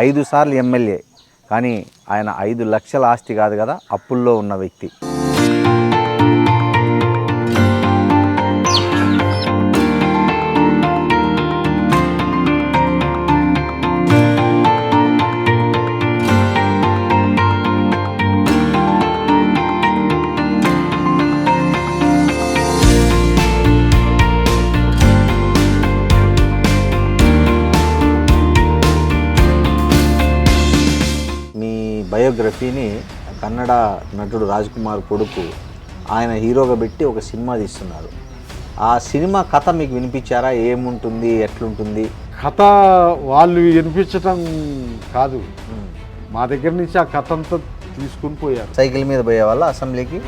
5 సార్లు ఎమ్మెల్యే, కానీ ఆయన 5 లక్షల ఆస్తి కాదు కదా, అప్పుల్లో ఉన్న వ్యక్తి. బయోగ్రఫీని కన్నడ నటుడు రాజ్ కుమార్ కొడుకు ఆయన హీరోగా పెట్టి ఒక సినిమా తీస్తున్నారు. ఆ సినిమా కథ మీకు వినిపించారా? ఏముంటుంది, ఎట్లుంటుంది? కథ వాళ్ళు వినిపించటం కాదు, మా దగ్గర నుంచి ఆ కథ అంతా తీసుకుని పోయారు. సైకిల్ మీద పోయే వాళ్ళ అసెంబ్లీకి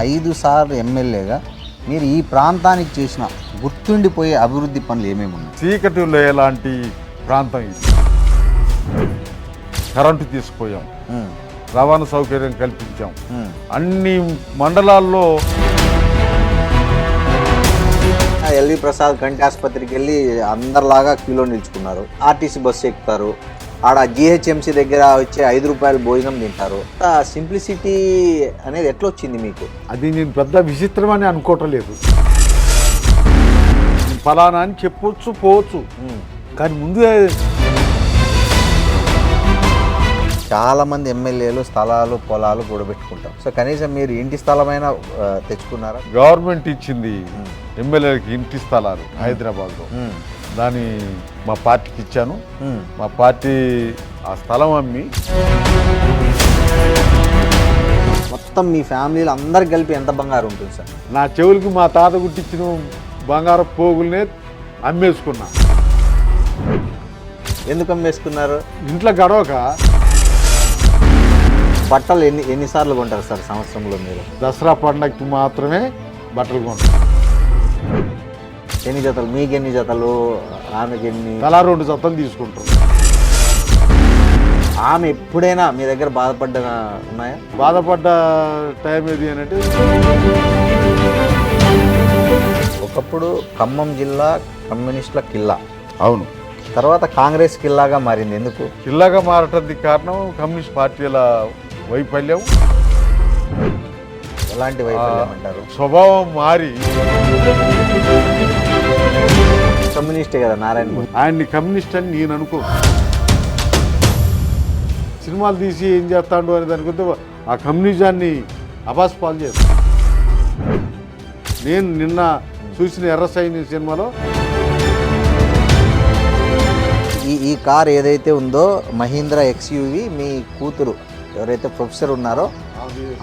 5 సార్లు ఎమ్మెల్యేగా మీరు ఈ ప్రాంతానికి చేసిన గుర్తుండిపోయే అభివృద్ధి పనులు ఏమేమి ఉన్నాయి? చీకటిలో ఎలాంటి ప్రాంతం ఇది. కరెంటు తీసుకుపోయాం, రవాణా సౌకర్యం కల్పించాం, అన్ని మండలాల్లో. ఎల్వి ప్రసాద్ కంటి ఆసుపత్రికి వెళ్ళి అందరిలాగా క్యూలో నిల్చుకున్నారు. ఆర్టీసీ బస్సు ఎక్కుతారు, ఆడ జిహెచ్ఎంసీ దగ్గర వచ్చే 5 రూపాయలు భోజనం తింటారు. సింప్లిసిటీ అనేది ఎట్లా వచ్చింది మీకు? అది నేను పెద్ద విచిత్రం అని అనుకోవటం లేదు. ఫలానా అని చెప్పొచ్చు, పోవచ్చు, కానీ ముందే చాలామంది ఎమ్మెల్యేలు స్థలాలు పొలాలు కూడబెట్టుకుంటారు. సో కనీసం మీరు ఇంటి స్థలమైనా తెచ్చుకున్నారా? గవర్నమెంట్ ఇచ్చింది ఎమ్మెల్యేలకి ఇంటి స్థలాలు హైదరాబాద్లో. దాన్ని మా పార్టీకి ఇచ్చాను. మా పార్టీ ఆ స్థలం అమ్మి మొత్తం మీ ఫ్యామిలీలో అందరికి కలిపి ఎంత బంగారం ఉంటుంది సార్? నా చెవులకి మా తాత గుట్టించిన బంగారం పోగులనే అమ్మేసుకున్నా. ఎందుకు అమ్మేసుకున్నారు? ఇంట్లో గడవక. బట్టలు ఎన్నిసార్లు కొంటారు సార్ సంవత్సరంలో మీరు? దసరా పండగకి మాత్రమే బట్టలు కొంటారు. ఎన్ని జతలు? మీకు ఎన్ని జతలు? ఆమెకి ఎన్ని? అలా 2 జతలు తీసుకుంటారు. ఆమె ఎప్పుడైనా మీ దగ్గర బాధపడ్డ ఉన్నాయా? బాధపడ్డ టైం ఏది అని అంటే, ఒకప్పుడు ఖమ్మం జిల్లా కమ్యూనిస్టుల కిల్లా, అవును, తర్వాత కాంగ్రెస్ కిల్లాగా మారింది. ఎందుకు కిల్లాగా మారటానికి కారణం కమ్యూనిస్ట్ పార్టీల వైఫల్యం. ఎలాంటి వైఫల్యం అంటారు? స్వభావం మారి. కమ్యూనిస్టే కదా నారాయణ. ఆయన్ని కమ్యూనిస్ట్ అని నేను అనుకో. సినిమాలు తీసి ఏం చేస్తాడు అని అనుకుంటే ఆ కమ్యూనిజాన్ని అబాస్పాలు చేస్తాను. నేను నిన్న చూసిన ఎర్ర సైన్యం సినిమాలో ఈ కార్ ఏదైతే ఉందో మహీంద్రా ఎక్స్యూవి, మీ కూతురు ఎవరైతే ప్రొఫెసర్ ఉన్నారో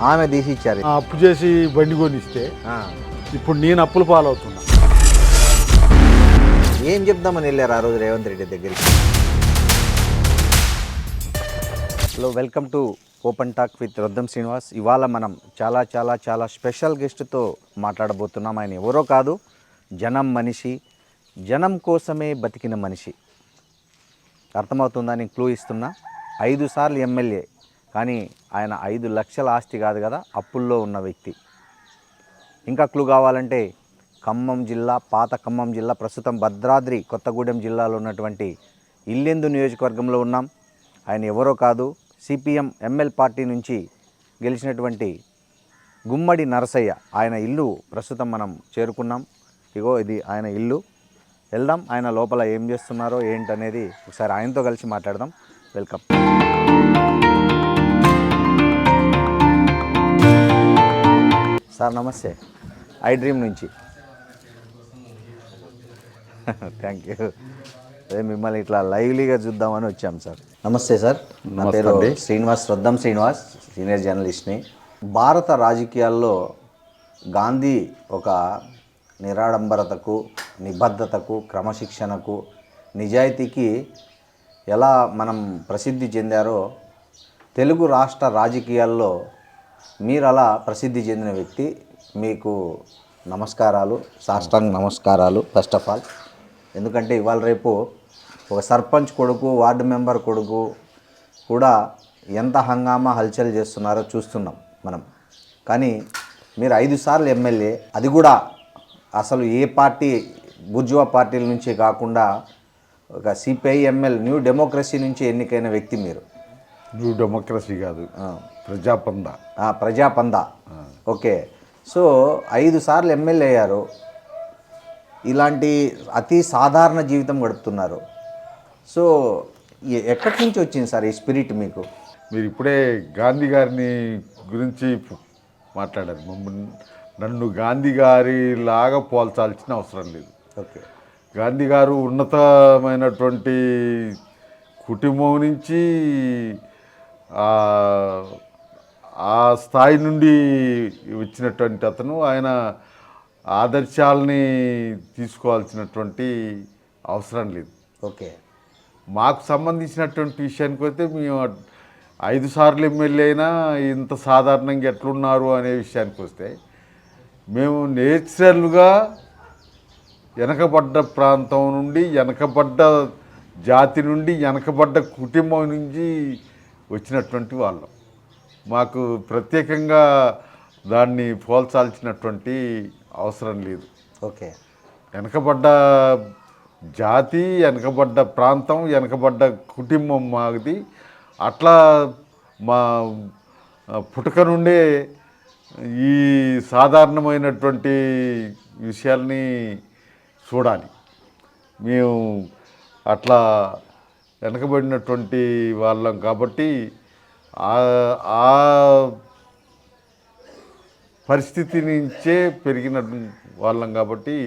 ఆమె తీసి ఇచ్చారు. అప్పు చేసి బండి కొనిస్తే ఇప్పుడు నేను అప్పుల పాలవుతున్నా. ఏం చెప్దామని వెళ్ళారు ఆ రోజు రేవంత్ రెడ్డి దగ్గరికి? Hello, welcome to open talk with Roddam Srinivas. ఇవాళ మనం చాలా చాలా చాలా స్పెషల్ గెస్ట్తో మాట్లాడబోతున్నాం. ఆయన ఎవరో కాదు, జనం మనిషి, జనం కోసమే బతికిన మనిషి. అర్థమవుతుందా? నేను క్లూ ఇస్తున్నా. 5 సార్లు ఎమ్మెల్యే, కానీ ఆయన 5 లక్షల ఆస్తి కాదు కదా, అప్పుల్లో ఉన్న వ్యక్తి. ఇంకా క్లూ కావాలంటే ఖమ్మం జిల్లా, పాత ఖమ్మం జిల్లా, ప్రస్తుతం భద్రాద్రి కొత్తగూడెం జిల్లాలో ఉన్నటువంటి ఇల్లెందు నియోజకవర్గంలో ఉన్నాం. ఆయన ఎవరో కాదు, సిపిఎం ఎంఎల్ పార్టీ నుంచి గెలిచినటువంటి గుమ్మడి నరసయ్య. ఆయన ఇల్లు ప్రస్తుతం మనం చేరుకున్నాం. ఇగో ఇది ఆయన ఇల్లు. వెళ్దాం, ఆయన లోపల ఏం చేస్తున్నారో ఏంటనేది ఒకసారి ఆయనతో కలిసి మాట్లాడదాం. వెల్కమ్. సార్ నమస్తే, ఐ డ్రీమ్ నుంచి. Thank you. అదే మిమ్మల్ని ఇట్లా లైవ్లీగా చూద్దామని వచ్చాం సార్. నమస్తే సార్, నా పేరు శ్రీనివాస్, రొద్దం శ్రీనివాస్, సీనియర్ జర్నలిస్ట్ని. భారత రాజకీయాల్లో గాంధీ ఒక నిరాడంబరతకు, నిబద్ధతకు, క్రమశిక్షణకు, నిజాయితీకి ఎలా మనం ప్రసిద్ధి చెందారో తెలుగు రాష్ట్ర రాజకీయాల్లో మీరు అలా ప్రసిద్ధి చెందిన వ్యక్తి. మీకు నమస్కారాలు, సాష్టాంగ నమస్కారాలు ఫస్ట్ ఆఫ్ ఆల్. ఎందుకంటే ఇవాళ రేపు ఒక సర్పంచ్ కొడుకు, వార్డు మెంబర్ కొడుకు కూడా ఎంత హంగామా హల్చల్ చేస్తున్నారో చూస్తున్నాం మనం. కానీ మీరు 5 సార్లు ఎమ్మెల్యే, అది కూడా అసలు ఏ పార్టీ, బుర్జువా పార్టీల నుంచి కాకుండా ఒక సిపిఐఎంఎల్ న్యూ డెమోక్రసీ నుంచి ఎన్నికైన వ్యక్తి మీరు. న్యూ డెమోక్రసీ కాదు, ప్రజాపంద. ప్రజాపంద. ఓకే. సో 5 సార్లు ఎమ్మెల్యే అయ్యారు. ఇలాంటి అతి సాధారణ జీవితం గడుపుతున్నారు. సో ఎక్కడి నుంచి వచ్చింది సార్ ఈ స్పిరిట్ మీకు? మీరు ఇప్పుడే గాంధీ గారిని గురించి మాట్లాడారు. నన్ను గాంధీ గారి లాగా పోల్చాల్సిన అవసరం లేదు. ఓకే. గాంధీ గారు ఉన్నతమైనటువంటి కుటుంబం నుంచి ఆ స్థాయి నుండి వచ్చినటువంటి అతను. ఆయన ఆదర్శాలని తీసుకోవాల్సినటువంటి అవసరం లేదు. ఓకే. మాకు సంబంధించినటువంటి విషయానికి వస్తే మేము 5 సార్లు ఎమ్మెల్యే అయినా ఇంత సాధారణంగా ఎట్లున్నారు అనే విషయానికి వస్తే, మేము నేచురల్గా వెనకబడ్డ ప్రాంతం నుండి, వెనకబడ్డ జాతి నుండి, వెనకబడ్డ కుటుంబం నుంచి వచ్చినటువంటి వాళ్ళం. మాకు ప్రత్యేకంగా దాన్ని పోల్చాల్సినటువంటి అవసరం లేదు. ఓకే. వెనకబడ్డ జాతి, వెనకబడ్డ ప్రాంతం, వెనకబడ్డ కుటుంబం మాది. అట్లా మా పుట్టుక నుండే ఈ సాధారణమైనటువంటి విషయాల్ని చూడాలి. మేము అట్లా వెనకబడినటువంటి వాళ్ళం కాబట్టి ఆ పరిస్థితి నుంచే పెరిగిన వాళ్ళం కాబట్టి,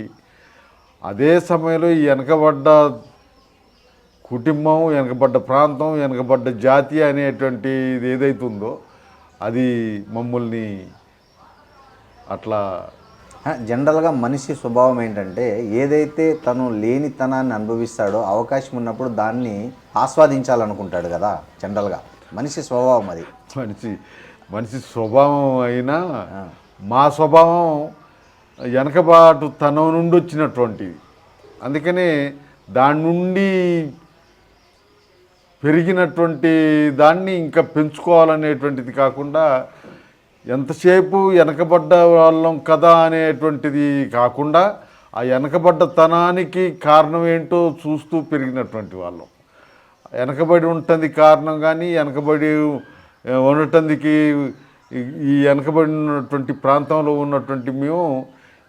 అదే సమయంలో ఈ వెనకబడ్డ కుటుంబం, వెనకబడ్డ ప్రాంతం, వెనకబడ్డ జాతి అనేటువంటిది ఏదైతే ఉందో అది మమ్మల్ని అట్లా. జనరల్గా మనిషి స్వభావం ఏంటంటే, ఏదైతే తను లేనితనాన్ని అనుభవిస్తాడో అవకాశం ఉన్నప్పుడు దాన్ని ఆస్వాదించాలనుకుంటాడు కదా. జనరల్గా మనిషి స్వభావం అది. మనిషి స్వభావం అయినా మా స్వభావం వెనకబాటు తనం నుండి వచ్చినటువంటిది. అందుకనే దాని నుండి పెరిగినటువంటి దాన్ని ఇంకా పెంచుకోవాలనేటువంటిది కాకుండా, ఎంతసేపు వెనకబడ్డ వాళ్ళం కదా అనేటువంటిది కాకుండా, ఆ వెనకబడ్డ తనానికి కారణం ఏంటో చూస్తూ పెరిగినటువంటి వాళ్ళం. వెనకబడి ఉంటుంది కారణం, కానీ వెనకబడి ఉండటానికి ఈ వెనకబడినటువంటి ప్రాంతంలో ఉన్నటువంటి మేము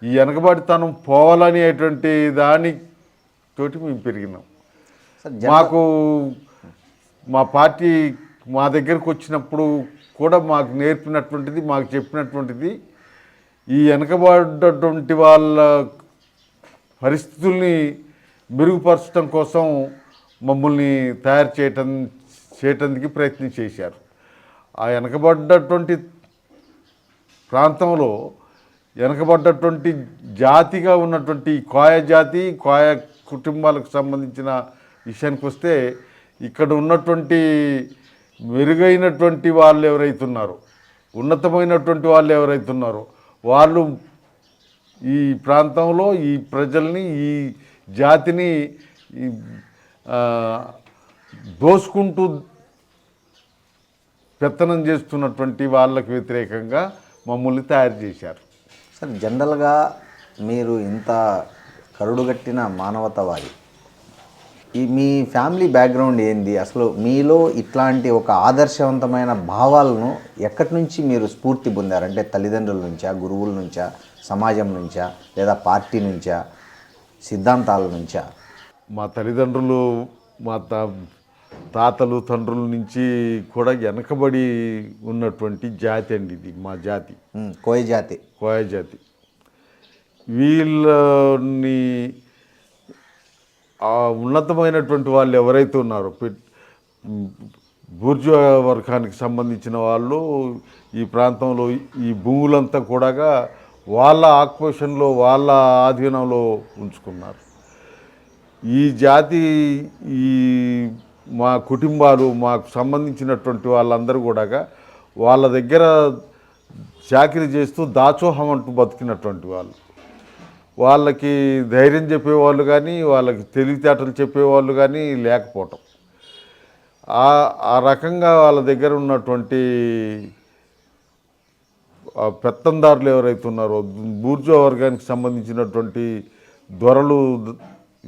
ఈ వెనకబడితనం పోవాలనేటువంటి దానితోటి మేము పెరిగినాం. మాకు మా పార్టీ మా దగ్గరకు వచ్చినప్పుడు కూడా మాకు నేర్పినటువంటిది, మాకు చెప్పినటువంటిది, ఈ వెనకబడ్డటువంటి వాళ్ళ పరిస్థితుల్ని మెరుగుపరచడం కోసం మమ్మల్ని తయారు చేయటానికి ప్రయత్నం చేశారు. ఆ వెనకబడ్డటువంటి ప్రాంతంలో వెనకబడ్డటువంటి జాతిగా ఉన్నటువంటి కోయ జాతి, కోయ కుటుంబాలకు సంబంధించిన విషయానికి వస్తే, ఇక్కడ ఉన్నటువంటి మెరుగైనటువంటి వాళ్ళు ఎవరైతున్నారో, ఉన్నతమైనటువంటి వాళ్ళు ఎవరైతున్నారో వాళ్ళు ఈ ప్రాంతంలో ఈ ప్రజల్ని, ఈ జాతిని దోసుకుంటూ పెత్తనం చేస్తున్నటువంటి వాళ్ళకు వ్యతిరేకంగా మమ్మల్ని తయారు చేశారు. సార్, జనరల్గా మీరు ఇంత కరుడుగట్టిన మానవతావాది, మీ ఫ్యామిలీ బ్యాక్గ్రౌండ్ ఏంది? అసలు మీలో ఇట్లాంటి ఒక ఆదర్శవంతమైన భావాలను ఎక్కడి నుంచి మీరు స్ఫూర్తి పొందారు? అంటే తల్లిదండ్రుల నుంచా, గురువుల నుంచా, సమాజం నుంచా, లేదా పార్టీ నుంచా, సిద్ధాంతాల నుంచా? మా తల్లిదండ్రులు, మా తాతలు, తండ్రుల నుంచి కూడా వెనకబడి ఉన్నటువంటి జాతి అండి ఇది. మా జాతి కోయ జాతి. కోయ జాతి. వీళ్ళని ఉన్నతమైనటువంటి వాళ్ళు ఎవరైతే ఉన్నారో, బూర్జువా వర్గానికి సంబంధించిన వాళ్ళు ఈ ప్రాంతంలో ఈ భూములంతా కూడా వాళ్ళ ఆక్యుపేషన్లో, వాళ్ళ ఆధీనంలో ఉంచుకున్నారు. ఈ జాతి, ఈ మా కుటుంబాలు, మాకు సంబంధించినటువంటి వాళ్ళందరూ కూడా వాళ్ళ దగ్గర చాకరీ చేస్తూ దాచోహం అంటూ బతికినటువంటి వాళ్ళు. వాళ్ళకి ధైర్యం చెప్పేవాళ్ళు కానీ, వాళ్ళకి తెలివితేటలు చెప్పేవాళ్ళు కానీ లేకపోవటం, ఆ రకంగా వాళ్ళ దగ్గర ఉన్నటువంటి పెత్తందారులు ఎవరైతే ఉన్నారో, బూర్జువా వర్గానికి సంబంధించినటువంటి దొరలు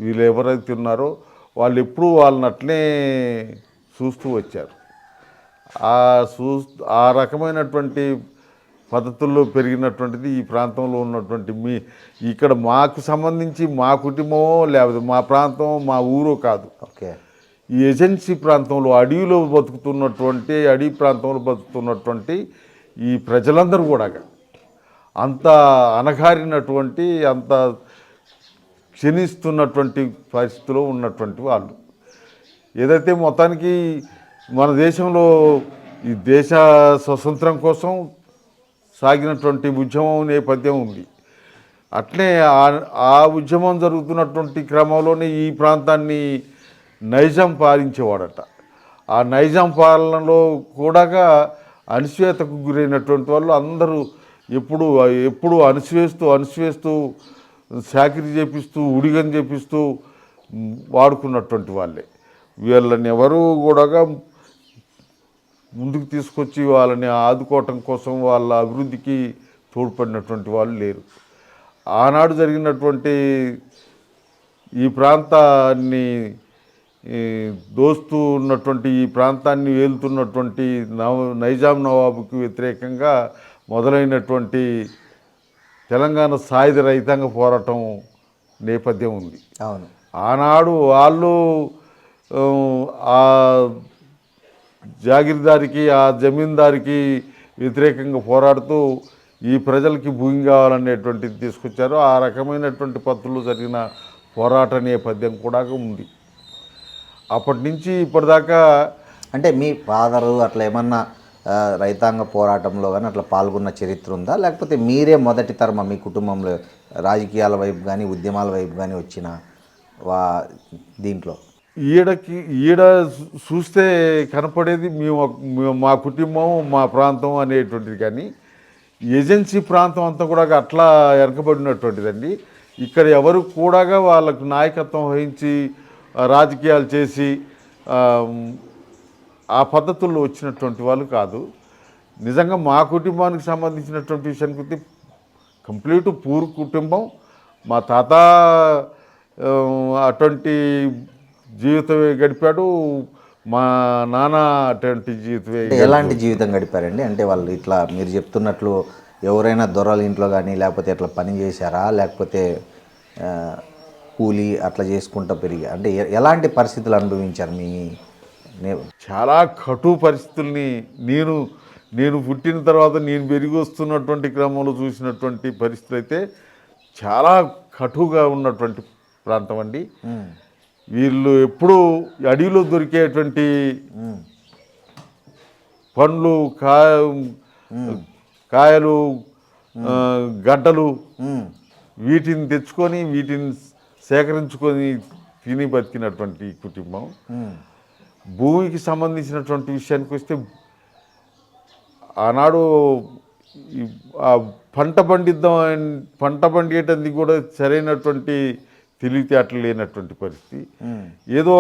వీళ్ళు ఎవరైతే ఉన్నారో వాళ్ళు ఎప్పుడూ వాళ్ళని అట్లే చూస్తూ వచ్చారు. ఆ చూ ఆ రకమైనటువంటి పద్ధతుల్లో పెరిగినటువంటిది ఈ ప్రాంతంలో ఉన్నటువంటి ఇక్కడ మాకు సంబంధించి మా కుటుంబమో లేకపోతే మా ప్రాంతమో మా ఊరో కాదు. ఓకే. ఈ ఏజెన్సీ ప్రాంతంలో అడవిలో బతుకుతున్నటువంటి అడవి ప్రాంతంలో బతుకుతున్నటువంటి ఈ ప్రజలందరూ కూడా అంత అణగారినటువంటి అంత క్షీణిస్తున్నటువంటి పరిస్థితిలో ఉన్నటువంటి వాళ్ళు. ఏదైతే మొత్తానికి మన దేశంలో ఈ దేశ స్వతంత్రం కోసం సాగినటువంటి ఉద్యమం నేపథ్యం ఉంది. అట్లే ఆ ఉద్యమం జరుగుతున్నటువంటి క్రమంలోనే ఈ ప్రాంతాన్ని నైజాం పాలించేవాడట. ఆ నైజాం పాలనలో కూడా అణిచివేతకు గురైనటువంటి వాళ్ళు అందరూ ఎప్పుడు అణిచివేస్తూ చాకిరీ చేపిస్తూ ఉడిగని చేపిస్తూ వాడుకున్నటువంటి వాళ్ళే. వీళ్ళని ఎవరు కూడా ముందుకు తీసుకొచ్చి వాళ్ళని ఆదుకోవటం కోసం వాళ్ళ అభివృద్ధికి తోడ్పడినటువంటి వాళ్ళు లేరు. ఆనాడు జరిగినటువంటి ఈ ప్రాంతాన్ని దోస్తూ ఉన్నటువంటి ఈ ప్రాంతాన్ని వేలుతున్నటువంటి నైజాం నవాబుకి వ్యతిరేకంగా మొదలైనటువంటి తెలంగాణ సాయుధ రైతాంగ పోరాటం నేపథ్యం ఉంది. అవును. ఆనాడు వాళ్ళు ఆ జాగీర్దారికి ఆ జమీందారికి వ్యతిరేకంగా పోరాడుతూ ఈ ప్రజలకి భూమి కావాలనేటువంటిది తీసుకొచ్చారు. ఆ రకమైనటువంటి పద్ధతుల్లో జరిగిన పోరాట నేపథ్యం కూడా ఉంది. అప్పటి నుంచి ఇప్పటిదాకా అంటే మీ ఫాదరు అట్లా ఏమన్నా రైతాంగ పోరాటంలో కానీ అట్లా పాల్గొన్న చరిత్ర ఉందా, లేకపోతే మీరే మొదటి తరమ మీ కుటుంబంలో రాజకీయాల వైపు కానీ ఉద్యమాల వైపు కానీ వచ్చిన దీంట్లో? ఈడ చూస్తే కనపడేది మా కుటుంబం మా ప్రాంతం అనేటువంటిది, కానీ ఏజెన్సీ ప్రాంతం అంతా కూడా అట్లా వెనకబడినటువంటిదండి. ఇక్కడ ఎవరు కూడా వాళ్ళకు నాయకత్వం వహించి రాజకీయాలు చేసి ఆ పద్ధతుల్లో వచ్చినటువంటి వాళ్ళు కాదు. నిజంగా మా కుటుంబానికి సంబంధించినటువంటి విషయానికి కంప్లీట్ పూర్ కుటుంబం. మా తాత అటువంటి జీవితమే గడిపాడు, మా నాన్న అటువంటి జీవితమే. ఎలాంటి జీవితం గడిపారండి? అంటే వాళ్ళు ఇట్లా మీరు చెప్తున్నట్లు ఎవరైనా దొరల ఇంట్లో కానీ లేకపోతే ఇట్లా పని చేశారా, లేకపోతే కూలి అట్లా చేసుకుంటూ పెరిగి అంటే ఎలాంటి పరిస్థితులు అనుభవించారు? చాలా కటు పరిస్థితుల్ని నేను పుట్టిన తర్వాత నేను పెరిగి వస్తున్నటువంటి క్రమంలో చూసినటువంటి పరిస్థితులు అయితే చాలా కటుగా ఉన్నటువంటి ప్రాంతం అండి. వీళ్ళు ఎప్పుడూ అడవిలో దొరికేటువంటి పండ్లు కాయలు గడ్డలు వీటిని తెచ్చుకొని వీటిని సేకరించుకొని తిని బతికినటువంటి కుటుంబం. భూమికి సంబంధించినటువంటి విషయానికి వస్తే ఆనాడు పంట పండియటానికి కూడా సరైనటువంటి తెలివితేటలు లేనటువంటి పరిస్థితి. ఏదో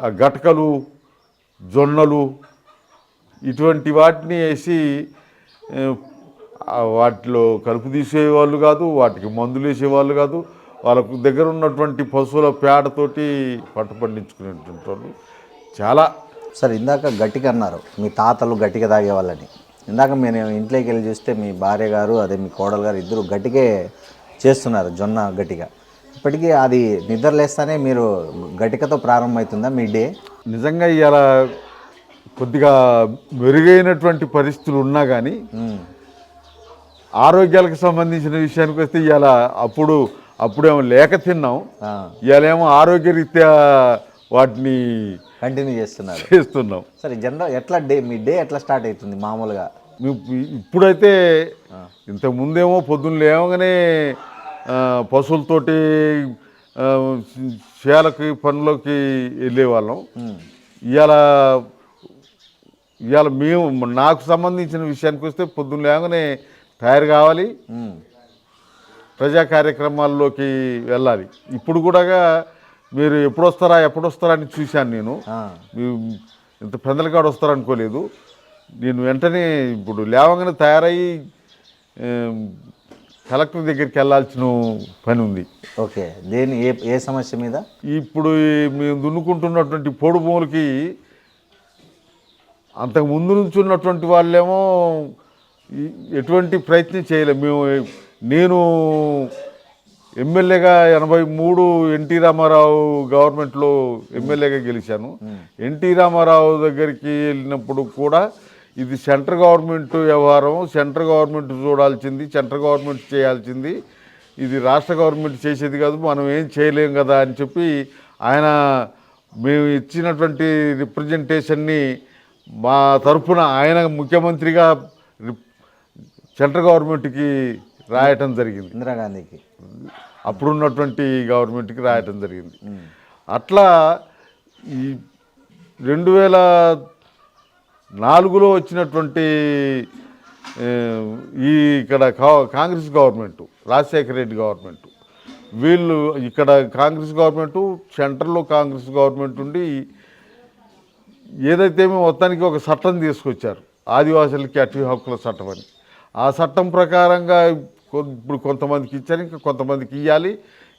ఆ గటకలు జొన్నలు ఇటువంటి వాటిని వేసి వాటిలో కలుపు తీసేవాళ్ళు కాదు, వాటికి మందులు వేసేవాళ్ళు కాదు. వాళ్ళకు దగ్గర ఉన్నటువంటి పశువుల పేడతోటి పంట పండించుకునేటువంటి వాళ్ళు చాలా. సార్, ఇందాక గట్టిగా అన్నారు మీ తాతలు గట్టిగా తాగేవాళ్ళని. ఇందాక మేము ఇంట్లోకి వెళ్ళి చూస్తే మీ భార్య గారు అదే మీ కోడలు గారు ఇద్దరు గట్టిగే చేస్తున్నారు, జొన్న గట్టిగా. ఇప్పటికీ అది నిద్రలేస్తానే మీరు గట్టికతో ప్రారంభమవుతుందా మీ డే? నిజంగా ఇలా కొద్దిగా మెరుగైనటువంటి పరిస్థితులు ఉన్నా కానీ ఆరోగ్యాలకు సంబంధించిన విషయానికి వస్తే ఇలా అప్పుడేమో లేక తిన్నాం, ఇవాళేమో ఆరోగ్యరీత్యా వాటిని కంటిన్యూ చేస్తున్నాం. సరే, జనరల్ ఎట్లా మీ డే ఎట్లా స్టార్ట్ అవుతుంది మామూలుగా? ఇప్పుడైతే ఇంతకుముందేమో పొద్దున్న లేవగానే పశువులతోటి చేలకి పనులోకి వెళ్ళేవాళ్ళం. ఇవాళ నాకు సంబంధించిన విషయానికి వస్తే పొద్దున్న లేవగానే తయారు కావాలి, ప్రజా కార్యక్రమాల్లోకి వెళ్ళాలి. ఇప్పుడు కూడా మీరు ఎప్పుడు వస్తారా అని చూశాను నేను. ఇంత పెందలకాడు వస్తారనుకోలేదు నేను. వెంటనే ఇప్పుడు లేవగానే తయారయ్యి కలెక్టర్ దగ్గరికి వెళ్ళాల్సిన పని ఉంది. ఓకే, దేని ఏ ఏ సమస్య మీద? ఇప్పుడు మేము దున్నుకుంటున్నటువంటి పొడు భూములకి అంతకు ముందు నుంచి ఉన్నటువంటి వాళ్ళేమో ఎటువంటి ప్రయత్నం చేయలేము. నేను ఎమ్మెల్యేగా 83 ఎన్టీ రామారావు గవర్నమెంట్లో ఎమ్మెల్యేగా గెలిచాను. ఎన్టీ రామారావు దగ్గరికి వెళ్ళినప్పుడు కూడా ఇది సెంట్రల్ గవర్నమెంట్ వ్యవహారం, సెంట్రల్ గవర్నమెంట్ చూడాల్సింది, సెంట్రల్ గవర్నమెంట్ చేయాల్సింది, ఇది రాష్ట్ర గవర్నమెంట్ చేసేది కాదు, మనం ఏం చేయలేం కదా అని చెప్పి ఆయన మేము ఇచ్చినటువంటి రిప్రజెంటేషన్ని మా తరఫున ఆయన ముఖ్యమంత్రిగా సెంట్రల్ గవర్నమెంట్కి రాయటం జరిగింది. ఇందిరాగాంధీకి అప్పుడున్నటువంటి గవర్నమెంట్కి రాయటం జరిగింది. అట్లా ఈ 2004లో వచ్చినటువంటి ఈ ఇక్కడ కాంగ్రెస్ గవర్నమెంటు, రాజశేఖర రెడ్డి గవర్నమెంటు, వీళ్ళు ఇక్కడ కాంగ్రెస్ గవర్నమెంటు, సెంట్రల్లో కాంగ్రెస్ గవర్నమెంట్ ఉండి ఏదైతే మొత్తానికి ఒక చట్టం తీసుకొచ్చారు, ఆదివాసులకి అటవీ హక్కుల చట్టం అని. ఆ చట్టం ప్రకారంగా ఇప్పుడు కొంతమందికి ఇచ్చారు, ఇంకా కొంతమందికి ఇవ్వాలి,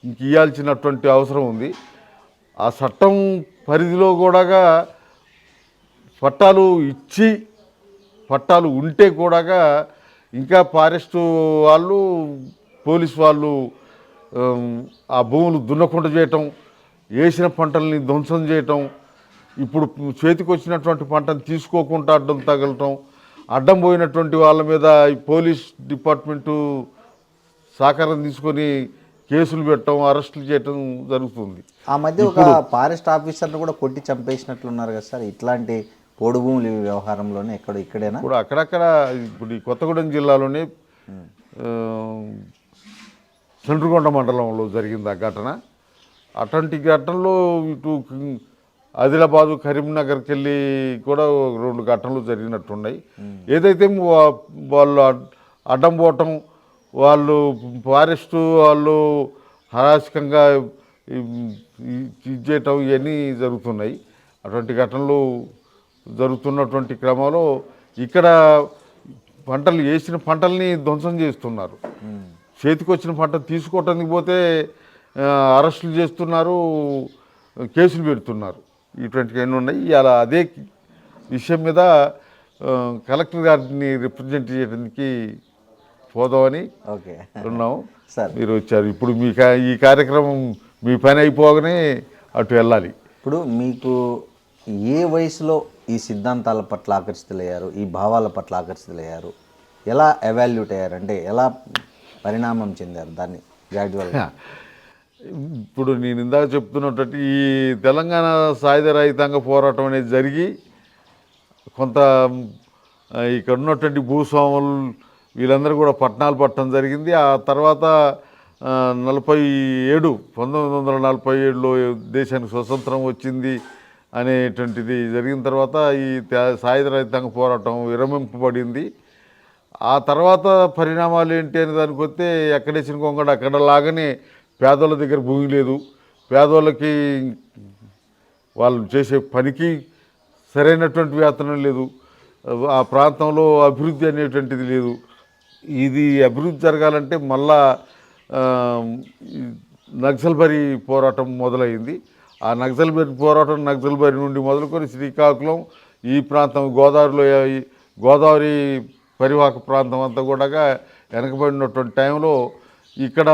ఇంక ఇవ్వాల్సినటువంటి అవసరం ఉంది. ఆ చట్టం పరిధిలో కూడా పట్టాలు ఇచ్చి పట్టాలు ఉంటే కూడా ఇంకా ఫారెస్టు వాళ్ళు, పోలీసు వాళ్ళు ఆ భూములు దున్నకుండా చేయటం, వేసిన పంటల్ని ధ్వంసం చేయటం, ఇప్పుడు చేతికి వచ్చినటువంటి పంటను తీసుకోకుండా అడ్డం తగలటం, అడ్డం పోయినటువంటి వాళ్ళ మీద పోలీస్ డిపార్ట్మెంటు సహకారం తీసుకొని కేసులు పెట్టడం, అరెస్టులు చేయటం జరుగుతుంది. ఆ మధ్య ఒక ఫారెస్ట్ ఆఫీసర్ను కూడా కొట్టి చంపేసినట్లున్నారు కదా సార్, ఇట్లాంటి పోడు భూములు వ్యవహారంలోనే ఇక్కడేనా? ఇప్పుడు అక్కడక్కడ ఇప్పుడు ఈ కొత్తగూడెం జిల్లాలోనే చండ్రుగొండ మండలంలో జరిగింది ఆ ఘటన. అటువంటి ఘటనలో ఇటు ఆదిలాబాదు, కరీంనగర్కి వెళ్ళి కూడా 2 ఘటనలు జరిగినట్టున్నాయి. ఏదైతే వాళ్ళు అడ్డం పోవటం, వాళ్ళు ఫారెస్టు వాళ్ళు హరాశకంగా చేయటం ఇవన్నీ జరుగుతున్నాయి. అటువంటి ఘటనలు జరుగుతున్నటువంటి క్రమంలో ఇక్కడ పంటలు వేసిన పంటల్ని ధ్వంసం చేస్తున్నారు. చేతికి వచ్చిన పంట తీసుకోవటానికి పోతే అరెస్టులు చేస్తున్నారు, కేసులు పెడుతున్నారు. ఇటువంటివి ఎన్ని ఉన్నాయి. ఇలా అదే విషయం మీద కలెక్టర్ గారిని రిప్రజెంట్ చేయడానికి పోదామని ఉన్నాం. మీరు వచ్చారు. ఇప్పుడు మీ ఈ కార్యక్రమం మీ పని అయిపోగానే అటు వెళ్ళాలి. ఇప్పుడు మీకు ఏ వయసులో ఈ సిద్ధాంతాల పట్ల ఆకర్షితులయ్యారు, ఈ భావాల పట్ల ఆకర్షితులయ్యారు, ఎలా ఎవాల్యూట్ అయ్యారు, అంటే ఎలా పరిణామం చెందారు దాన్ని గ్రాడ్యువల్గా? ఇప్పుడు నేను ఇందాక చెప్తున్నట్టు ఈ తెలంగాణ సాయుధ రైతాంగ పోరాటం అనేది జరిగి కొంత ఇక్కడ ఉన్నటువంటి భూస్వాములు వీళ్ళందరూ కూడా పట్టణాలు పట్టడం జరిగింది. ఆ తర్వాత 1947లో దేశానికి స్వతంత్రం వచ్చింది అనేటువంటిది జరిగిన తర్వాత ఈ సాయుధ రైతాంగ పోరాటం విరమింపబడింది. ఆ తర్వాత పరిణామాలు ఏంటి అని దానికి వస్తే ఎక్కడేసిన కొంగడ అక్కడ లాగానే పేదోళ్ళ దగ్గర భూమి లేదు, పేదోళ్ళకి వాళ్ళు చేసే పనికి సరైనటువంటి వేతనం లేదు, ఆ ప్రాంతంలో అభివృద్ధి అనేటువంటిది లేదు. ఇది అభివృద్ధి జరగాలంటే మళ్ళా నక్సల్బరీ పోరాటం మొదలైంది. ఆ నక్సల్బరీ పోరాటం నక్సల్బరీ నుండి మొదలుకొని శ్రీకాకుళం ఈ ప్రాంతం గోదావరి పరివాహక ప్రాంతం అంతా కూడా వెనకబడినటువంటి టైంలో ఇక్కడ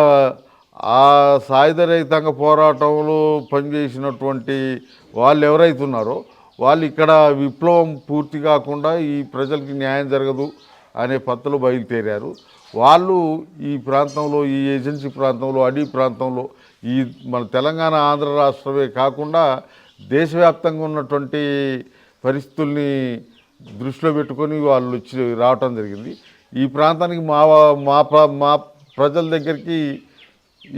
ఆ సాయుధ రైతాంగ పోరాటంలో పనిచేసినటువంటి వాళ్ళు ఎవరైతున్నారో వాళ్ళు ఇక్కడ విప్లవం పూర్తి కాకుండా ఈ ప్రజలకి న్యాయం జరగదు అనే పద్ధతిలో బయలుదేరారు. వాళ్ళు ఈ ప్రాంతంలో, ఈ ఏజెన్సీ ప్రాంతంలో, అడవి ప్రాంతంలో, ఈ మన తెలంగాణ ఆంధ్ర రాష్ట్రమే కాకుండా దేశవ్యాప్తంగా ఉన్నటువంటి పరిస్థితుల్ని దృష్టిలో పెట్టుకొని వాళ్ళు వచ్చి రావటం జరిగింది. ఈ ప్రాంతానికి మా ప్రజల దగ్గరికి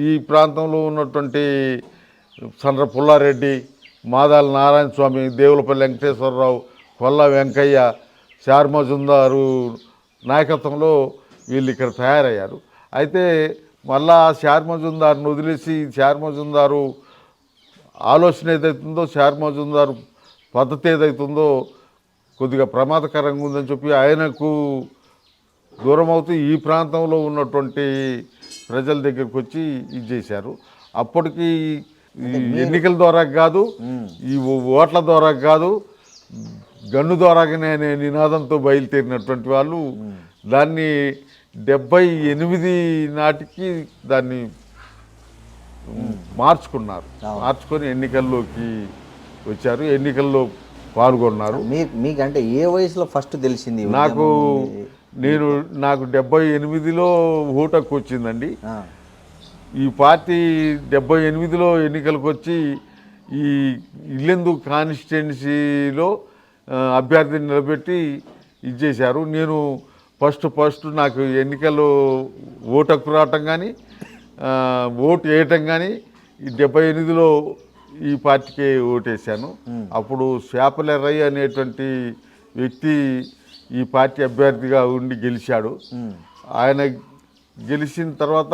ఈ ప్రాంతంలో ఉన్నటువంటి సండ్ర పుల్లారెడ్డి, మాదాల నారాయణ స్వామి, దేవులపల్లి వెంకటేశ్వరరావు, కొల్ల వెంకయ్య, షార్ మజుందారు నాయకత్వంలో వీళ్ళు ఇక్కడ తయారయ్యారు. అయితే మళ్ళా షార్ మజుందారుని వదిలేసి షార్ మజుందారు ఆలోచన ఏదైతుందో, షార్ మజుందారు పద్ధతి ఏదైతుందో కొద్దిగా ప్రమాదకరంగా ఉందని చెప్పి ఆయనకు దూరం అవుతూ ఈ ప్రాంతంలో ఉన్నటువంటి ప్రజల దగ్గరికి వచ్చి ఇది చేశారు. అప్పటికి ఈ ఎన్నికల ద్వారా కాదు, ఈ ఓట్ల ద్వారా కాదు, గన్ను ద్వారాగానే అనే నినాదంతో బయలుదేరినటువంటి వాళ్ళు దాన్ని 78 నాటికి దాన్ని మార్చుకున్నారు. మార్చుకొని ఎన్నికల్లోకి వచ్చారు, ఎన్నికల్లో పాల్గొన్నారు. మీకంటే ఏ వయసులో ఫస్ట్ తెలిసింది ఈ నాకు ఉద్యమం? నాకు 78లో ఓటు హక్కు వచ్చిందండి. ఈ పార్టీ 78లో ఎన్నికలకు వచ్చి ఈ ఇల్లెందు కాన్స్టిట్యున్సీలో అభ్యర్థిని నిలబెట్టి ఇది చేశారు. నేను ఫస్ట్ నాకు ఎన్నికల్లో ఓటు హక్కు రావటం కానీ ఓటు వేయటం కానీ ఈ 78లో ఈ పార్టీకే ఓటేశాను. అప్పుడు శాపలెర్రయ్య అనేటువంటి వ్యక్తి ఈ పార్టీ అభ్యర్థిగా ఉండి గెలిచాడు. ఆయన గెలిచిన తర్వాత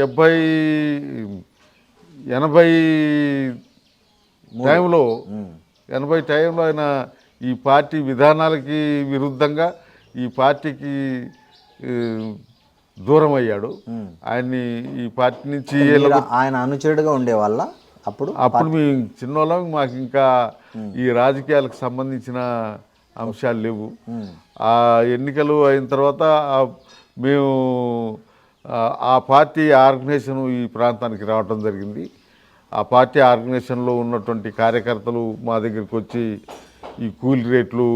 80 టైంలో ఆయన ఈ పార్టీ విధానాలకి విరుద్ధంగా ఈ పార్టీకి దూరం అయ్యాడు. ఆయన్ని ఈ పార్టీ నుంచి ఆయన అనుచరుడుగా ఉండేవాళ్ళ అప్పుడు మేము చిన్నోళ్ళం, మాకు ఇంకా ఈ రాజకీయాలకు సంబంధించిన అంశాలు లేవు. ఆ ఎన్నికలు అయిన తర్వాత మేము ఆ పార్టీ ఆర్గనైజేషన్ ఈ ప్రాంతానికి రావడం జరిగింది. ఆ పార్టీ ఆర్గనైజేషన్లో ఉన్నటువంటి కార్యకర్తలు మా దగ్గరికి వచ్చి ఈ కూలి రేట్లు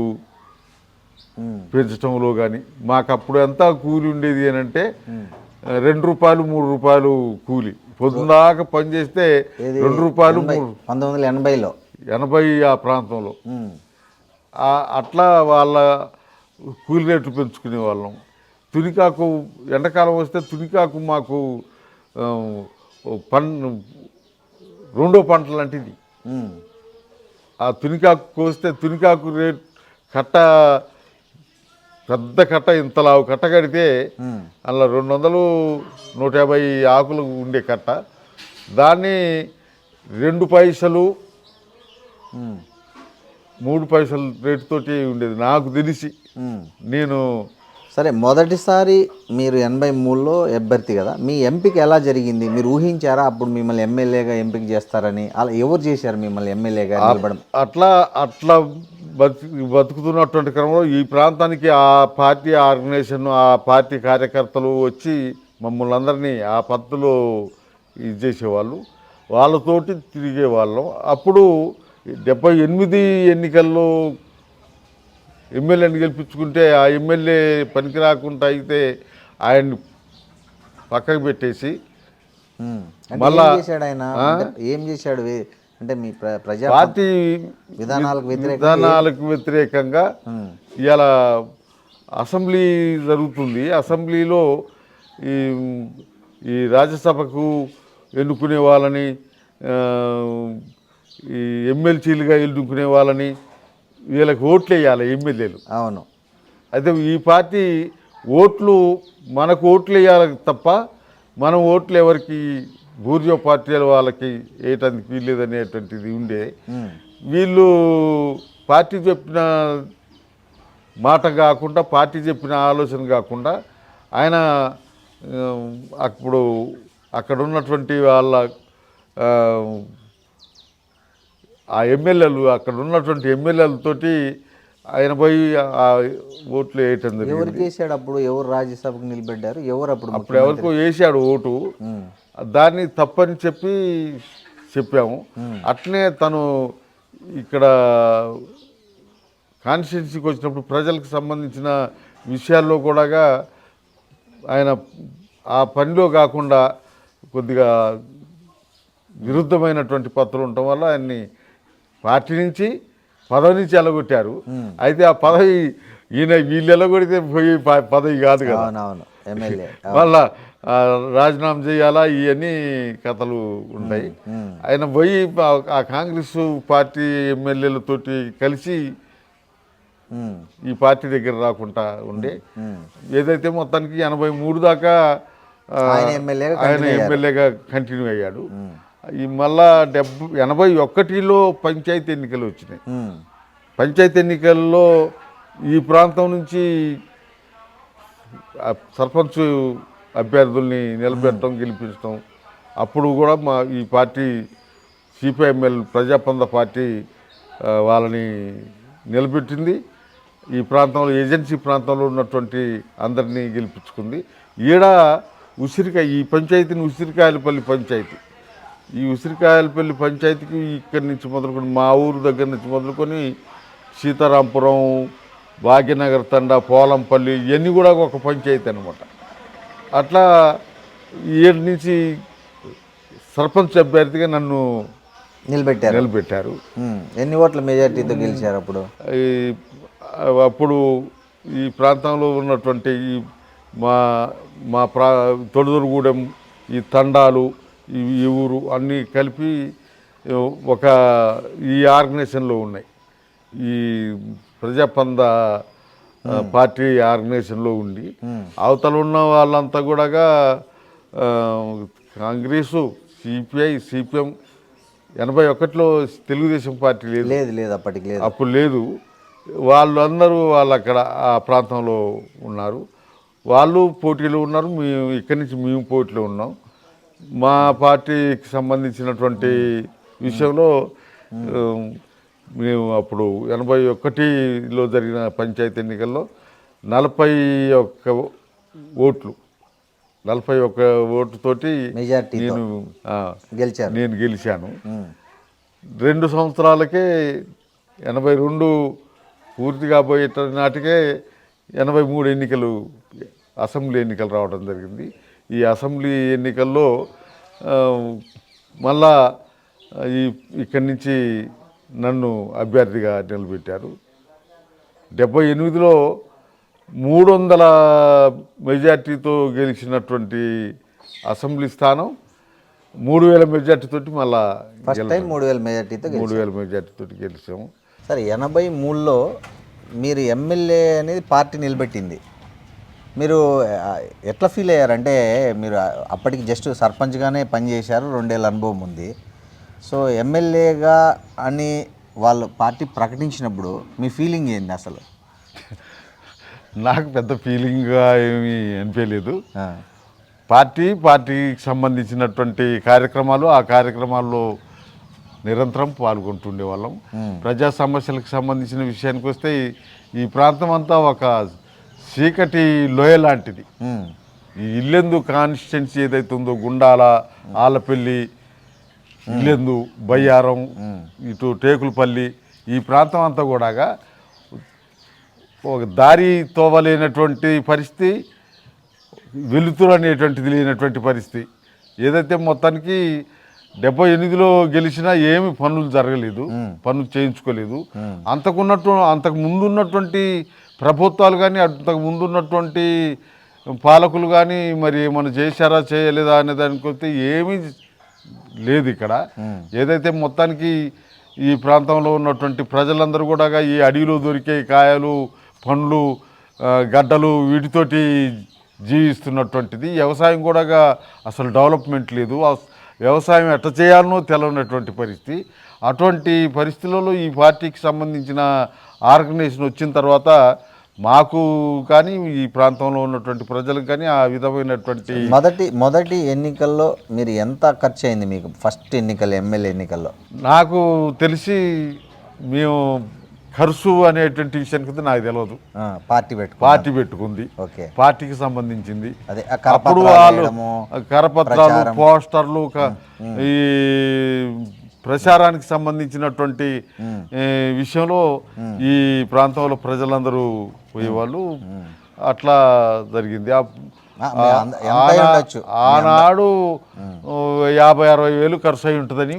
పెంచడంలో కానీ, మాకు అప్పుడు ఎంత కూలి ఉండేది అని అంటే 2 రూపాయలు 3 రూపాయలు కూలి, పొద్దుదాకా పనిచేస్తే 2 రూపాయలు 1980లో 80 ఆ ప్రాంతంలో అట్లా వాళ్ళ కూలి రేట్లు పెంచుకునే వాళ్ళం. తునికాకు ఎండాకాలం వస్తే తునికాకు మాకు రెండో పంట లాంటిది. ఆ తునికాకు కోస్తే తునికాకు రేట్ కట్ట, పెద్ద కట్ట, ఇంతలావు కట్ట కడితే అలా 200 150 ఆకులు ఉండే కట్ట, దాన్ని 2 పైసలు 3 పైసల రేటుతోటి ఉండేది నాకు తెలిసి. నేను సరే, మొదటిసారి మీరు 83లో అభ్యర్థి కదా, మీ ఎంపిక ఎలా జరిగింది? మీరు ఊహించారా అప్పుడు మిమ్మల్ని ఎమ్మెల్యేగా ఎంపిక చేస్తారని? అలా ఎవరు చేశారు మిమ్మల్ని ఎమ్మెల్యేగా నిలబడం? అట్లా బతుకుతున్నటువంటి క్రమంలో ఈ ప్రాంతానికి ఆ పార్టీ ఆర్గనైజేషన్, ఆ పార్టీ కార్యకర్తలు వచ్చి మమ్మల్ని అందరినీ ఆ పద్ధతిలో ఇది చేసేవాళ్ళు, వాళ్ళతోటి తిరిగేవాళ్ళం. అప్పుడు 78 ఎన్నికల్లో ఎమ్మెల్యేని గెలిపించుకుంటే ఆ ఎమ్మెల్యే పనికి రాకుండా అయితే ఆయన్ని పక్కకు పెట్టేసి మళ్ళా ఏం చేశాడు అంటే మీ పార్టీ విధానాలకు వ్యతిరేకంగా ఇలా అసెంబ్లీ జరుగుతుంది. అసెంబ్లీలో ఈ రాజ్యసభకు ఎన్నుకునే వాళ్ళని, ఈ ఎమ్మెల్సీలుగా ఎన్నుకునే వాళ్ళని వీళ్ళకి ఓట్లు వేయాలి ఎమ్మెల్యేలు. అవును. అయితే ఈ పార్టీ ఓట్లు మనకు ఓట్లు వేయాలి తప్ప మనం ఓట్లు ఎవరికి బూర్జో పార్టీల వాళ్ళకి వేయటానికి వీల్లేదనేటువంటిది ఉండే. వీళ్ళు పార్టీ చెప్పిన మాట కాకుండా, పార్టీ చెప్పిన ఆలోచన కాకుండా ఆయన అప్పుడు అక్కడ ఉన్నటువంటి వాళ్ళ ఆ ఎమ్మెల్యేలు, అక్కడ ఉన్నటువంటి ఎమ్మెల్యేలతోటి ఆయన పోయి ఆ ఓట్లు వేయటం జరిగింది. ఎవరికి వేసాడు అప్పుడు? ఎవరు రాజ్యసభకు నిలబడ్డారు? ఎవరు అప్పుడు ఎవరికో వేసాడు ఓటు, దాన్ని తప్పని చెప్పాము. అట్లనే తను ఇక్కడ కాన్స్టిట్యున్సీకి వచ్చినప్పుడు ప్రజలకు సంబంధించిన విషయాల్లో కూడా ఆయన ఆ పనిలో కాకుండా కొద్దిగా విరుద్ధమైనటువంటి పత్రం ఉండటం వల్ల ఆయన్ని పార్టీ నుంచి పదవి నుంచి ఎలగొట్టారు. అయితే ఆ పదవి వీళ్ళు ఎలగొడితే పోయి పదవి కాదు కదా, మళ్ళా రాజీనామా చేయాలా, ఇవన్నీ కథలు ఉంటాయి. ఆయన పోయి ఆ కాంగ్రెస్ పార్టీ ఎమ్మెల్యేలతోటి కలిసి ఈ పార్టీ దగ్గర రాకుండా ఉండే, ఏదైతే మొత్తానికి 83 దాకా ఆయన ఎమ్మెల్యేగా కంటిన్యూ అయ్యాడు. ఈ మళ్ళా 81లో పంచాయతీ ఎన్నికలు వచ్చినాయి. పంచాయతీ ఎన్నికల్లో ఈ ప్రాంతం నుంచి సర్పంచ్ అభ్యర్థుల్ని నిలబెట్టడం గెలిపించడం. అప్పుడు కూడా మా ఈ పార్టీ సిపిఐఎంఎల్ ప్రజాపంద పార్టీ వాళ్ళని నిలబెట్టింది. ఈ ప్రాంతంలో ఏజెన్సీ ప్రాంతంలో ఉన్నటువంటి అందరినీ గెలిపించుకుంది. ఈడ ఈ పంచాయతీని ఉసిరికాయలపల్లి పంచాయతీ. ఈ ఉసిరికాయలపల్లి పంచాయతీకి ఇక్కడి నుంచి మొదలుకొని మా ఊరు దగ్గర నుంచి మొదలుకొని సీతారాంపురం, భాగ్యనగర్ తండా, పోలంపల్లి ఇవన్నీ కూడా ఒక పంచాయతీ అనమాట. అట్లా ఏడు నుంచి సర్పంచ్ అభ్యర్థిగా నన్ను నిలబెట్టారు. ఎన్ని ఓట్ల మెజార్టీతో గెలిచారు అప్పుడు? అప్పుడు ఈ ప్రాంతంలో ఉన్నటువంటి ఈ మా తొడుదొరుగూడెం, ఈ తండాలు, ఈ ఊరు అన్నీ కలిపి ఈ ఆర్గనైజేషన్లో ఉన్నాయి. ఈ ప్రజాపంద పార్టీ ఆర్గనైజేషన్లో ఉండి అవతల ఉన్న వాళ్ళంతా కూడా కాంగ్రెసు, సిపిఐ, సిపిఎం. 81లో తెలుగుదేశం పార్టీ లేదు అప్పటికి లేదు. అప్పుడు లేదు. వాళ్ళందరూ అక్కడ ఆ ప్రాంతంలో ఉన్నారు. వాళ్ళు పోటీలో ఉన్నారు. ఇక్కడి నుంచి మేము పోటీలో ఉన్నాం. మా పార్టీకి సంబంధించినటువంటి విషయంలో మేము అప్పుడు 81లో జరిగిన పంచాయతీ ఎన్నికల్లో 41 ఓట్లు, 41 ఓటుతోటి నేను గెలిచాను. 2 సంవత్సరాలకే 82 పూర్తి కాబోయే నాటికే 83 ఎన్నికలు, అసెంబ్లీ ఎన్నికలు రావడం జరిగింది. ఈ అసెంబ్లీ ఎన్నికల్లో మళ్ళా ఇక్కడి నుంచి నన్ను అభ్యర్థిగా నిలబెట్టారు. 78లో 300 మెజార్టీతో గెలిచినటువంటి అసెంబ్లీ స్థానం 3000 మెజార్టీతోటి మళ్ళా 3000 మెజార్టీతో గెలిచాము. సరే, 83లో మీరు ఎమ్మెల్యే అనేది పార్టీ నిలబెట్టింది. మీరు ఎట్లా ఫీల్ అయ్యారంటే, మీరు అప్పటికి జస్ట్ సర్పంచ్గానే పనిచేశారు, 2 ఏళ్ళ అనుభవం ఉంది. సో ఎమ్మెల్యేగా అని వాళ్ళు పార్టీ ప్రకటించినప్పుడు మీ ఫీలింగ్ ఏంది అసలు? నాకు పెద్ద ఫీలింగ్గా ఏమీ అనిపించలేదు. పార్టీకి సంబంధించినటువంటి కార్యక్రమాలు, ఆ కార్యక్రమాల్లో నిరంతరం పాల్గొంటుండే వాళ్ళం. ప్రజా సమస్యలకు సంబంధించిన విషయానికి వస్తే ఈ ప్రాంతం అంతా ఒక చీకటి లోయ లాంటిది. ఈ ఇల్లెందు కాన్స్టిట్యున్సీ ఏదైతే ఉందో, గుండాల, ఆలపల్లి, ఇల్లెందు, బయ్యారం, ఇటు టేకులపల్లి, ఈ ప్రాంతం అంతా కూడా ఒక దారి తోవలేనటువంటి పరిస్థితి, వెలుతురు అనేటువంటిది లేనటువంటి పరిస్థితి. ఏదైతే మొత్తానికి 78లో గెలిచినా ఏమి పనులు జరగలేదు, పనులు చేయించుకోలేదు. అంతకు ముందున్నటువంటి ప్రభుత్వాలు కానీ, అంతకు ముందున్నటువంటి పాలకులు కానీ మరి ఏమైనా చేశారా చేయలేదా అనే దానికి వస్తే ఏమీ లేదు ఇక్కడ. ఏదైతే మొత్తానికి ఈ ప్రాంతంలో ఉన్నటువంటి ప్రజలందరూ కూడా ఈ అడవిలో దొరికే కాయలు, పండ్లు, గడ్డలు వీటితోటి జీవిస్తున్నటువంటిది. వ్యవసాయం కూడా అసలు డెవలప్మెంట్ లేదు. వ్యవసాయం ఎట్లా చేయాలనో తెలియనటువంటి పరిస్థితి. అటువంటి పరిస్థితులలో ఈ పార్టీకి సంబంధించిన ఆర్గనైజేషన్ వచ్చిన తర్వాత మాకు కానీ, ఈ ప్రాంతంలో ఉన్నటువంటి ప్రజలకు కానీ ఆ విధమైనటువంటి మొదటి ఎన్నికల్లో మీరు ఎంత ఖర్చు అయింది మీకు? ఫస్ట్ ఎన్నికలు, ఎమ్మెల్యే ఎన్నికల్లో నాకు తెలిసి మేము ఖర్చు అనేటువంటి విషయానికి నాకు తెలియదు. పార్టీ పెట్టుకుంది, పార్టీకి సంబంధించింది. అప్పుడు వాళ్ళు కరపత్రాలు, పోస్టర్లు, ఈ ప్రచారానికి సంబంధించినటువంటి విషయంలో ఈ ప్రాంతంలో ప్రజలందరూ పోయేవాళ్ళు. అట్లా జరిగింది. ఆనాడు 50-60 వేలు ఖర్చు అయి ఉంటుందని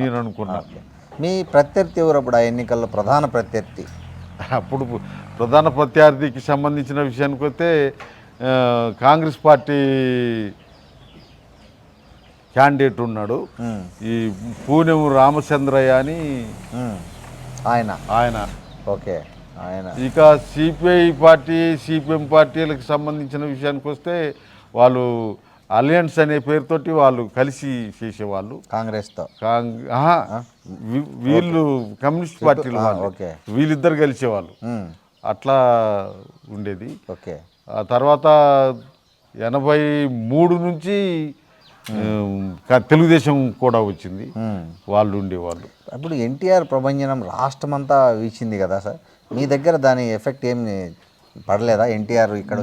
నేను అనుకున్నాను. మీ ప్రత్యర్థి ఎవరు అప్పుడు ఆ ఎన్నికల్లో? ప్రధాన ప్రత్యర్థి అప్పుడు ప్రధాన ప్రత్యర్థికి సంబంధించిన విషయానికి వస్తే కాంగ్రెస్ పార్టీ క్యాండిడేట్ ఉన్నాడు, ఈ పూనెం రామచంద్రయ్య అని ఆయన. ఓకే, ఆయన. ఇక సిపిఐ పార్టీ, సిపిఎం పార్టీలకు సంబంధించిన విషయానికి వస్తే వాళ్ళు అలయన్స్ అనే పేరుతోటి వాళ్ళు కలిసి చేసేవాళ్ళు కాంగ్రెస్తో. వీళ్ళు కమ్యూనిస్ట్ పార్టీలు, వీళ్ళిద్దరు కలిసేవాళ్ళు. అట్లా ఉండేది. ఓకే. ఆ తర్వాత 83 నుంచి తెలుగుదేశం కూడా వచ్చింది, వాళ్ళు ఉండేవాళ్ళు. అప్పుడు ఎన్టీఆర్ ప్రభంజనం రాష్ట్రమంతా వీచింది కదా సార్, మీ దగ్గర దాని ఎఫెక్ట్ ఏమి పడలేదా? ఎన్టీఆర్ ఇక్కడ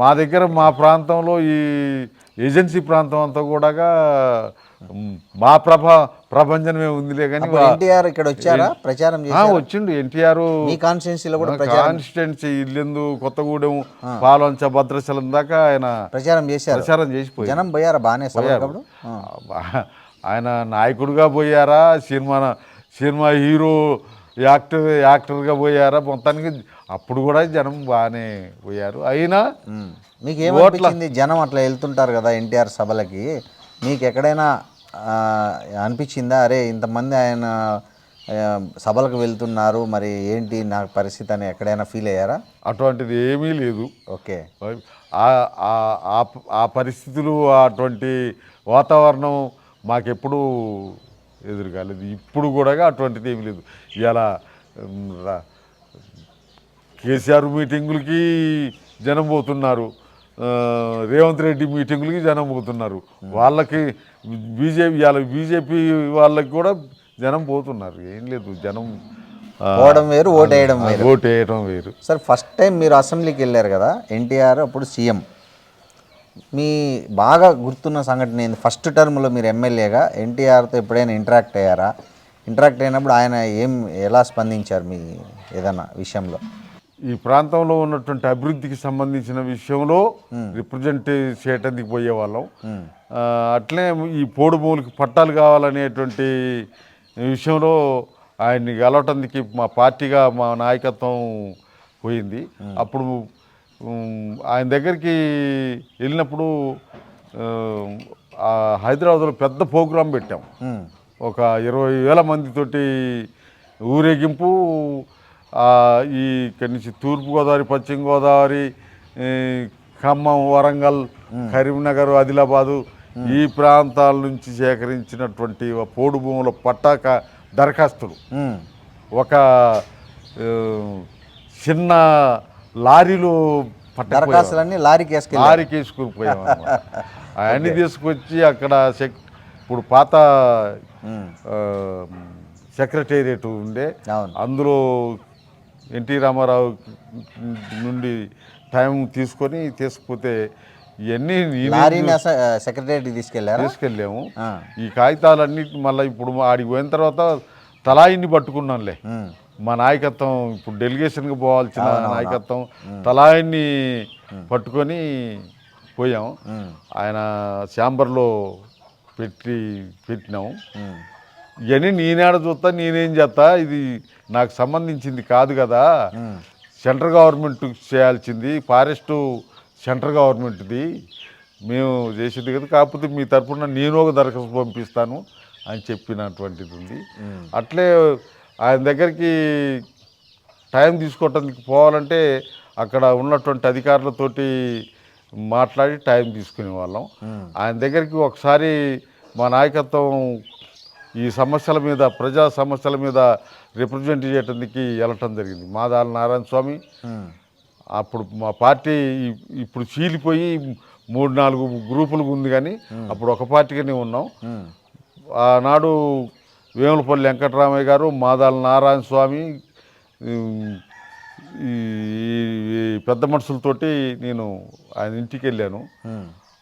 మా దగ్గర మా ప్రాంతంలో ఈ ఏజెన్సీ ప్రాంతం అంతా కూడా మా ప్రభంజనమే ఉందిలే కానీ ఎన్టీఆర్ ఇక్కడ వచ్చారా, ప్రచారం వచ్చిండు. ఎన్టీఆర్ మీ కాన్స్టిట్యున్సీలో కూడా కాన్స్టిట్యున్సీ ఇల్లెందు, కొత్తగూడెం, పాలంచ, భద్రాచలం దాకా ఆయన ప్రచారం చేసిపోయి జనం పోయారా? బాగానే పోయారు. ఆయన నాయకుడిగా పోయారా, సినిమా హీరో యాక్టర్గా పోయారా, మొత్తానికి అప్పుడు కూడా జనం బాగానే పోయారు. అయినా మీకు ఏమనిపించింది? జనం అట్లా వెళ్తుంటారు కదా ఎన్టీఆర్ సభలకి, మీకు ఎక్కడైనా అనిపించిందా అరే ఇంతమంది ఆయన సభలకు వెళ్తున్నారు, మరి ఏంటి నా పరిస్థితి అని ఎక్కడైనా ఫీల్ అయ్యారా? అటువంటిది ఏమీ లేదు. ఓకే, ఆ పరిస్థితులు, అటువంటి వాతావరణం మాకెప్పుడు ఎదురు కాలేదు. ఇప్పుడు కూడా అటువంటిది ఏమీ లేదు. ఇలా కేసీఆర్ మీటింగులకి జనం పోతున్నారు, రేవంత్ రెడ్డి మీటింగులకి జనం పోతున్నారు, వాళ్ళకి బీజేపీ వాళ్ళకి కూడా జనం పోతున్నారు. ఏం లేదు, జనం పోవడం వేరు, ఓటేయడం వేరు. సార్ ఫస్ట్ టైం మీరు అసెంబ్లీకి వెళ్ళారు కదా, ఎన్టీఆర్ అప్పుడు సీఎం, మీ బాగా గుర్తున్న సంఘటన ఏంది? ఫస్ట్ టర్మ్లో మీరు ఎమ్మెల్యేగా ఎన్టీఆర్తో ఎప్పుడైనా ఇంటరాక్ట్ అయ్యారా? ఇంటరాక్ట్ అయినప్పుడు ఆయన ఎలా స్పందించారు మీ ఏదైనా విషయంలో? ఈ ప్రాంతంలో ఉన్నటువంటి అభివృద్ధికి సంబంధించిన విషయంలో రిప్రజెంట్ చేయటానికి పోయేవాళ్ళం. అట్లే ఈ పోడుమూలకి పట్టాలు కావాలనేటువంటి విషయంలో ఆయన్ని గెలవటానికి మా పార్టీగా మా నాయకత్వం పోయింది. అప్పుడు ఆయన దగ్గరికి వెళ్ళినప్పుడు హైదరాబాద్లో పెద్ద ప్రోగ్రాం పెట్టాం. ఒక 20,000 మందితోటి ఊరేగింపు. ఇక్కడి నుంచి తూర్పుగోదావరి, పశ్చిమ గోదావరి, ఖమ్మం, వరంగల్, కరీంనగర్, ఆదిలాబాదు ఈ ప్రాంతాల నుంచి సేకరించినటువంటి పోడు భూముల పట్టాక దరఖాస్తులు ఒక చిన్న లారీలో దరఖాస్తులన్నీ లారీకి వేసుకుని పోయాం. అవన్నీ తీసుకొచ్చి అక్కడ ఇప్పుడు పాత సెక్రటేరియట్ ఉండే, అందులో ఎన్టీ రామారావు నుండి టైం తీసుకుపోతే ఇవన్నీ సెక్రటేరియట్ తీసుకెళ్ళాము. ఈ కాగితాలన్నీ మళ్ళీ ఇప్పుడు ఆడికి పోయిన తర్వాత తలాయిని పట్టుకున్నాంలే. మా నాయకత్వం, ఇప్పుడు డెలిగేషన్కి పోవాల్సిన నాయకత్వం తలాయిని పట్టుకొని పోయాం. ఆయన ఛాంబర్లో పెట్టినాము. ఇవన్నీ నేనేడ చూస్తా, నేనేం చేస్తా, ఇది నాకు సంబంధించింది కాదు కదా, సెంట్రల్ గవర్నమెంట్ చేయాల్సింది, ఫారెస్టు సెంట్రల్ గవర్నమెంట్ది, మేము చేసేది కదా, కాకపోతే మీ తరఫున నేను ఒక దరఖాస్తు పంపిస్తాను అని చెప్పినటువంటిది ఉంది. అట్లే ఆయన దగ్గరికి టైం తీసుకోవటానికి పోవాలంటే అక్కడ ఉన్నటువంటి అధికారులతోటి మాట్లాడి టైం తీసుకునే వాళ్ళం. ఆయన దగ్గరికి ఒకసారి మా నాయకత్వం ఈ సమస్యల మీద, ప్రజా సమస్యల మీద రిప్రజెంట్ చేయడానికి వెళ్ళటం జరిగింది. మాదాల నారాయణ స్వామి అప్పుడు మా పార్టీ ఇప్పుడు చీలిపోయి 3-4 గ్రూపులకు ఉంది, కానీ అప్పుడు ఒక పార్టీగానే ఉన్నాం. ఆనాడు వేములపల్లి వెంకటరామయ్య గారు, మాదాల నారాయణ స్వామి, ఈ పెద్ద మనుషులతోటి నేను ఆయన ఇంటికి వెళ్ళాను.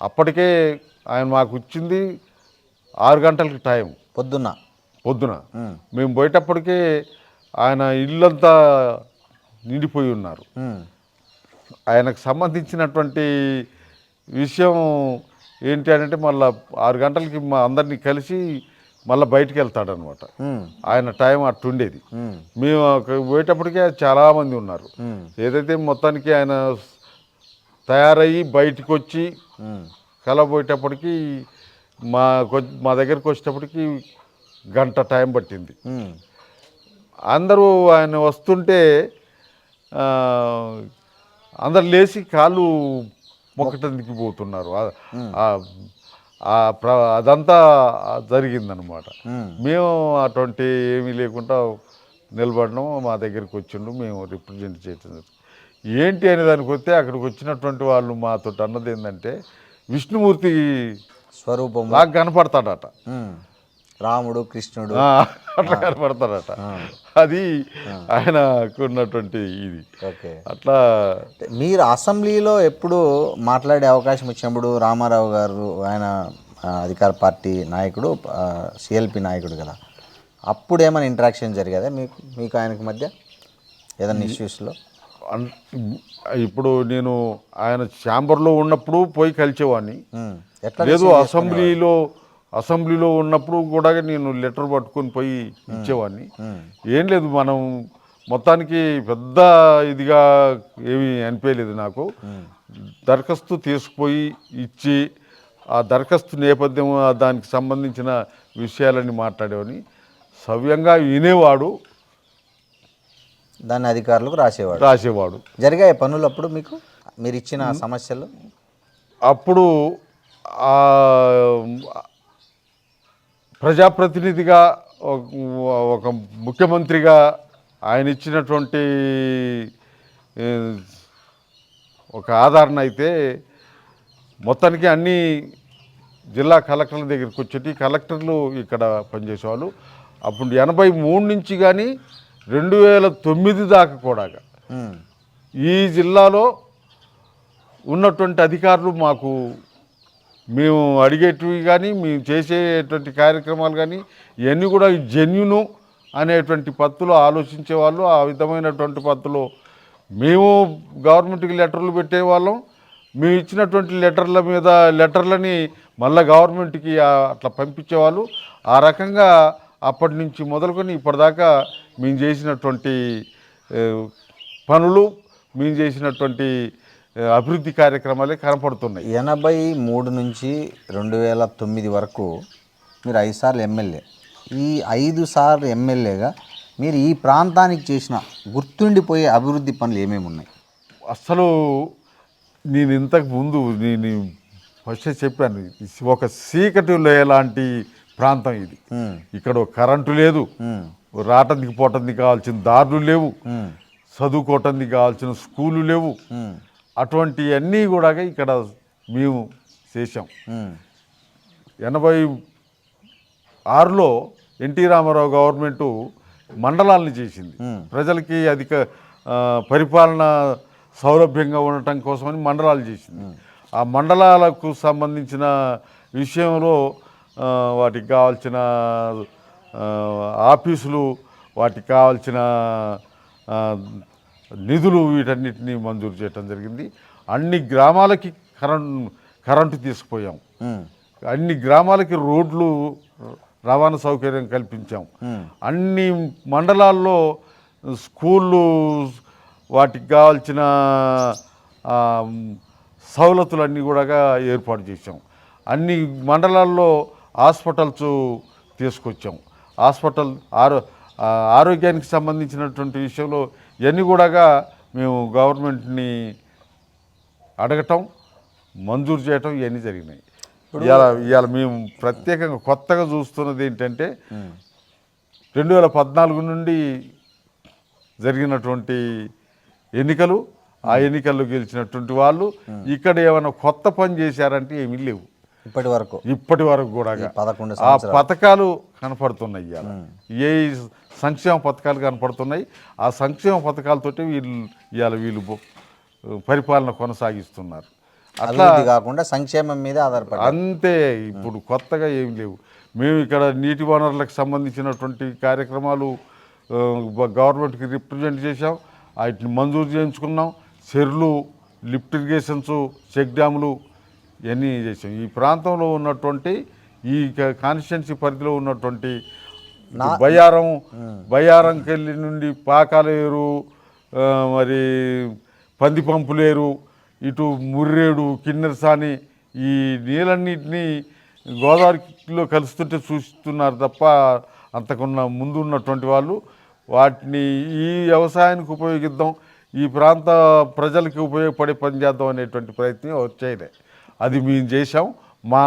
అప్పటికే ఆయన మాకు ఇచ్చింది 6 గంటలకి టైం, పొద్దున. మేము పోయేటప్పటికే ఆయన ఇల్లంతా నిండిపోయి ఉన్నారు. ఆయనకు సంబంధించినటువంటి విషయం ఏంటి అంటే మళ్ళీ 6 గంటలకి మా అందరినీ కలిసి మళ్ళీ బయటికి వెళ్తాడనమాట. ఆయన టైం అట్టుండేది. మేము పోయేటప్పటికే చాలామంది ఉన్నారు. ఏదైతే మొత్తానికి ఆయన తయారయ్యి బయటికి వచ్చి కలబోయేటప్పటికి మా దగ్గరికి వచ్చేటప్పటికి గంట టైం పట్టింది. అందరూ ఆయన వస్తుంటే అందరు లేచి కాళ్ళు మొక్కటానికి పోతున్నారు. అదంతా జరిగిందనమాట. మేము అటువంటి ఏమీ లేకుండా నిలబడినాము. మా దగ్గరికి వచ్చిండు, మేము రిప్రజెంట్ చేయటం. ఏంటి అనే దానికి వస్తే అక్కడికి వచ్చినటువంటి వాళ్ళు మాతో అన్నది ఏంటంటే విష్ణుమూర్తి స్వరూపం లాగా కనపడతాడట. రాముడు కృష్ణుడు అట్లా కనపడతాడట. అది ఆయనకు ఉన్నటువంటి ఇది. ఓకే. అట్లా మీరు అసెంబ్లీలో ఎప్పుడు మాట్లాడే అవకాశం వచ్చినప్పుడు రామారావు గారు ఆయన అధికార పార్టీ నాయకుడు, సిఎల్పి నాయకుడు కదా, అప్పుడు ఏమైనా ఇంటరాక్షన్ జరిగేదా మీకు మీకు ఆయనకి మధ్య ఏదైనా ఇష్యూస్లో? ఇప్పుడు నేను ఆయన ఛాంబర్లో ఉన్నప్పుడు పోయి కలిసేవాడిని. ఎట్లా లేదు అసెంబ్లీలో ఉన్నప్పుడు కూడా నేను లెటర్ పట్టుకొని పోయి ఇచ్చేవాడిని. ఏం లేదు, మనం మొత్తానికి పెద్ద ఇదిగా ఏమీ అనిపించలేదు నాకు. దరఖాస్తు తీసుకుపోయి ఇచ్చి ఆ దరఖాస్తు నేపథ్యం దానికి సంబంధించిన విషయాలన్నీ మాట్లాడేవాడిని. సవ్యంగా వినేవాడు, దాన్ని అధికారులకు రాసేవాడు. జరిగాయి పనులు అప్పుడు మీకు మీరు ఇచ్చిన సమస్యలు? అప్పుడు ప్రజాప్రతినిధిగా ఒక ముఖ్యమంత్రిగా ఆయన ఇచ్చినటువంటి ఒక ఆదరణ అయితే మొత్తానికి అన్ని జిల్లా కలెక్టర్ల దగ్గరికి వచ్చేటి. కలెక్టర్లు ఇక్కడ పనిచేసేవాళ్ళు. అప్పుడు 83 నుంచి కానీ 2009 దాకా కూడా ఈ జిల్లాలో ఉన్నటువంటి అధికారులు మాకు మేము అడిగేటివి కానీ మేము చేసేటువంటి కార్యక్రమాలు కానీ ఇవన్నీ కూడా జెన్యును అనేటువంటి పద్ధతిలో ఆలోచించేవాళ్ళు. ఆ విధమైనటువంటి పద్ధతిలో మేము గవర్నమెంట్కి లెటర్లు పెట్టేవాళ్ళం. మేము ఇచ్చినటువంటి లెటర్లని మళ్ళీ గవర్నమెంట్కి అట్లా పంపించేవాళ్ళు. ఆ రకంగా అప్పటి నుంచి మొదలుకొని ఇప్పటిదాకా మేము చేసినటువంటి పనులు, మేము చేసినటువంటి అభివృద్ధి కార్యక్రమాలే కనపడుతున్నాయి. 83 నుంచి 2009 వరకు మీరు 5 సార్లు ఎమ్మెల్యే. ఈ 5 సార్లు ఎమ్మెల్యేగా మీరు ఈ ప్రాంతానికి చేసిన గుర్తుండిపోయే అభివృద్ధి పనులు ఏమేమి ఉన్నాయి? అసలు నేను ఇంతకు ముందు నేను ఫస్ట్ చెప్పాను, ఒక చీకటిలో ఎలాంటి ప్రాంతం ఇది. ఇక్కడ కరెంటు లేదు, రావటానికి పోవటానికి కావాల్సిన దారులు లేవు, చదువుకోవటానికి కావాల్సిన స్కూళ్ళు లేవు. అటువంటివన్నీ కూడా ఇక్కడ మేము చేసాం. 86లో ఎన్టీ రామారావు గవర్నమెంటు మండలాలను చేసింది. ప్రజలకి అధిక పరిపాలన సౌలభ్యంగా ఉండటం కోసమని మండలాలు చేసింది. ఆ మండలాలకు సంబంధించిన విషయంలో వాటికి కావాల్సిన ఆఫీసులు, వాటికి కావాల్సిన నిధులు వీటన్నిటినీ మంజూరు చేయటం జరిగింది. అన్ని గ్రామాలకి కరెంటు తీసుకుపోయాం. అన్ని గ్రామాలకి రోడ్లు, రవాణా సౌకర్యం కల్పించాం. అన్ని మండలాల్లో స్కూళ్ళు, వాటికి కావాల్సిన సవలతులన్నీ కూడా ఏర్పాటు చేసాం. అన్ని మండలాల్లో హాస్పిటల్స్ తీసుకొచ్చాం. ఆరోగ్యానికి సంబంధించినటువంటి విషయంలో ఇవన్నీ కూడా మేము గవర్నమెంట్ని అడగటం, మంజూరు చేయటం ఇవన్నీ జరిగినాయి. ఇవాళ మేము ప్రత్యేకంగా కొత్తగా చూస్తున్నది ఏంటంటే 2014 నుండి జరిగినటువంటి ఎన్నికలు, ఆ ఎన్నికల్లో గెలిచినటువంటి వాళ్ళు ఇక్కడ ఏమైనా కొత్త పని చేశారంటే ఏమీ లేవు ఇప్పటి వరకు కూడా. ఆ పథకాలు కనపడుతున్నాయి, ఏ సంక్షేమ పథకాలు కనపడుతున్నాయి. ఆ సంక్షేమ పథకాలతోటి వీళ్ళు పరిపాలన కొనసాగిస్తున్నారు. అట్లా కాకుండా సంక్షేమం మీద ఆధారపడి అంతే. ఇప్పుడు కొత్తగా ఏమి లేవు. మేము ఇక్కడ నీటి వనరులకు సంబంధించినటువంటి కార్యక్రమాలు గవర్నమెంట్కి రిప్రజెంట్ చేసాం, వాటిని మంజూరు చేయించుకున్నాం. చెర్లు, లిఫ్ట్ ఇరిగేషన్స్, చెక్ డ్యాములు ఇవన్నీ చేసాం. ఈ ప్రాంతంలో ఉన్నటువంటి ఈ కాన్స్టిట్యున్సీ పరిధిలో ఉన్నటువంటి బయ్యారంకెళ్ళి నుండి పాకాలేరు, మరి పందిపంపులేరు, ఇటు ముర్రేడు, కిన్నెరసాని, ఈ నీళ్ళన్నింటినీ గోదావరిలో కలుస్తుంటే చూస్తున్నారు తప్ప అంతకున్న ముందు ఉన్నటువంటి వాళ్ళు వాటిని ఈ వ్యవసాయానికి ఉపయోగిద్దాం, ఈ ప్రాంత ప్రజలకి ఉపయోగపడే పని చేద్దాం అనేటువంటి ప్రయత్నం వచ్చాయి. అది మేము చేసాం. మా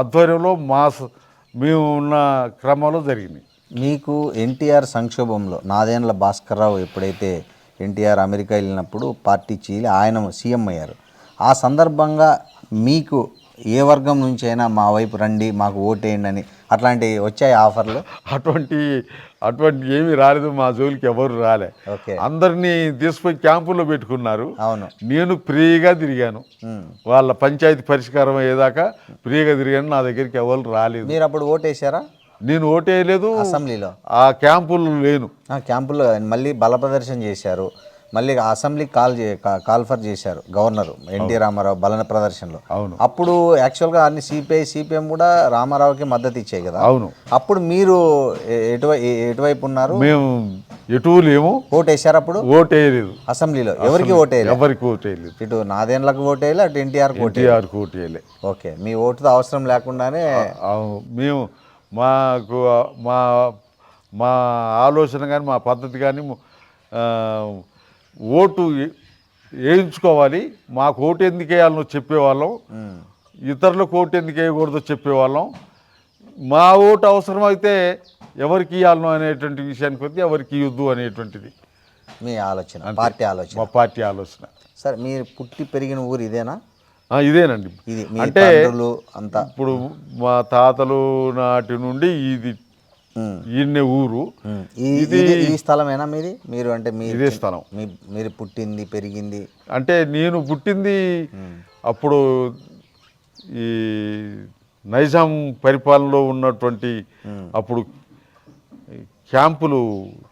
ఆధ్వర్యంలో మేము ఉన్న క్రమంలో జరిగినాయి. మీకు ఎన్టీఆర్ సంక్షోభంలో నాదెండ్ల భాస్కర్రావు ఎప్పుడైతే ఎన్టీఆర్ అమెరికా వెళ్ళినప్పుడు పార్టీ చీలి ఆయన సీఎం అయ్యారు. ఆ సందర్భంగా మీకు ఏ వర్గం నుంచి అయినా మా వైపు రండి మాకు ఓటేయండి అని అట్లాంటివి వచ్చాయి ఆఫర్లు? అటువంటి ఏమీ రాలేదు, మా జోలికి ఎవరు రాలే. ఓకే. అందరినీ తీసుకుపోయి క్యాంపుల్లో పెట్టుకున్నారు. అవును. నేను ఫ్రీగా తిరిగాను, వాళ్ళ పంచాయతీ పరిష్కారం అయ్యేదాకా ఫ్రీగా తిరిగాను. నా దగ్గరికి ఎవరు రాలేదు. మీరు అప్పుడు ఓటేశారా? నేను ఓటేయలేదు, అసెంబ్లీలో ఆ క్యాంపులు లేను. క్యాంపులో మళ్ళీ బల ప్రదర్శన చేశారు, మళ్ళీ అసెంబ్లీకి కాల్ఫర్ చేశారు గవర్నర్ ఎన్టీ రామారావు బల ప్రదర్శనలో. అవును. అప్పుడు యాక్చువల్గా అన్ని సిపిఐ సిపిఎం కూడా రామారావుకి మద్దతు ఇచ్చాయి కదా. అవును. అప్పుడు మీరు ఎటువైపు ఉన్నారు? మేము ఎటు లేము. ఓటేశారు అప్పుడు? ఓటేయలేదు అసెంబ్లీలో. ఎవరికి ఓటేయలేదు? ఎవరికి ఓటేయలేదు. ఇటు నాదేండ్లకు ఓటేయాలి, అటు ఎన్టీఆర్కి ఓటేయలే. ఓకే. మీ ఓటుతో అవసరం లేకుండానే మేము మా ఆలోచన కానీ మా పద్ధతి కానీ ఓటు వేయించుకోవాలి, మాకు ఓటు ఎందుకు వేయాలనో చెప్పేవాళ్ళం, ఇతరులకు ఓటు ఎందుకు వేయకూడదో చెప్పేవాళ్ళం. మా ఓటు అవసరమైతే ఎవరికి ఇవ్వాలనో అనేటువంటి విషయానికి వస్తే ఎవరికి ఇవ్వద్దు అనేటువంటిది మీ ఆలోచన, పార్టీ ఆలోచన. మా పార్టీ ఆలోచన. సరే, మీరు పుట్టి పెరిగిన ఊరు ఇదేనా? ఇదేనండి. ఇది అంటే అంతా ఇప్పుడు మా తాతలు నాటి నుండి ఇది ఈయన్నే ఊరు. ఈ స్థలమేనా మీది? మీరు అంటే ఇదే స్థలం. మీరు పుట్టింది పెరిగింది అంటే నేను పుట్టింది అప్పుడు ఈ నైజాం పరిపాలనలో ఉన్నటువంటి అప్పుడు క్యాంపులు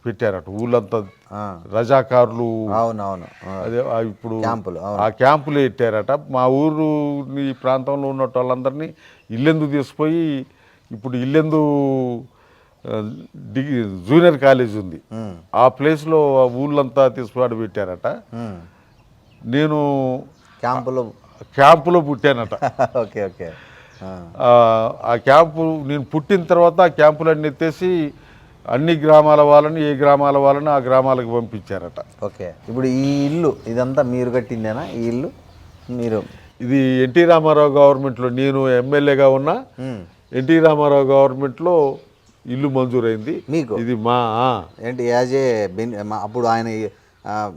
పెట్టారట ఊళ్ళంతా, రజాకారులు. అవునవును. అదే ఇప్పుడు క్యాంపులు, ఆ క్యాంపులు పెట్టారట. మా ఊరు ఈ ప్రాంతంలో ఉన్న వాళ్ళందరినీ ఇల్లెందు తీసుకుపోయి, ఇప్పుడు ఇల్లెందు జూనియర్ కాలేజ్ ఉంది, ఆ ప్లేస్లో ఊళ్ళంతా తీసుకుని పెట్టారట. నేను క్యాంపులో పుట్టానట. Okay okay. ఆ క్యాంపు నేను పుట్టిన తర్వాత ఆ క్యాంపులన్నీ ఎత్తేసి అన్ని గ్రామాల వాళ్ళని, ఏ గ్రామాల వాళ్ళని ఆ గ్రామాలకు పంపించారట. ఓకే. ఇప్పుడు ఈ ఇల్లు ఇదంతా మీరు కట్టిందేనా? ఈ ఇల్లు మీరు? ఇది ఎన్టీ రామారావు గవర్నమెంట్లో నేను ఎమ్మెల్యేగా ఉన్నా, ఎన్టీ రామారావు గవర్నమెంట్లో ఇల్లు మంజూరైంది మీకు. ఇది మా ఏంటి యాజ్ ఏ అప్పుడు ఆయన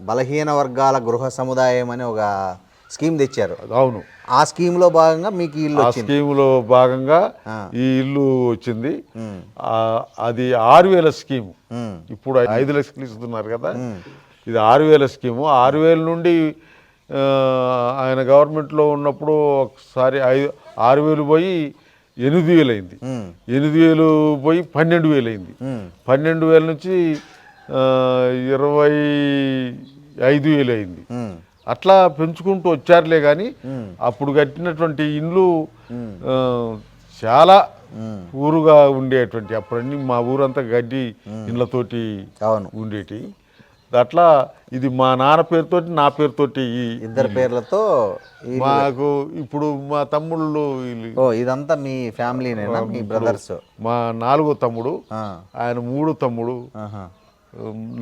బలహీన వర్గాల గృహ సముదాయం అని ఒక స్కీమ్ తెచ్చారు. అవును. ఆ స్కీమ్లో భాగంగా మీకు ఇల్లు వచ్చింది. స్కీమ్లో భాగంగా ఈ ఇల్లు వచ్చింది. అది 6,000 స్కీము. ఇప్పుడు 5 లక్షలు ఇస్తున్నారు కదా, ఇది 6,000 స్కీము. 6,000 నుండి ఆయన గవర్నమెంట్లో ఉన్నప్పుడు ఒకసారి 6,000 పోయి 8,000 అయింది. 8,000 పోయి 12,000 అయింది. 12,000 నుంచి 25,000 అయింది. అట్లా పెంచుకుంటూ వచ్చారులే కానీ అప్పుడు కట్టినటువంటి ఇండ్లు చాలా ఊరుగా ఉండేటువంటి, అప్పుడన్నీ మా ఊరంతా గడ్డి ఇండ్లతోటి ఉండేటి. అట్లా ఇది మా నాన్న పేరుతోటి నా పేరుతోటి ఇద్దరు పేర్లతో మాకు. ఇప్పుడు మా తమ్ముళ్ళు ఇదంతా మీ ఫ్యామిలీనేనా? మీ బ్రదర్స్? మా 4వ తమ్ముడు, ఆయన 3 తమ్ముడు,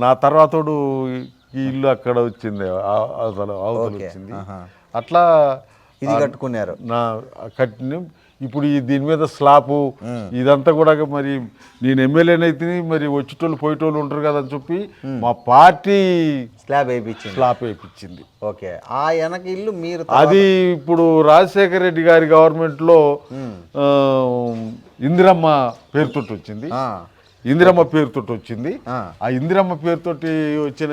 నా తర్వాతోడు ఈ ఇల్లు అక్కడ వచ్చింది, అవతల వచ్చింది. అట్లా ఇది కట్టుకున్నారు. కట్టిన ఇప్పుడు దీని మీద స్లాపు ఇదంతా కూడా మరి నేను ఎమ్మెల్యేనైతే మరి వచ్చేటోళ్ళు పోయేటోళ్ళు ఉంటారు కదా అని చెప్పి మా పార్టీ స్లాబ్ వేయించింది. ఓకే. ఆ వెనక ఇల్లు మీరు? అది ఇప్పుడు రాజశేఖర రెడ్డి గారి గవర్నమెంట్లో ఇందిరమ్మ పేరుతోటి వచ్చింది. ఇందిరమ్మ పేరుతోటి వచ్చింది. ఆ ఇందిరమ్మ పేరుతోటి వచ్చిన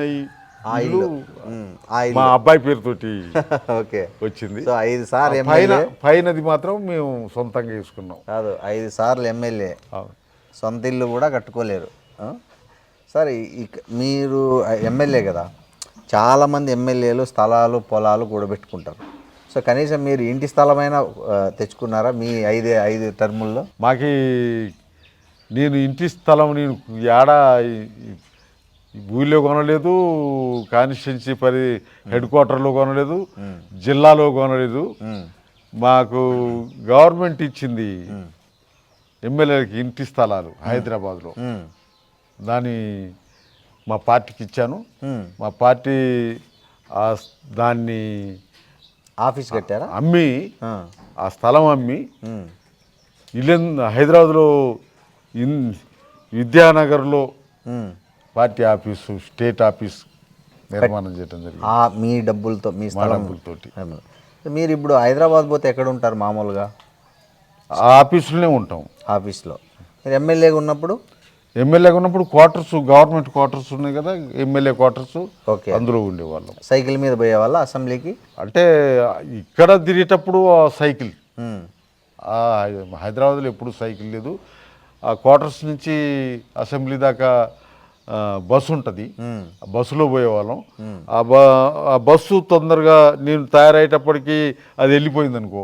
మా అబ్బాయి పేరుతోటి వచ్చింది. 5 సార్లు పైనది మాత్రం మేము సొంతంగా వేసుకున్నాం. కాదు, 5 సార్లు ఎమ్మెల్యే, సొంత ఇల్లు కూడా కట్టుకోలేరు. సరే, మీరు ఎమ్మెల్యే కదా, చాలామంది ఎమ్మెల్యేలు స్థలాలు పొలాలు కూడబెట్టుకుంటారు. సో కనీసం మీరు ఇంటి స్థలమైనా తెచ్చుకున్నారా మీ 5 టర్ముల్లో? మాకి నేను ఇంటి స్థలం నేను ఏడా ఊళ్ళో కొనలేదు, కాన్స్టిట్యున్సీ హెడ్ క్వార్టర్లో కొనలేదు, జిల్లాలో కొనలేదు. మాకు గవర్నమెంట్ ఇచ్చింది ఎమ్మెల్యేలకి ఇంటి స్థలాలు హైదరాబాద్లో. దాన్ని మా పార్టీకి ఇచ్చాను. మా పార్టీ దాన్ని ఆఫీస్ కట్టారా? అమ్మి, ఆ స్థలం అమ్మి హైదరాబాద్లో విద్యానగర్లో పార్టీ ఆఫీసు, స్టేట్ ఆఫీస్ నిర్మాణం చేయడం జరిగింది మీ డబ్బులతో మీ స్థలం డబ్బులతోటి. మీరు ఇప్పుడు హైదరాబాద్ పోతే ఎక్కడ ఉంటారు మామూలుగా? ఆ ఆఫీసులోనే ఉంటాం. ఆఫీస్లో. మీరు ఎమ్మెల్యేగా ఉన్నప్పుడు? ఎమ్మెల్యేగా ఉన్నప్పుడు క్వార్టర్స్, గవర్నమెంట్ క్వార్టర్స్ ఉన్నాయి కదా, ఎమ్మెల్యే క్వార్టర్స్, ఓకే. అందులో ఉండేవాళ్ళం. సైకిల్ మీద పోయేవాళ్ళ అసెంబ్లీకి? అంటే ఇక్కడ తిరిగేటప్పుడు సైకిల్, హైదరాబాద్లో ఎప్పుడు సైకిల్ లేదు. ఆ క్వార్టర్స్ నుంచి అసెంబ్లీ దాకా బస్సు ఉంటుంది, ఆ బస్సులో పోయేవాళ్ళం. ఆ బస్సు తొందరగా నేను తయారయ్యేటప్పటికి అది వెళ్ళిపోయింది అనుకో,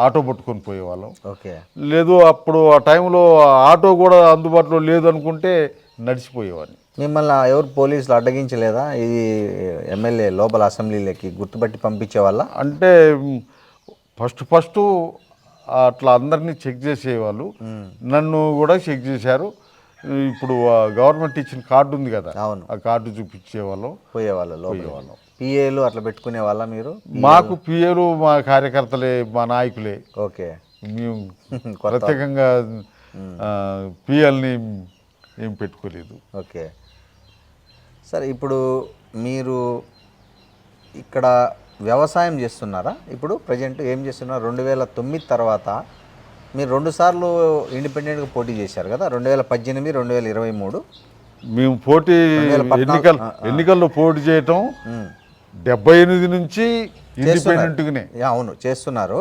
ఆటో పట్టుకొని పోయేవాళ్ళం. ఓకే. లేదు అప్పుడు ఆ టైంలో ఆటో కూడా అందుబాటులో లేదు అనుకుంటే నడిచిపోయేవాడిని. మిమ్మల్ని ఎవరు పోలీసులు అడ్డగించలేదా? ఇది ఎమ్మెల్యే లోపల అసెంబ్లీలోకి గుర్తుపట్టి పంపించే వాళ్ళ? అంటే ఫస్ట్ అట్లా అందరినీ చెక్ చేసేవాళ్ళు, నన్ను కూడా చెక్ చేశారు. ఇప్పుడు గవర్నమెంట్ ఇచ్చిన కార్డు ఉంది కదా, అవును, ఆ కార్డు చూపించేవాళ్ళం, పోయేవాళ్ళు లోపల. పిఏలు అట్లా పెట్టుకునే వాళ్ళ మీరు? మాకు పిఏలు మా కార్యకర్తలే, మా నాయకులే. ఓకే. మేము ప్రత్యేకంగా పిఎల్ని ఏం పెట్టుకోలేదు. ఓకే. సరే, ఇప్పుడు మీరు ఇక్కడ వ్యవసాయం చేస్తున్నారా? ఇప్పుడు ప్రజెంట్ ఏం చేస్తున్నారు? 2009 తర్వాత మీరు 2 సార్లు ఇండిపెండెంట్గా పోటీ చేశారు కదా, 2018, 2023. మేము ఎన్నికల్లో పోటీ చేయటం 78 నుంచి ఇండిపెండెంట్గానే. అవును, చేస్తున్నారు.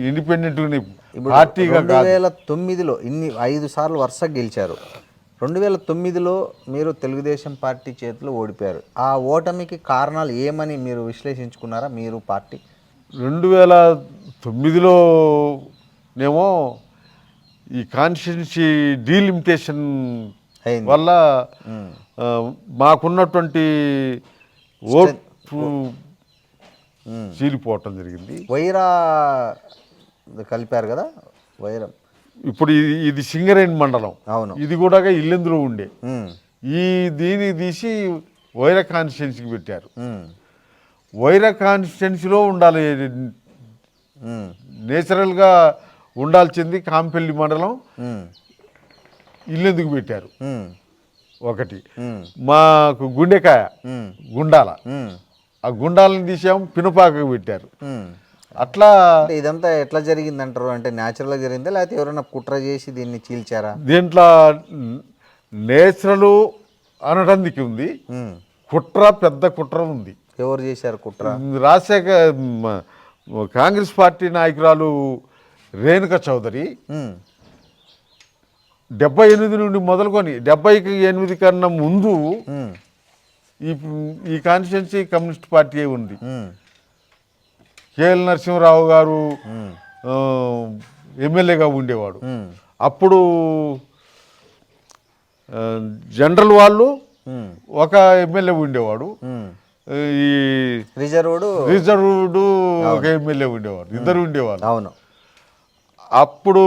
ఇండిపెండెంట్గానే, పార్టీగా. 2009లో 5 సార్లు వరుసగా గెలిచారు. 2009లో మీరు తెలుగుదేశం పార్టీ చేతిలో ఓడిపోయారు. ఆ ఓటమికి కారణాలు ఏమని మీరు విశ్లేషించుకున్నారా మీరు పార్టీ? 2009లో నేమో ఈ కాన్స్టిట్యున్సీ డీలిమిటేషన్ వల్ల మాకున్నటువంటి ఓటు చీలిపోవటం జరిగింది. వైరా కలిపారు కదా, వైరం. ఇప్పుడు ఇది సింగరేణి మండలం. అవును. ఇది కూడా ఇల్లెందులో ఉండే, దీన్ని తీసి వైరా కాన్స్టిట్యున్సీకి పెట్టారు. వైరా కాన్స్టిట్యున్సీలో ఉండాలి, నేచురల్గా ఉండాల్సింది కాంపెల్లి మండలం, ఇల్లెందుకు పెట్టారు. ఒకటి మాకు గుండెకాయ, గుండాల, ఆ గుండాలను తీసాము, పినపాకకు పెట్టారు. అట్లా ఇదంతా ఎట్లా జరిగిందంటారు? అంటే న్యాచురల్గా జరిగిందా, లేకపోతే ఎవరైనా కుట్ర చేసి దీన్ని చీల్చారా? దీంట్లో నేచురల్ అనడానికి ఉంది, కుట్ర, పెద్ద కుట్ర ఉంది. ఎవరు చేశారు కుట్ర? కాంగ్రెస్ పార్టీ నాయకురాలు రేణుక చౌదరి 78 నుండి మొదలుకొని 78 కన్నా ముందు ఈ కాన్స్టిట్యున్సీ కమ్యూనిస్ట్ పార్టీ ఉంది. కేఎల్ నరసింహరావు గారు ఎమ్మెల్యేగా ఉండేవాడు. అప్పుడు జనరల్ వాళ్ళు ఒక ఎమ్మెల్యే ఉండేవాడు, ఈ రిజర్వ్డ్ ఒక ఎమ్మెల్యే ఉండేవాడు, ఇద్దరు ఉండేవాళ్ళు. అవును. అప్పుడు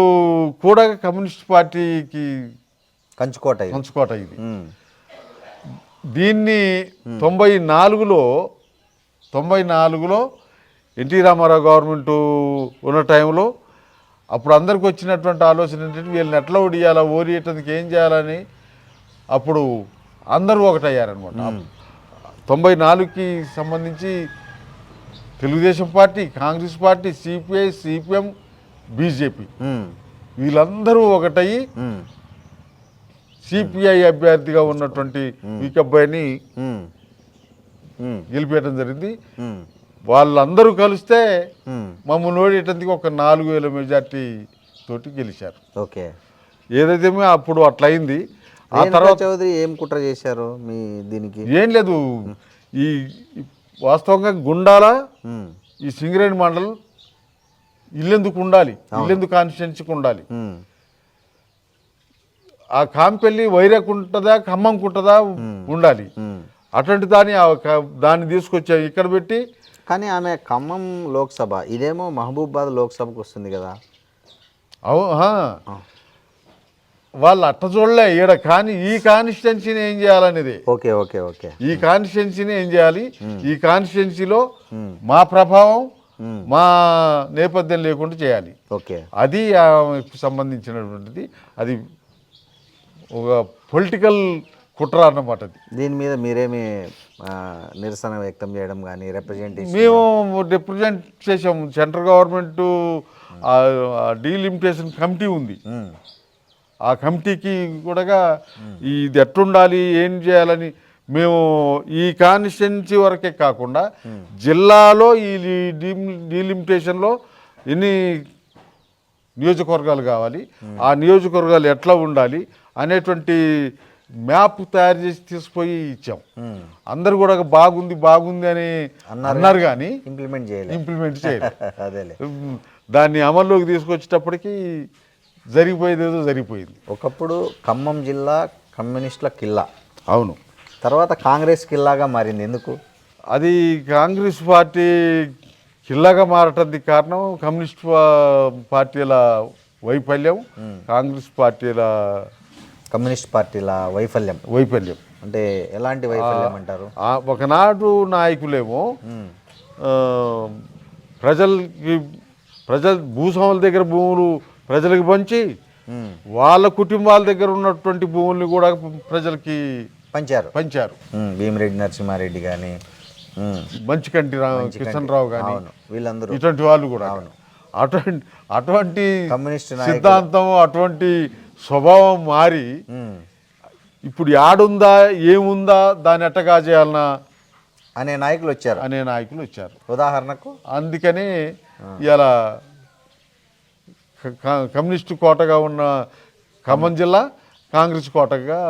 కూడా కమ్యూనిస్ట్ పార్టీకి కంచుకోట ఇది. దీన్ని 94లో ఎన్టీ రామారావు గవర్నమెంట్ ఉన్న టైంలో అప్పుడు అందరికి వచ్చినటువంటి ఆలోచన ఏంటంటే వీళ్ళని ఎట్లా ఓడియాలా, ఓడియటానికి ఏం చేయాలని అప్పుడు అందరూ ఒకటయ్యారనమాట. 94కి సంబంధించి Telugu Desam party, Congress party, CPI, CPM, BJP వీళ్ళందరూ ఒకటయ్యి సిపిఐ అభ్యర్థిగా ఉన్నటువంటి వీకబ్బాయిని గెలిపేయడం జరిగింది. వాళ్ళందరూ కలిస్తే మమ్మల్ని ఓడేటందుకు ఒక 4000 మెజార్టీ తోటి గెలిచారు. ఓకే. ఏదైతే అప్పుడు అట్లా అయింది. ఆ తర్వాత చౌదరి ఏం కుట్ర చేశారు మీ దీనికి? ఏం లేదు, ఈ వాస్తవంగా గుండాల ఈ సింగరేణి మండలం ఇల్లెందుకు ఉండాలి, ఇల్లెందుకు కాన్స్టిట్యున్సీకి ఉండాలి. ఆ కాంపెల్లి వైరాకుంటుందా, ఖమ్మంకుంటుందా ఉండాలి. అటువంటి దాన్ని తీసుకొచ్చా ఇక్కడ పెట్టి. కానీ ఆమె ఖమ్మం లోక్సభ, ఇదేమో మహబూబాబాద్ లోక్సభకు వస్తుంది కదా. వాళ్ళు అట్ట చూడలే ఈడ, కానీ ఈ కాన్స్టిట్యున్సీని ఏం చేయాలనేది. Okay okay okay. ఈ కాన్స్టిట్యున్సీని ఏం చేయాలి, ఈ కాన్స్టిట్యున్సీలో మా ప్రభావం, మా నేపథ్యం లేకుండా చేయాలి. ఓకే. అది సంబంధించినటువంటిది. అది ఒక పొలిటికల్ కుట్ర అన్నమాట అది. దీని మీద మీరేమి నిరసన వ్యక్తం చేయడం కానీ రిప్రజెంటేషన్? మేము రిప్రజెంట్ చేసాము. సెంట్రల్ గవర్నమెంట్ డీలిమిటేషన్ కమిటీ ఉంది. ఆ కమిటీకి కూడా ఇది ఎట్లుండాలి, ఏం చేయాలని మేము ఈ కాన్స్టిట్యున్సీ వరకే కాకుండా జిల్లాలో ఈ డీలిమిటేషన్లో ఎన్ని నియోజకవర్గాలు కావాలి, ఆ నియోజకవర్గాలు ఎట్లా ఉండాలి అనేటువంటి మ్యాప్ తయారు చేసి తీసుకుపోయి ఇచ్చాం. అందరు కూడా బాగుంది అని అన్నారు కానీ ఇంప్లిమెంట్ చేయలేదు. అదేలే, దాన్ని అమల్లోకి తీసుకొచ్చేటప్పటికి జరిగిపోయేదేదో జరిగిపోయింది. ఒకప్పుడు ఖమ్మం జిల్లా కమ్యూనిస్టుల కిల్లా, అవును, తర్వాత కాంగ్రెస్ కిల్లాగా మారింది. ఎందుకు? అది కాంగ్రెస్ పార్టీ కిల్లాగా మారటానికి కారణం కమ్యూనిస్ట్ పార్టీల వైఫల్యం, కమ్యూనిస్ట్ పార్టీల వైఫల్యం అంటే ఎలాంటి వైఫల్యం అంటారు? ఒకనాడు నాయకులేమో ప్రజల భూస్వాముల దగ్గర భూములు ప్రజలకు పంచి వాళ్ళ కుటుంబాల దగ్గర ఉన్నటువంటి భూముల్ని కూడా ప్రజలకి పంచారు. భీమిరెడ్డి నరసింహారెడ్డి కానీ, మంచికంటి కిషన్ రావు కానీ, వీళ్ళందరూ ఇటువంటి వాళ్ళు కూడా అటువంటి కమ్యూనిస్ట్ సిద్ధాంతం, అటువంటి స్వభావం మారి ఇప్పుడు యాడుందా ఏముందా దాన్ని ఎట్టగా చేయాలన్నా అనే నాయకులు వచ్చారు. ఉదాహరణకు అందుకని ఇలా కమ్యూనిస్టు కోటగా ఉన్న ఖమ్మం జిల్లా కాంగ్రెస్ కోటగా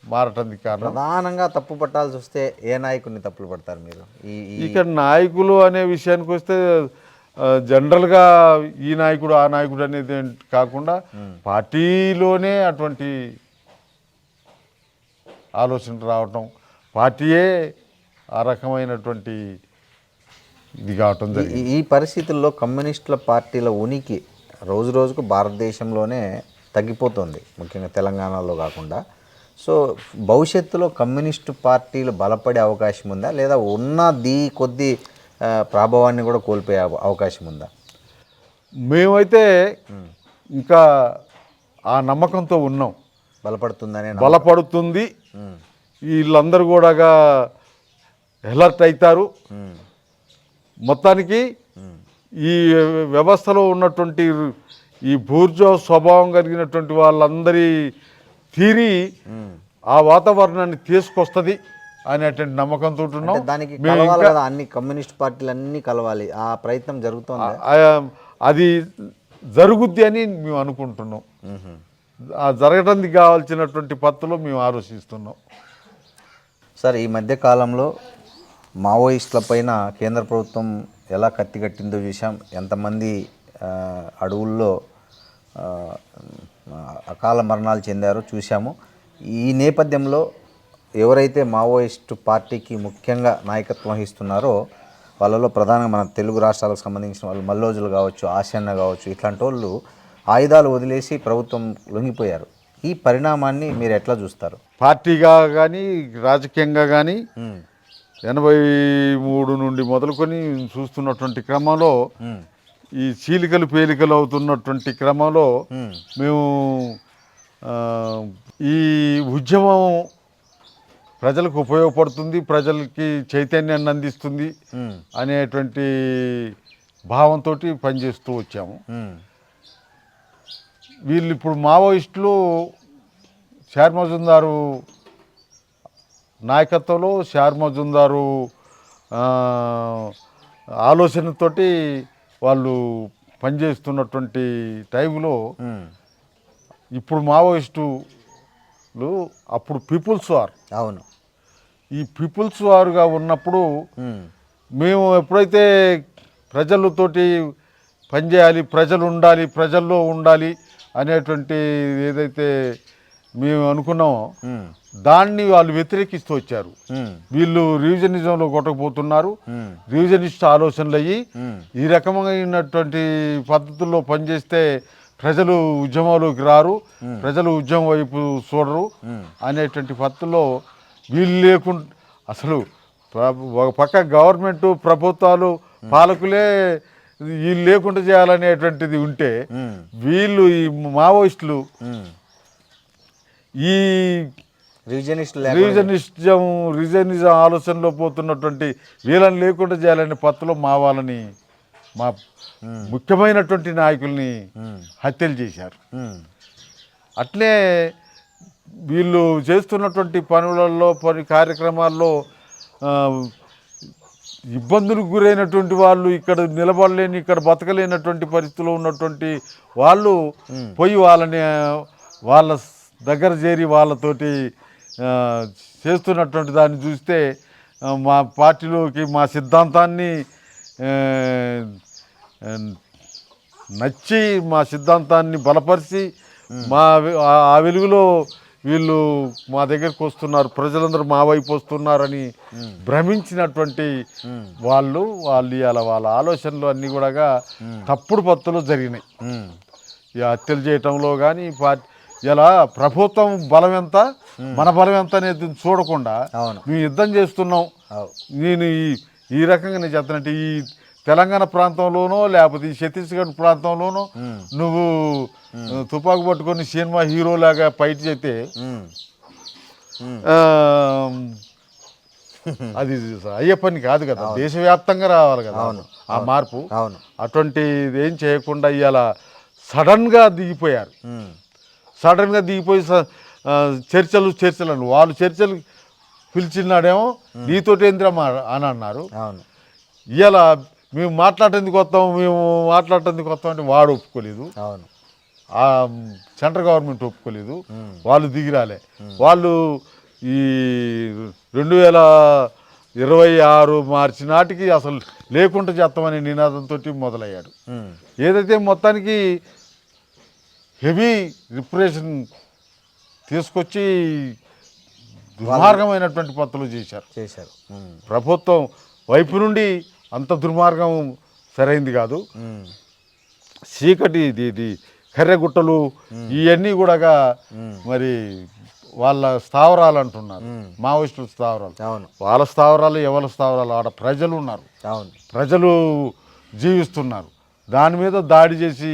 మారటానికి కారణం. ప్రధానంగా తప్పు పట్టాల్సి వస్తే ఏ నాయకుడిని తప్పులు పడతారు మీరు? ఇక్కడ నాయకులు అనే విషయానికి వస్తే జనరల్గా ఈ నాయకుడు ఆ నాయకుడు అనేది కాకుండా పార్టీలోనే అటువంటి ఆలోచన రావటం, పార్టీయే ఆ రకమైనటువంటి ఇది కావటం జరిగింది. ఈ పరిస్థితుల్లో కమ్యూనిస్టుల పార్టీల ఉనికి రోజు రోజుకు భారతదేశంలోనే తగ్గిపోతుంది, ముఖ్యంగా తెలంగాణలో కాకుండా. సో భవిష్యత్తులో కమ్యూనిస్టు పార్టీలు బలపడే అవకాశం ఉందా, లేదా కొద్ది ప్రభావాన్ని కూడా కోల్పోయే అవకాశం ఉందా? మేమైతే ఇంకా ఆ నమ్మకంతో ఉన్నాం. బలపడుతుంది, వీళ్ళందరూ కూడా అలర్ట్ అవుతారు. మొత్తానికి ఈ వ్యవస్థలో ఉన్నటువంటి ఈ బూర్జో స్వభావం కలిగినటువంటి వాళ్ళందరి తీరి ఆ వాతావరణాన్ని తీసుకొస్తుంది అనేటువంటి నమ్మకంతో ఉన్నాం. దానికి అన్ని కమ్యూనిస్ట్ పార్టీలు అన్నీ కలవాలి, ఆ ప్రయత్నం జరుగుతుంది. అది జరుగుద్ది అని మేము అనుకుంటున్నాం. జరగడానికి కావాల్సినటువంటి పద్ధతిలో మేము ఆలోచిస్తున్నాం. సార్, ఈ మధ్య కాలంలో మావోయిస్టుల పైన కేంద్ర ప్రభుత్వం ఎలా కత్తి కట్టిందో చూసాం. ఎంతమంది అడవుల్లో అకాల మరణాలు చెందారో చూసాము. ఈ నేపథ్యంలో ఎవరైతే మావోయిస్టు పార్టీకి ముఖ్యంగా నాయకత్వం వహిస్తున్నారో వాళ్ళలో ప్రధానంగా మన తెలుగు రాష్ట్రాలకు సంబంధించిన వాళ్ళు మల్లోజులు కావచ్చు, ఆశన్న కావచ్చు, ఇట్లాంటి వాళ్ళు ఆయుధాలు వదిలేసి ప్రభుత్వం లొంగిపోయారు. ఈ పరిణామాన్ని మీరు ఎట్లా చూస్తారు? పార్టీగా కానీ రాజకీయంగా కానీ 83 నుండి మొదలుకొని చూస్తున్నటువంటి క్రమంలో ఈ చీలికలు పేలికలు అవుతున్నటువంటి క్రమంలో మేము ఈ ఉద్యమం ప్రజలకు ఉపయోగపడుతుంది, ప్రజలకి చైతన్యాన్ని అందిస్తుంది అనేటువంటి భావంతో పనిచేస్తూ వచ్చాము. వీళ్ళు ఇప్పుడు మావోయిస్టులు షేర్ మజుందారు నాయకత్వంలో, షేర్ మజుందారు ఆలోచనతోటి వాళ్ళు పనిచేస్తున్నటువంటి టైంలో ఇప్పుడు మావోయిస్టులు అప్పుడు పీపుల్స్ వార్, అవును, ఈ పీపుల్స్ వారుగా ఉన్నప్పుడు మేము ఎప్పుడైతే ప్రజలతోటి పనిచేయాలి, ప్రజలు ఉండాలి, ప్రజల్లో ఉండాలి అనేటువంటి ఏదైతే మేము అనుకున్నామో దాన్ని వాళ్ళు వ్యతిరేకిస్తూ వచ్చారు. వీళ్ళు రివిజనిజంలో కొట్టకపోతున్నారు, రివిజనిస్ట్ ఆలోచనలు అయ్యి ఈ రకమైనటువంటి పద్ధతుల్లో పనిచేస్తే ప్రజలు ఉద్యమంలోకి రారు, ప్రజలు ఉద్యమం వైపు చూడరు అనేటువంటి పద్ధతిలో వీళ్ళు లేకుండా అసలు ఒక పక్క గవర్నమెంట్ ప్రభుత్వాలు పాలకులే వీళ్ళు లేకుండా చేయాలనేటువంటిది ఉంటే వీళ్ళు ఈ మావోయిస్టులు ఈ రివిజనిజం ఆలోచనలో పోతున్నటువంటి వీళ్ళని లేకుండా చేయాలని పత్తులో మా వాళ్ళని మా ముఖ్యమైనటువంటి నాయకుల్ని హత్యలు చేశారు. అట్లే వీళ్ళు చేస్తున్నటువంటి పనులలో కార్యక్రమాల్లో ఇబ్బందులకు గురైనటువంటి వాళ్ళు, ఇక్కడ నిలబడలేని, ఇక్కడ బతకలేనటువంటి పరిస్థితిలో ఉన్నటువంటి వాళ్ళు పోయి వాళ్ళ దగ్గర చేరి వాళ్ళతోటి చేస్తున్నటువంటి దాన్ని చూస్తే మా పార్టీలోకి మా సిద్ధాంతాన్ని నచ్చి మా సిద్ధాంతాన్ని బలపరిచి ఆ వెలుగులో వీళ్ళు మా దగ్గరకు వస్తున్నారు, ప్రజలందరూ మా వైపు వస్తున్నారని భ్రమించినటువంటి వాళ్ళు ఇవాళ వాళ్ళ ఆలోచనలు అన్నీ కూడా తప్పుడు పత్తులు జరిగినాయి. ఈ హత్యలు చేయటంలో కానీ ఇలా ప్రభుత్వం బలం ఎంత, మన బలం ఎంత అనేది చూడకుండా మేము యుద్ధం చేస్తున్నాం. నేను ఈ రకంగా నేను చెప్తానంటే ఈ తెలంగాణ ప్రాంతంలోనో లేకపోతే ఈ ఛత్తీస్గఢ్ ప్రాంతంలోనో నువ్వు తుపాకు పట్టుకొని సినిమా హీరోలాగా ఫైట్ చేస్తే అది అయ్యే పని కాదు కదా, దేశవ్యాప్తంగా రావాలి కదా ఆ మార్పు. అటువంటి ఏం చేయకుండా ఇవాళ సడన్గా దిగిపోయారు. సడన్గా దిగిపోయి చర్చలు వాళ్ళు చర్చలు పిలిచినాడేమో నీతోటి ఏంద్రమా అని అన్నారు. ఇవాళ మేము మాట్లాడేందుకు వస్తాం అంటే వాడు ఒప్పుకోలేదు, సెంట్రల్ గవర్నమెంట్ ఒప్పుకోలేదు, వాళ్ళు దిగిరాలే. వాళ్ళు ఈ 2026 మార్చి నాటికి అసలు లేకుండా చేస్తామనే నినాదంతో మొదలయ్యాడు. ఏదైతే మొత్తానికి హెవీ రిప్రెషన్ తీసుకొచ్చి దుర్మార్గమైనటువంటి పత్తులు చేశారు. ప్రభుత్వం వైపు నుండి అంత దుర్మార్గం సరైంది కాదు. చీకటి ఇది కర్రెగుట్టలు ఇవన్నీ కూడా మరి వాళ్ళ స్థావరాలు అంటున్నారు, మావోయిస్టుల స్థావరాలు. వాళ్ళ స్థావరాలు ఎవరి స్థావరాలు? ఆడ ప్రజలు ఉన్నారు, ప్రజలు జీవిస్తున్నారు. దాని మీద దాడి చేసి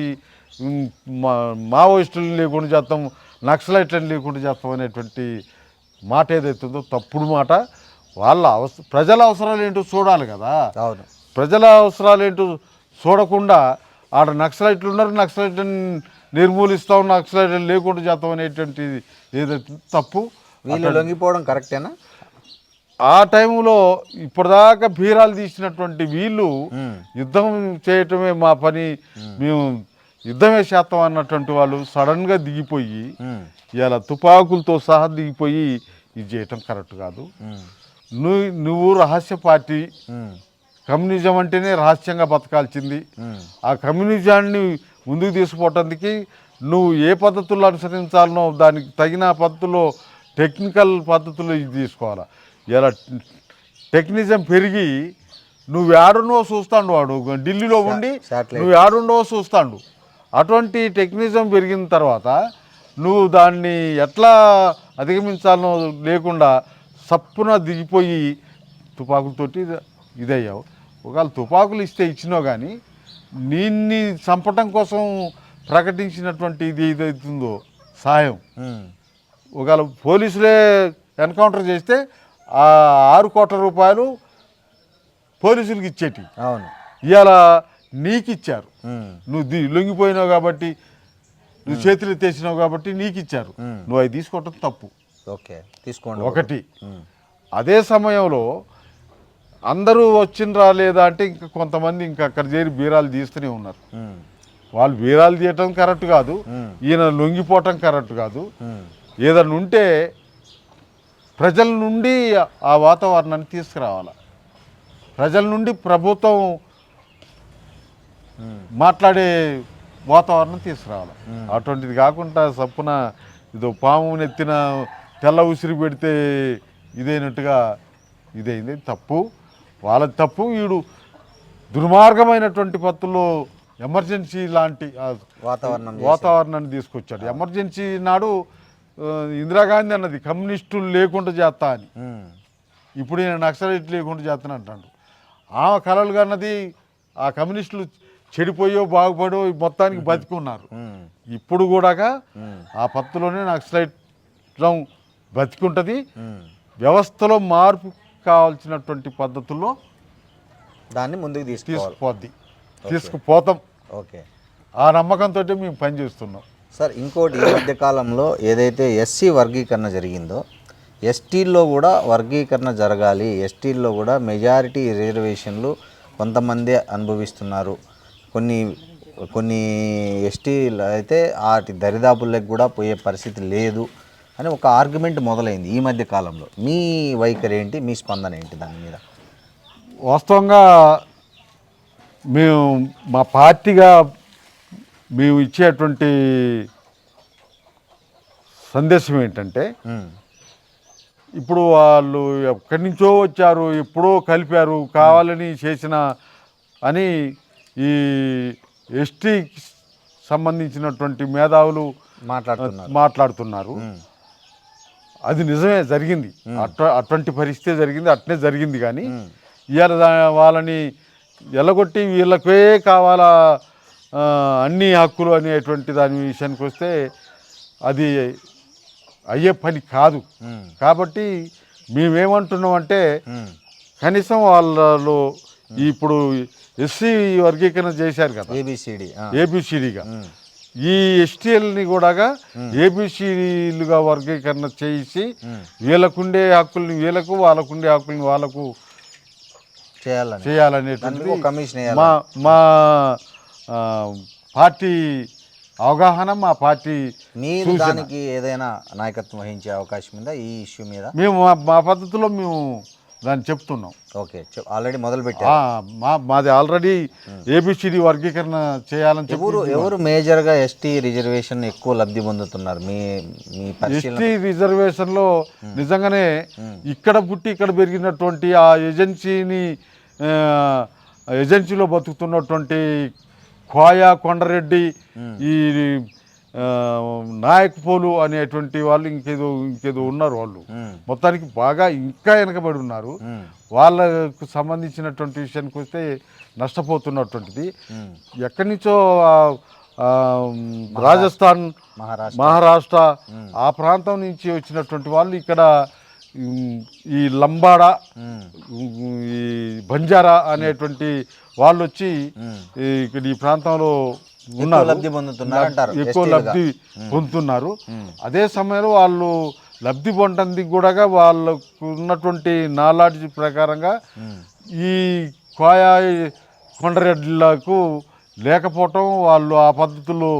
మావోయిస్టులను లేకుండా చేస్తాం, నక్సలైట్లను లేకుండా చేస్తాం అనేటువంటి మాట ఏదైతుందో తప్పుడు మాట. వాళ్ళ ప్రజల అవసరాలు ఏంటో చూడాలి కదా. ప్రజల అవసరాలు ఏంటో చూడకుండా ఆడ నక్సలైట్లు ఉన్నారు, నక్సలైట్లను నిర్మూలిస్తాం, నక్సలైట్లను లేకుండా చేస్తాం అనేటువంటి ఏదైతే తప్పు. వీళ్ళు లొంగిపోవడం కరెక్టేనా? ఆ టైంలో ఇప్పటిదాకా బీరాలు తీసినటువంటి వీళ్ళు యుద్ధం చేయటమే మా పని, మేము యుద్ధమే చేస్తాం అన్నటువంటి వాళ్ళు సడన్గా దిగిపోయి ఇలా తుపాకులతో సహా దిగిపోయి ఇది చేయటం కరెక్ట్ కాదు. నువ్వు రహస్య పార్టీ, కమ్యూనిజం అంటేనే రహస్యంగా బతకాల్సింది. ఆ కమ్యూనిజాన్ని ముందుకు తీసుకుపోవటానికి నువ్వు ఏ పద్ధతుల్లో అనుసరించాలనో దానికి తగిన పద్ధతిలో టెక్నికల్ పద్ధతులు ఇది తీసుకోవాలి. ఇలా టెక్నిజం పెరిగి నువ్వు ఏడున్నో చూస్తాడు, వాడు ఢిల్లీలో ఉండి నువ్వు ఏడుండవో చూస్తాడు. అటువంటి టెక్నిజం పెరిగిన తర్వాత నువ్వు దాన్ని ఎట్లా అధిగమించాలనో లేకుండా సప్పున దిగిపోయి తుపాకులతోటి ఇదయ్యావు. ఒకవేళ తుపాకులు ఇస్తే ఇచ్చినావు, కానీ నిన్ని చంపటం కోసం ప్రకటించినటువంటి ఇది ఏదైతుందో సాయం, ఒకవేళ పోలీసులే ఎన్కౌంటర్ చేస్తే ఆ 6 కోట్ల రూపాయలు పోలీసులకి ఇచ్చేటి ఇవాళ నీకు ఇచ్చారు. నువ్వు లొంగిపోయినావు కాబట్టి, నువ్వు చేతులు ఎత్తేసినావు కాబట్టి నీకు ఇచ్చారు. నువ్వు అవి తీసుకోవటం తప్పు. తీసుకోండి ఒకటి. అదే సమయంలో అందరూ వచ్చినరా లేదా అంటే ఇంకా కొంతమంది ఇంకా అక్కడ చేరి బీరాలు తీస్తూనే ఉన్నారు. వాళ్ళు బీరాలు తీయటం కరెక్ట్ కాదు, ఈయన లొంగిపోవటం కరెక్ట్ కాదు. ఏదన్నా ఉంటే ప్రజల నుండి ఆ వాతావరణాన్ని తీసుకురావాలి, ప్రజల నుండి ప్రభుత్వం మాట్లాడే వాతావరణం తీసుకురావాలి. అటువంటిది కాకుండా సప్పున ఇదో పాము నెత్తిన తెల్ల ఉసిరి పెడితే ఇదైనట్టుగా ఇదైంది. తప్పు, వాళ్ళది తప్పు. వీడు దుర్మార్గమైనటువంటి పత్తుల్లో ఎమర్జెన్సీ లాంటి వాతావరణాన్ని తీసుకొచ్చాడు. ఎమర్జెన్సీ నాడు ఇందిరాగాంధీ అన్నది కమ్యూనిస్టులు లేకుండా చేస్తా అని, ఇప్పుడు నేను నక్సలైట్ లేకుండా చేస్తాను అంటాడు. ఆమె కలలుగా అన్నది ఆ కమ్యూనిస్టులు చెడిపోయో బాగుపడో మొత్తానికి బతికున్నారు. ఇప్పుడు కూడా ఆ పత్తులోనే నక్సలైట్ బతికుంటుంది. వ్యవస్థలో మార్పు కావాల్సినటువంటి పద్ధతుల్లో దాన్ని ముందుకు తీసుకుపోతాం. ఓకే, ఆ నమ్మకంతో మేము పనిచేస్తున్నాం సార్. ఇంకోటి, ఈ మధ్య కాలంలో ఏదైతే ఎస్సీ వర్గీకరణ జరిగిందో, ఎస్టీల్లో కూడా వర్గీకరణ జరగాలి, ఎస్టీల్లో కూడా మెజారిటీ రిజర్వేషన్లు కొంతమంది అనుభవిస్తున్నారు, కొన్ని ఎస్టీలు అయితే వాటి దరిదాపుల్లోకి కూడా పోయే పరిస్థితి లేదు అని ఒక ఆర్గ్యుమెంట్ మొదలైంది ఈ మధ్య కాలంలో. మీ వైఖరి ఏంటి, మీ స్పందన ఏంటి దాని మీద? వాస్తవంగా మేము మా పార్టీగా మేము ఇచ్చేటువంటి సందేశం ఏంటంటే, ఇప్పుడు వాళ్ళు ఎక్కడి నుంచో వచ్చారు, ఎప్పుడో కలిపారు, కావాలని చేసిన అని ఈ ఎస్టీకి సంబంధించినటువంటి మేధావులు మాట్లాడుతున్నారు. అది నిజమే, జరిగింది. అటువంటి పరిస్థితి జరిగింది, అట్నే జరిగింది. కానీ ఇవాళ వాళ్ళని ఎలగొట్టి వీళ్ళకే కావాలా అన్ని హక్కులు అనేటువంటి దాని విషయానికి వస్తే అది అయ్యే పని కాదు. కాబట్టి మేమేమంటున్నామంటే, కనీసం వాళ్ళలో ఇప్పుడు ఎస్సీ వర్గీకరణ చేశారు కదా, ఏబిసిడిగా, ఈ ఎస్టీఎల్ని కూడా ఏబిసిడీలుగా వర్గీకరణ చేసి వీళ్ళకుండే హక్కుల్ని వీళ్ళకు, వాళ్ళకుండే హక్కుల్ని వాళ్ళకు చేయాలనేటువంటి మా పార్టీ అవగాహన, మా పార్టీ. మీరు దానికి ఏదైనా నాయకత్వం వహించే అవకాశం ఉందా ఈ ఇష్యూ మీద? మేము మా పద్ధతిలో మేము దాన్ని చెప్తున్నాం. ఓకే, ఆల్రెడీ మొదలు పెట్టారు. మాది ఆల్రెడీ ఏబిసిడి వర్గీకరణ చేయాలని చెప్పి. ఎవరు మేజర్గా ఎస్టీ రిజర్వేషన్ ఎక్కువ లబ్ధి పొందుతున్నారు మీ ఎస్టీ రిజర్వేషన్లో? నిజంగానే ఇక్కడ పుట్టి ఇక్కడ పెరిగినటువంటి ఆ ఏజెన్సీలో బతుకుతున్నటువంటి కోయ, కొండరెడ్డి, ఈ నాయకపోలు అనేటువంటి వాళ్ళు ఇంకేదో ఉన్నారు. వాళ్ళు మొత్తానికి బాగా ఇంకా వెనకబడి ఉన్నారు. వాళ్ళకు సంబంధించినటువంటి విషయానికి వస్తే నష్టపోతున్నటువంటిది. ఎక్కడి నుంచో రాజస్థాన్, మహారాష్ట్ర ఆ ప్రాంతం నుంచి వచ్చినటువంటి వాళ్ళు ఇక్కడ ఈ లంబాడా, ఈ బంజారా అనేటువంటి వాళ్ళు వచ్చి ఇక్కడ ఈ ప్రాంతంలో ఉన్నారు, ఎక్కువ లబ్ధి పొందుతున్నారు. అదే సమయంలో వాళ్ళు లబ్ధి పొందడానికి కూడా వాళ్ళకు ఉన్నటువంటి నాలెడ్జ్ ప్రకారంగా ఈ కోయ, కొండరెడ్లకు లేకపోవటం, వాళ్ళు ఆ పద్ధతుల్లో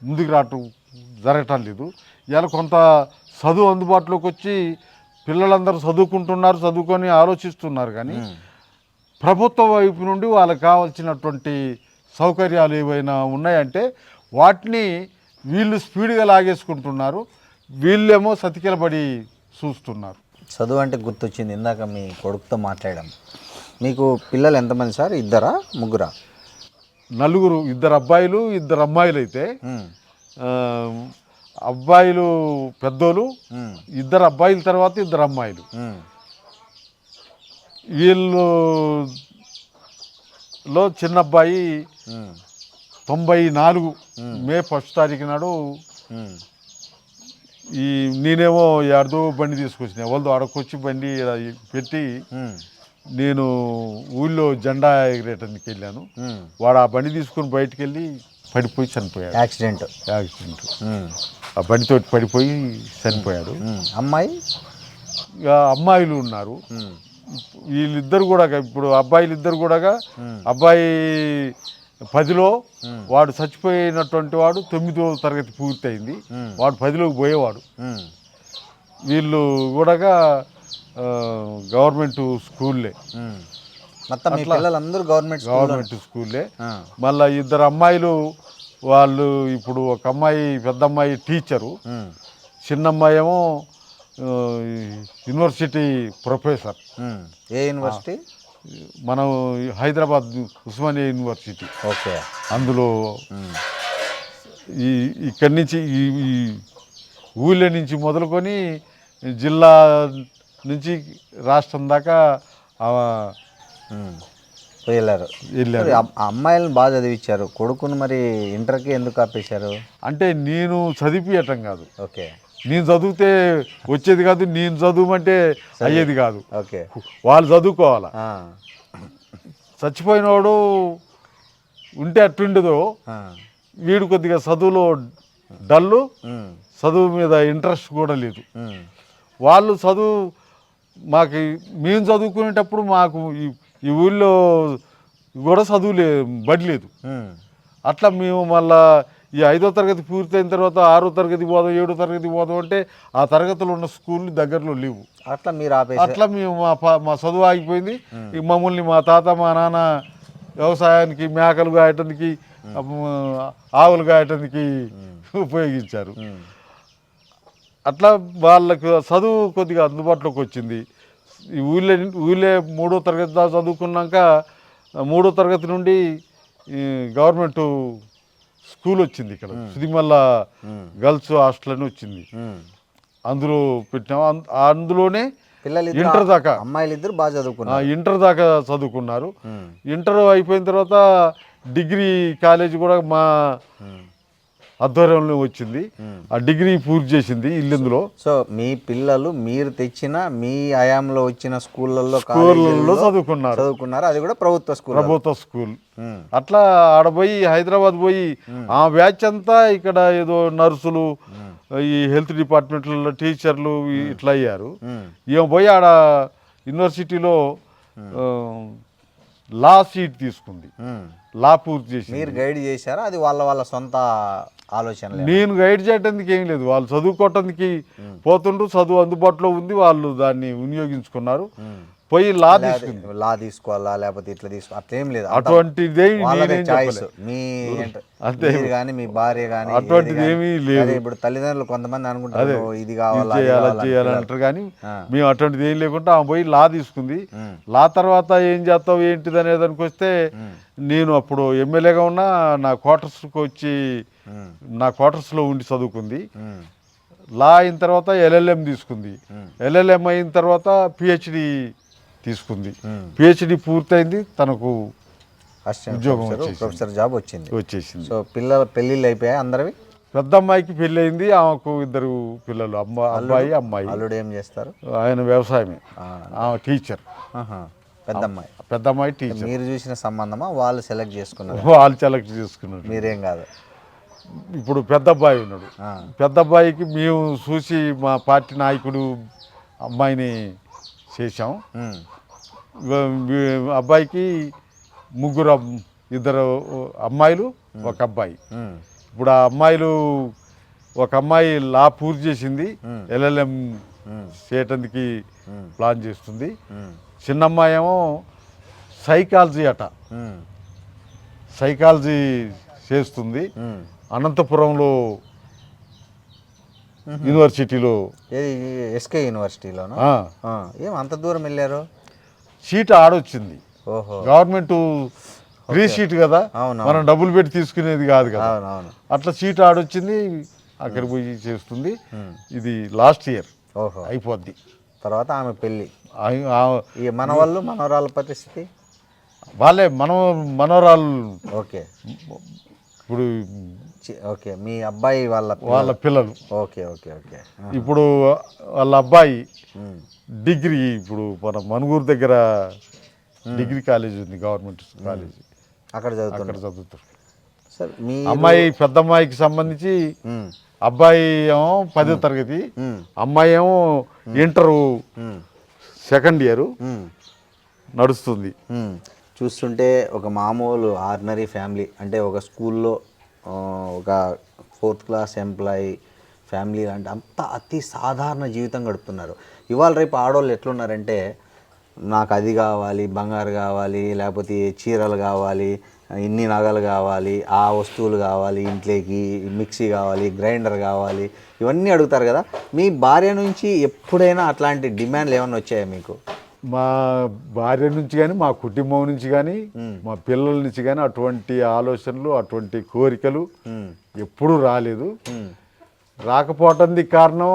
ముందుకు జరగటం లేదు. ఇలా కొంత చదువు అందుబాటులోకి వచ్చి పిల్లలందరూ చదువుకుంటున్నారు, చదువుకొని ఆలోచిస్తున్నారు. కానీ ప్రభుత్వం వైపు నుండి వాళ్ళకి కావాల్సినటువంటి సౌకర్యాలు ఏవైనా ఉన్నాయంటే వాటిని వీళ్ళు స్పీడ్గా లాగేసుకుంటున్నారు, వీళ్ళేమో సతికిలబడి చూస్తున్నారు. చదువు అంటే గుర్తొచ్చింది, ఇందాక మీ కొడుకుతో మాట్లాడాం. మీకు పిల్లలు ఎంతమంది సార్? ఇద్దరా, ముగ్గురా? నలుగురు. 2 అబ్బాయిలు 2 అమ్మాయిలు. అయితే అబ్బాయిలు పెద్దోళ్ళు, 2 అబ్బాయిల తర్వాత 2 అమ్మాయిలు. వీళ్ళలో చిన్న అబ్బాయి 94 మే 1 తారీఖు నాడు, నేనేమో ఏడదో బండి తీసుకొచ్చిన వాళ్ళతో అడకొచ్చి బండి పెట్టి నేను ఊళ్ళో జెండా ఎగిరేయటానికి వెళ్ళాను. వాడు ఆ బండి తీసుకుని బయటికి వెళ్ళి పడిపోయి చనిపోయాడు. యాక్సిడెంట్. ఆ బండితో పడిపోయి చనిపోయాడు. అమ్మాయిలు ఉన్నారు. వీళ్ళిద్దరు కూడా ఇప్పుడు అబ్బాయిలు ఇద్దరు కూడా, అబ్బాయి 10లో, వాడు చచ్చిపోయినటువంటి వాడు 9వ తరగతి పూర్తయింది, వాడు 10లోకి పోయేవాడు. వీళ్ళు కూడా గవర్నమెంట్ స్కూల్లే, గవర్నమెంట్ స్కూల్లే. మళ్ళీ 2 అమ్మాయిలు వాళ్ళు ఇప్పుడు ఒక అమ్మాయి, పెద్ద అమ్మాయి టీచరు, చిన్న అమ్మాయి ఏమో యూనివర్సిటీ ప్రొఫెసర్. ఏ యూనివర్సిటీ? మనం హైదరాబాద్ ఉస్మానియా యూనివర్సిటీ. ఓకే. అందులో ఇక్కడి నుంచి ఈ ఊళ్ళో నుంచి మొదలుకొని జిల్లా నుంచి రాష్ట్రం దాకా వెళ్ళారు. అమ్మాయిలను బాగా చదివించారు, కొడుకును మరి ఇంటర్కి ఎందుకు ఆపేశారు? అంటే నేను చదివియటం కాదు, ఓకే, నేను చదివితే వచ్చేది కాదు, నేను చదువుమంటే అయ్యేది కాదు. ఓకే. వాళ్ళు చదువుకోవాలా. చచ్చిపోయినవాడు ఉంటే అట్టుండదో, వీడు కొద్దిగా చదువులో డల్లు, చదువు మీద ఇంట్రెస్ట్ కూడా లేదు. వాళ్ళు చదువు మాకు మేము చదువుకునేటప్పుడు మాకు ఈ ఊళ్ళో కూడా చదువు బడి లేదు. అట్లా మేము మళ్ళా ఈ 5వ తరగతి పూర్తయిన తర్వాత 6వ తరగతి పోదాం, 7వ తరగతి పోదాం అంటే ఆ తరగతులు ఉన్న స్కూళ్ళు దగ్గరలో లేవు. అట్లా మీరు అట్లా మేము మా చదువు ఆగిపోయింది. మమ్మల్ని మా తాత మా నాన్న వ్యవసాయానికి, మేకలు గాయటానికి, ఆవులు గాయటానికి ఉపయోగించారు. అట్లా వాళ్ళకు చదువు కొద్దిగా అందుబాటులోకి వచ్చింది. ఈ ఊళ్ళే 3వ తరగతి దాకా చదువుకున్నాక 3వ తరగతి నుండి గవర్నమెంట్ స్కూల్ వచ్చింది ఇక్కడ, సుదిమల్ల గర్ల్స్ హాస్టల్ అని వచ్చింది. అందులో పెట్టినాం. అందులోనే ఇంటర్ దాకా అమ్మాయిలు ఇద్దరు బాగా చదువుకున్నారు. ఇంటర్ దాకా చదువుకున్నారు. ఇంటర్ అయిపోయిన తర్వాత డిగ్రీ కాలేజ్ కూడా మా ఆధ్వర్యంలో వచ్చింది. ఆ డిగ్రీ పూర్తి చేసింది ఇల్లుందులో. సో మీ పిల్లలు మీరు తెచ్చిన మీ హయాంలో వచ్చిన స్కూళ్ళల్లో చదువుకున్నారు. అది కూడా ప్రభుత్వ స్కూల్. అట్లా ఆడపోయి హైదరాబాద్ పోయి ఆ బ్యాచ్ అంతా ఇక్కడ ఏదో నర్సులు, ఈ హెల్త్ డిపార్ట్మెంట్లలో టీచర్లు ఇట్లా అయ్యారు. ఈమె పోయి ఆడ యూనివర్సిటీలో లా సీట్ తీసుకుంది, లా పూర్తి చేసి. మీరు గైడ్ చేశారా? అది వాళ్ళ సొంత ఆలోచన? నేను గైడ్ చేయడానికి ఏం లేదు, వాళ్ళు చదువుకోవటానికి పోతుండ్రు, చదువు అందుబాటులో ఉంది, వాళ్ళు దాన్ని వినియోగించుకున్నారు. పోయి లా తీసుకోవాలా లేకపోతే ఇట్లా తీసుకో అట్లేం లేదు. అటువంటిదే మీ భార్య కానీ అటువంటిది ఏమీ లేదు. ఇప్పుడు తల్లిదండ్రులు కొంతమంది అనుకుంటారు ఇది చేయాలంటారు, కానీ మేము అటువంటిది ఏం లేకుండా ఆమె పోయి లా తీసుకుంది. లా తర్వాత ఏం చేస్తావు ఏంటిది అనే దానికి వస్తే, నేను అప్పుడు ఎమ్మెల్యేగా ఉన్నా నా క్వార్టర్స్కి వచ్చి నా క్వార్టర్స్లో ఉండి చదువుకుంది. లా అయిన తర్వాత LLM తీసుకుంది. LLM అయిన తర్వాత PhD తీసుకుంది. PhD పూర్తయింది, తనకు ఉద్యోగం ప్రొఫెసర్ జాబ్ వచ్చేసింది. సో పెళ్ళిళ్ళు అయిపోయాయి అందరివి? పెద్ద అమ్మాయికి పెళ్ళి అయింది, ఆమెకు 2 పిల్లలు, అబ్బాయి అమ్మాయి. అల్లుడు ఏం చేస్తారు? ఆయన వ్యవసాయమే, ఆమె టీచర్. పెద్ద అమ్మాయి టీచర్. మీరు చూసిన సంబంధమా వాళ్ళు సెలెక్ట్ చేసుకున్నారు? వాళ్ళు సెలెక్ట్ చేసుకున్నారు, మీరేం కాదు. ఇప్పుడు పెద్ద అబ్బాయి ఉన్నాడు. పెద్ద అబ్బాయికి మేము చూసి మా పార్టీ నాయకుడు అమ్మాయిని చేశాం. అబ్బాయికి 2 అమ్మాయిలు, 1 అబ్బాయి. ఇప్పుడు ఆ అమ్మాయిలు, ఒక అమ్మాయి లా పూర్తి చేసింది, LLM చేయటానికి ప్లాన్ చేస్తుంది. చిన్న అమ్మాయి ఏమో సైకాలజీ సైకాలజీ చేస్తుంది. అనంతపురంలో యూనివర్సిటీలో. SK యూనివర్సిటీలోనా? ఏం అంత దూరం వెళ్ళారు? సీట్ ఆడొచ్చింది. గవర్నమెంట్ ఫ్రీ సీట్ కదా, మనం డబ్బులు పెట్టి తీసుకునేది కాదు కదా. అట్లా సీట్ ఆడొచ్చింది, అక్కడ పోయి చేస్తుంది. ఇది లాస్ట్ ఇయర్ అయిపోద్ది. తర్వాత ఆమె పెళ్ళి. మనవరాళ్ళ పరిస్థితి? వాళ్ళే మనవరాళ్ళు. ఓకే. ఇప్పుడు మీ అబ్బాయి వాళ్ళ పిల్లలు. ఓకే. ఇప్పుడు వాళ్ళ అబ్బాయి డిగ్రీ, ఇప్పుడు మన మనుగూరు దగ్గర డిగ్రీ కాలేజ్ ఉంది, గవర్నమెంట్ కాలేజ్, అక్కడ చదువుతారు. అమ్మాయి పెద్ద అమ్మాయికి సంబంధించి అబ్బాయి ఏమో 10వ తరగతి, అమ్మాయి ఏమో ఇంటర్ సెకండ్ ఇయర్ నడుస్తుంది. చూస్తుంటే ఒక మామూలు ఆర్డినరీ ఫ్యామిలీ, అంటే ఒక స్కూల్లో ఒక 4th క్లాస్ ఎంప్లాయీ ఫ్యామిలీ అంటే అతి సాధారణ జీవితం గడుపుతున్నారు. ఇవాళ రేపు ఆడవాళ్ళు ఎట్లున్నారంటే, నాకు అది కావాలి, బంగారు కావాలి, లేకపోతే చీరలు కావాలి, ఇన్ని నగలు కావాలి, ఆ వస్తువులు కావాలి, ఇంట్లోకి మిక్సీ కావాలి, గ్రైండర్ కావాలి, ఇవన్నీ అడుగుతారు కదా. మీ భార్య నుంచి ఎప్పుడైనా అట్లాంటి డిమాండ్లు ఏమైనా వచ్చాయా మీకు? మా భార్య నుంచి కానీ, మా కుటుంబం నుంచి కానీ, మా పిల్లల నుంచి కానీ అటువంటి ఆలోచనలు, అటువంటి కోరికలు ఎప్పుడూ రాలేదు. రాకపోవటానికి కారణం,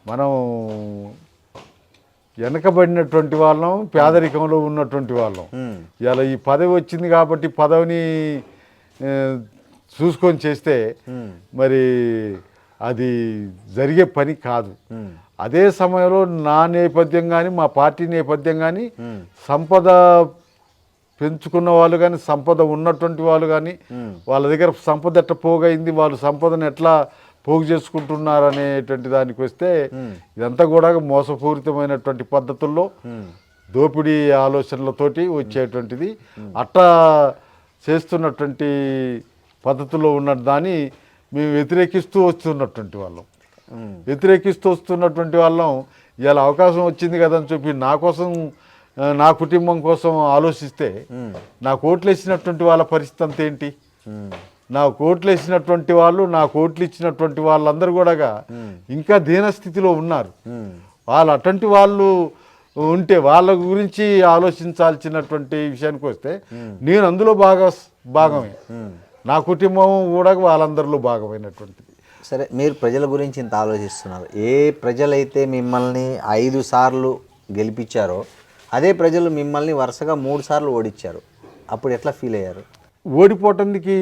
మనం వెనకబడినటువంటి వాళ్ళం, పేదరికంలో ఉన్నటువంటి వాళ్ళం. ఇలా ఈ పదవి వచ్చింది కాబట్టి పదవిని చూసుకొని చేస్తే మరి అది జరిగే పని కాదు. అదే సమయంలో నా నేపథ్యం కానీ మా పార్టీ నేపథ్యం కానీ సంపద పెంచుకున్న వాళ్ళు కానీ సంపద ఉన్నటువంటి వాళ్ళు కానీ వాళ్ళ దగ్గర సంపద ఎట్లా పోగైంది, వాళ్ళు సంపదను ఎట్లా పోగు చేసుకుంటున్నారు అనేటువంటి దానికి వస్తే ఇదంతా కూడా మోసపూరితమైనటువంటి పద్ధతుల్లో దోపిడీ ఆలోచనలతోటి వచ్చేటువంటిది. అట్లా చేస్తున్నటువంటి పద్ధతుల్లో ఉన్న దాన్ని మేము వ్యతిరేకిస్తూ వస్తున్నటువంటి వాళ్ళం ఇవాళ అవకాశం వచ్చింది కదా అని చెప్పి నా కోసం నా కుటుంబం కోసం ఆలోచిస్తే నాకు ఓట్లు వేసినటువంటి వాళ్ళ పరిస్థితి అంత ఏంటి? నాకు ఓట్లు వేసినటువంటి వాళ్ళు, నాకు ఓట్లు ఇచ్చినటువంటి వాళ్ళందరూ కూడా ఇంకా దీనస్థితిలో ఉన్నారు. వాళ్ళు అటువంటి వాళ్ళు ఉంటే వాళ్ళ గురించి ఆలోచించాల్సినటువంటి విషయానికి వస్తే నేను అందులో భాగమే, నా కుటుంబం కూడా వాళ్ళందరిలో భాగమైనటువంటిది. సరే, మీరు ప్రజల గురించి ఇంత ఆలోచిస్తున్నారు. ఏ ప్రజలైతే మిమ్మల్ని 5 సార్లు గెలిపించారో అదే ప్రజలు మిమ్మల్ని వరుసగా 3 సార్లు ఓడించారు. అప్పుడు ఎట్లా ఫీల్ అయ్యారు? ఓడిపోవటానికి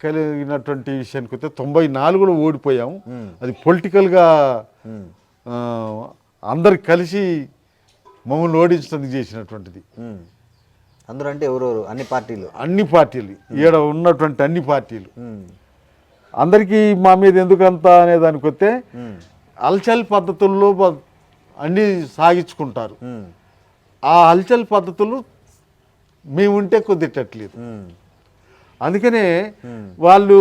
కలిగినటువంటి విషయానికి వస్తే 94లో ఓడిపోయాము. అది పొలిటికల్గా అందరు కలిసి మమ్మల్ని ఓడించడానికి చేసినటువంటిది. అందరూ అంటే ఎవరెవరు? అన్ని పార్టీలు ఈడ ఉన్నటువంటి అన్ని పార్టీలు అందరికీ మా మీద ఎందుకంత అనే దానికి వస్తే హల్చల్ పద్ధతుల్లో అన్నీ సాగించుకుంటారు. ఆ హల్చల్ పద్ధతులు మేము ఉంటే కొద్దిట్టట్లేదు. అందుకనే వాళ్ళు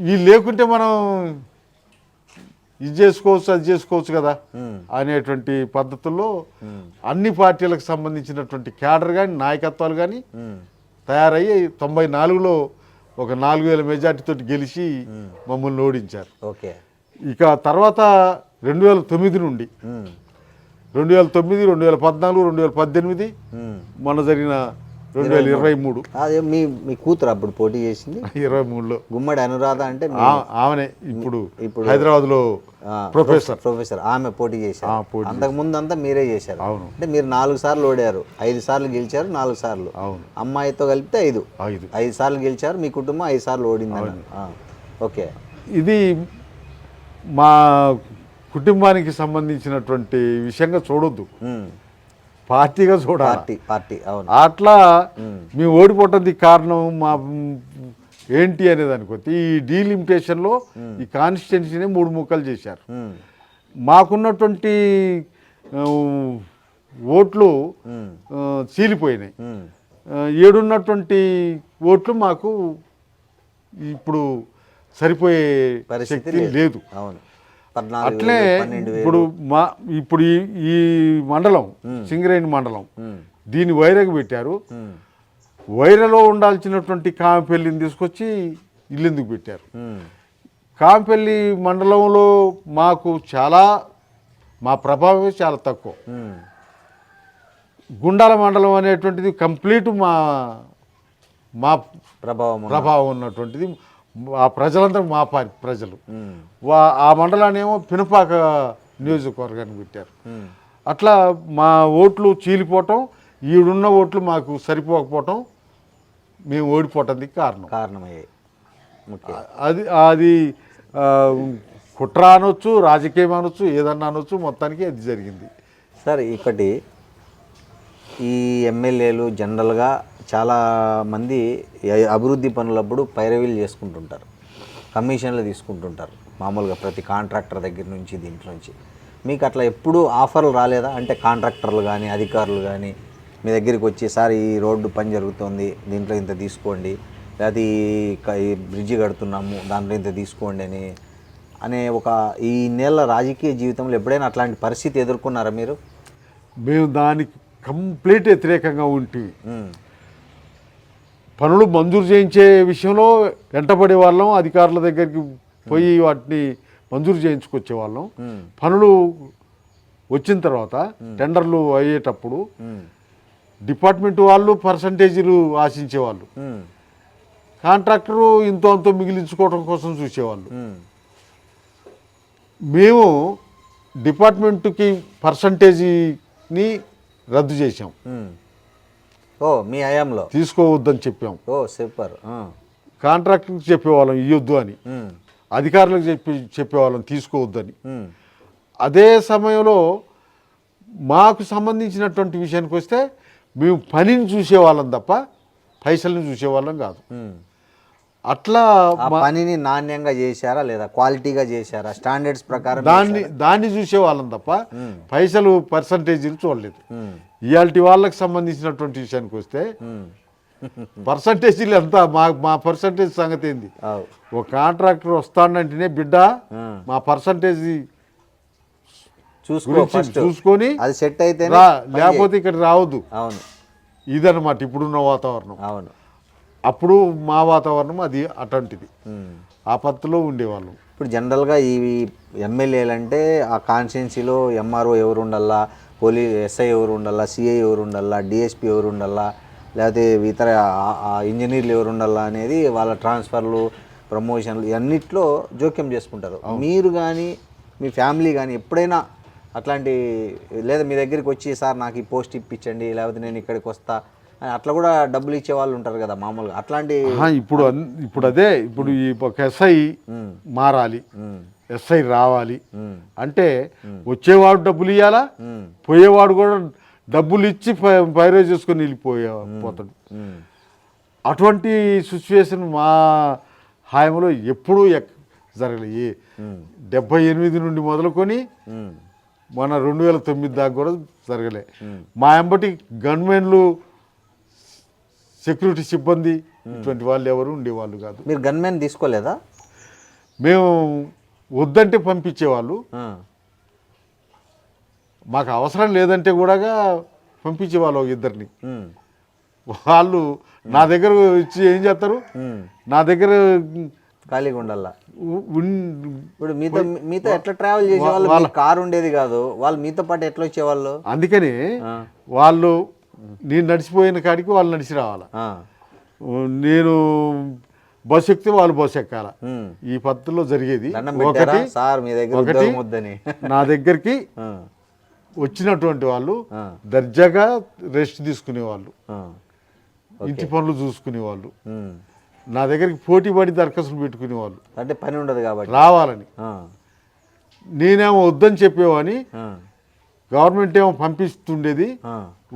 వీళ్ళు లేకుంటే మనం ఇది చేసుకోవచ్చు అది చేసుకోవచ్చు కదా అనేటువంటి పద్ధతుల్లో అన్ని పార్టీలకు సంబంధించినటువంటి క్యాడర్ కానీ నాయకత్వాలు కానీ తయారయ్యి 94లో ఒక 4000 మెజార్టీతో గెలిచి మమ్మల్ని ఓడించారు. ఓకే. ఇక తర్వాత 2009 నుండి 2009, 2014, 2018 మొన్న జరిగిన 2023 అదే మీ కూతురు అప్పుడు పోటీ చేసింది 23లో గుమ్మడి అనురాధ అంటే ఆమెనే ఇప్పుడు హైదరాబాద్లో ప్రొఫెసర్ ఆమె పోటీ చేశారు. అంతకు ముందు అంతా మీరే చేశారు. అవును. అంటే మీరు 4 సార్లు ఓడారు, 5 సార్లు గెలిచారు, 4 సార్లు. అవును. అమ్మాయితో కలిపితే 5 సార్లు గెలిచారు. మీ కుటుంబం 5 సార్లు ఓడింది. ఓకే. ఇది మా కుటుంబానికి సంబంధించినటువంటి విషయంగా చూడొద్దు, పార్టీగా చూడాలి. పార్టీ అవును. అట్లా మేము ఓడిపోవటానికి కారణం మా ఏంటి అనే దానికి ఈ డీలిమిటేషన్లో ఈ కాన్స్టిట్యున్సీని 3 ముక్కలు చేశారు. మాకున్నటువంటి ఓట్లు చీలిపోయినాయి. 7 ఉన్నటువంటి ఓట్లు మాకు ఇప్పుడు సరిపోయే పరిస్థితి లేదు. అట్లే ఇప్పుడు ఈ మండలం సింగరేణి మండలం దీన్ని వైరగా పెట్టారు. వైరలో ఉండాల్సినటువంటి కాంపెల్లిని తీసుకొచ్చి ఇల్లెందుకు పెట్టారు. కాంపెల్లి మండలంలో మాకు మా ప్రభావమే చాలా తక్కువ. గుండాల మండలం అనేటువంటిది కంప్లీట్ మా ప్రభావం ఉన్నటువంటిది. ఆ ప్రజలందరూ మా ప్రజలు. ఆ మండలాన్ని ఏమో పినపాక నియోజకవర్గాన్ని పెట్టారు. అట్లా మా ఓట్లు చీలిపోవటం, ఈడున్న ఓట్లు మాకు సరిపోకపోవటం, మేము ఓడిపోవటానికి కారణమయ్యాయి. అది కుట్ర అనొచ్చు, రాజకీయం అనొచ్చు, ఏదన్నా అనొచ్చు, మొత్తానికి అది జరిగింది. సార్, ఇక్కడి ఈ ఎమ్మెల్యేలు జనరల్గా చాలామంది అభివృద్ధి పనులప్పుడు పైరవీలు చేసుకుంటుంటారు, కమిషన్లు తీసుకుంటుంటారు మామూలుగా ప్రతి కాంట్రాక్టర్ దగ్గర నుంచి. దీంట్లో నుంచి మీకు అట్లా ఎప్పుడూ ఆఫర్లు రాలేదా? అంటే కాంట్రాక్టర్లు కానీ అధికారులు కానీ మీ దగ్గరికి వచ్చి, సార్ ఈ రోడ్డు పని జరుగుతుంది, దీంట్లో ఇంత తీసుకోండి, లేదా ఈ బ్రిడ్జి కడుతున్నాము, దాంట్లో ఇంత తీసుకోండి అనే ఒక ఈ నెల రాజకీయ జీవితంలో ఎప్పుడైనా అట్లాంటి పరిస్థితి ఎదుర్కొన్నారా మీరు? మేము దానికి కంప్లీట్ వ్యతిరేకంగా ఉంటుంది. పనులు మంజూరు చేయించే విషయంలో వెంటబడే వాళ్ళం, అధికారుల దగ్గరికి పోయి వాటిని మంజూరు చేయించుకొచ్చే వాళ్ళం. పనులు వచ్చిన తర్వాత టెండర్లు అయ్యేటప్పుడు డిపార్ట్మెంట్ వాళ్ళు పర్సంటేజీలు ఆశించేవాళ్ళు, కాంట్రాక్టరు ఇంతో అంతో మిగిలించుకోవడం కోసం చూసేవాళ్ళు. మేము డిపార్ట్మెంట్కి పర్సంటేజీని రద్దు చేసాం. మీ హయాంలో తీసుకోవద్దని చెప్పాం. సూపర్. కాంట్రాక్టర్కి చెప్పేవాళ్ళం ఇవ్వద్దు అని. అధికారులకు చెప్పేవాళ్ళం తీసుకోవద్దని. అదే సమయంలో మాకు సంబంధించినటువంటి విషయానికి వస్తే మేము పనిని చూసేవాళ్ళం తప్ప పైసలను చూసేవాళ్ళం కాదు. అట్లా ఆ పనిని నాణ్యంగా చేశారా లేదా క్వాలిటీగా చేశారా స్టాండర్డ్స్ ప్రకారం దాన్ని చూసేవాళ్ళం తప్ప పైసలు పర్సంటేజీలు చూడలేదు. ఇవాళ వాళ్ళకి సంబంధించినటువంటి విషయానికి వస్తే పర్సంటేజీలు ఎంత మా పర్సంటేజ్ సంగతి ఏంది? ఒక కాంట్రాక్టర్ వస్తాడంటేనే బిడ్డ మా పర్సంటేజ్ చూసుకొని అది సెట్ అయితే లేకపోతే ఇక్కడ రావద్దు. అవును, ఇదన్నమాట ఇప్పుడున్న వాతావరణం. అవును, అప్పుడు మా వాతావరణం అది అటువంటిది. ఆ పద్ధతిలో ఉండేవాళ్ళం. ఇప్పుడు జనరల్గా ఈ ఎమ్మెల్యేలు అంటే ఆ కాన్స్టిట్యున్సీలో ఎంఆర్ఓ ఎవరు ఉండాలా, ఎస్ఐ ఎవరు ఉండాలా, సిఐ ఎవరు ఉండాలా, డిఎస్పి ఎవరు ఉండాలా, లేకపోతే ఇతర ఇంజనీర్లు ఎవరు ఉండాలా అనేది వాళ్ళ ట్రాన్స్ఫర్లు, ప్రమోషన్లు అన్నిట్లో జోక్యం చేసుకుంటారు. మీరు కానీ మీ ఫ్యామిలీ కానీ ఎప్పుడైనా అట్లాంటి లేదా మీ దగ్గరికి వచ్చి సార్ నాకు ఈ పోస్ట్ ఇప్పించండి లేకపోతే నేను ఇక్కడికి వస్తా అట్లా కూడా డబ్బులు ఇచ్చే వాళ్ళు ఉంటారు కదా మామూలుగా, అట్లాంటి ఇప్పుడు అదే ఇప్పుడు ఈ ఒక ఎస్ఐ మారాలి, ఎస్ఐ రావాలి అంటే వచ్చేవాడు డబ్బులు ఇవ్వాలా, పోయేవాడు కూడా డబ్బులు ఇచ్చి పైరో చేసుకొని పోతాడు. అటువంటి సిచ్యువేషన్ మా హాయంలో ఎప్పుడూ జరగలేదు. 78 నుండి మొదలుకొని మన 2009 దాకా కూడా జరగలే. మా ఎంబటి గన్మెన్లు, సెక్యూరిటీ సిబ్బంది ఇటువంటి వాళ్ళు ఎవరు ఉండేవాళ్ళు కాదు. మీరు గన్మెన్ తీసుకోలేదా? మేము వద్దంటే పంపించేవాళ్ళు, మాకు అవసరం లేదంటే కూడా పంపించేవాళ్ళు ఒక ఇద్దరిని. వాళ్ళు నా దగ్గర వచ్చి ఏం చేస్తారు, నా దగ్గర ఖాళీగా ఉండాలా. ఇప్పుడు మీతో ఎట్లా ట్రావెల్ చేసేవాళ్ళు? కారు ఉండేది కాదు, వాళ్ళు మీతో పాటు ఎట్లా వచ్చేవాళ్ళు? అందుకని వాళ్ళు నేను నడిచిపోయిన కాడికి వాళ్ళు నడిచి రావాలా, నేను బస్సు ఎక్కితే వాళ్ళు బస్సు ఎక్కాల. ఈ పద్ధతిలో జరిగేది. ఒకటి నా దగ్గరికి వచ్చినటువంటి వాళ్ళు దర్జాగా రెస్ట్ తీసుకునేవాళ్ళు, ఇంటి పనులు చూసుకునేవాళ్ళు, నా దగ్గరికి పోటీ పడి దరఖాస్తులు పెట్టుకునేవాళ్ళు. అంటే పని ఉండదు కాబట్టి రావాలని. నేనేమో వద్దని చెప్పేవాని, గవర్నమెంట్ ఏమో పంపిస్తుండేది,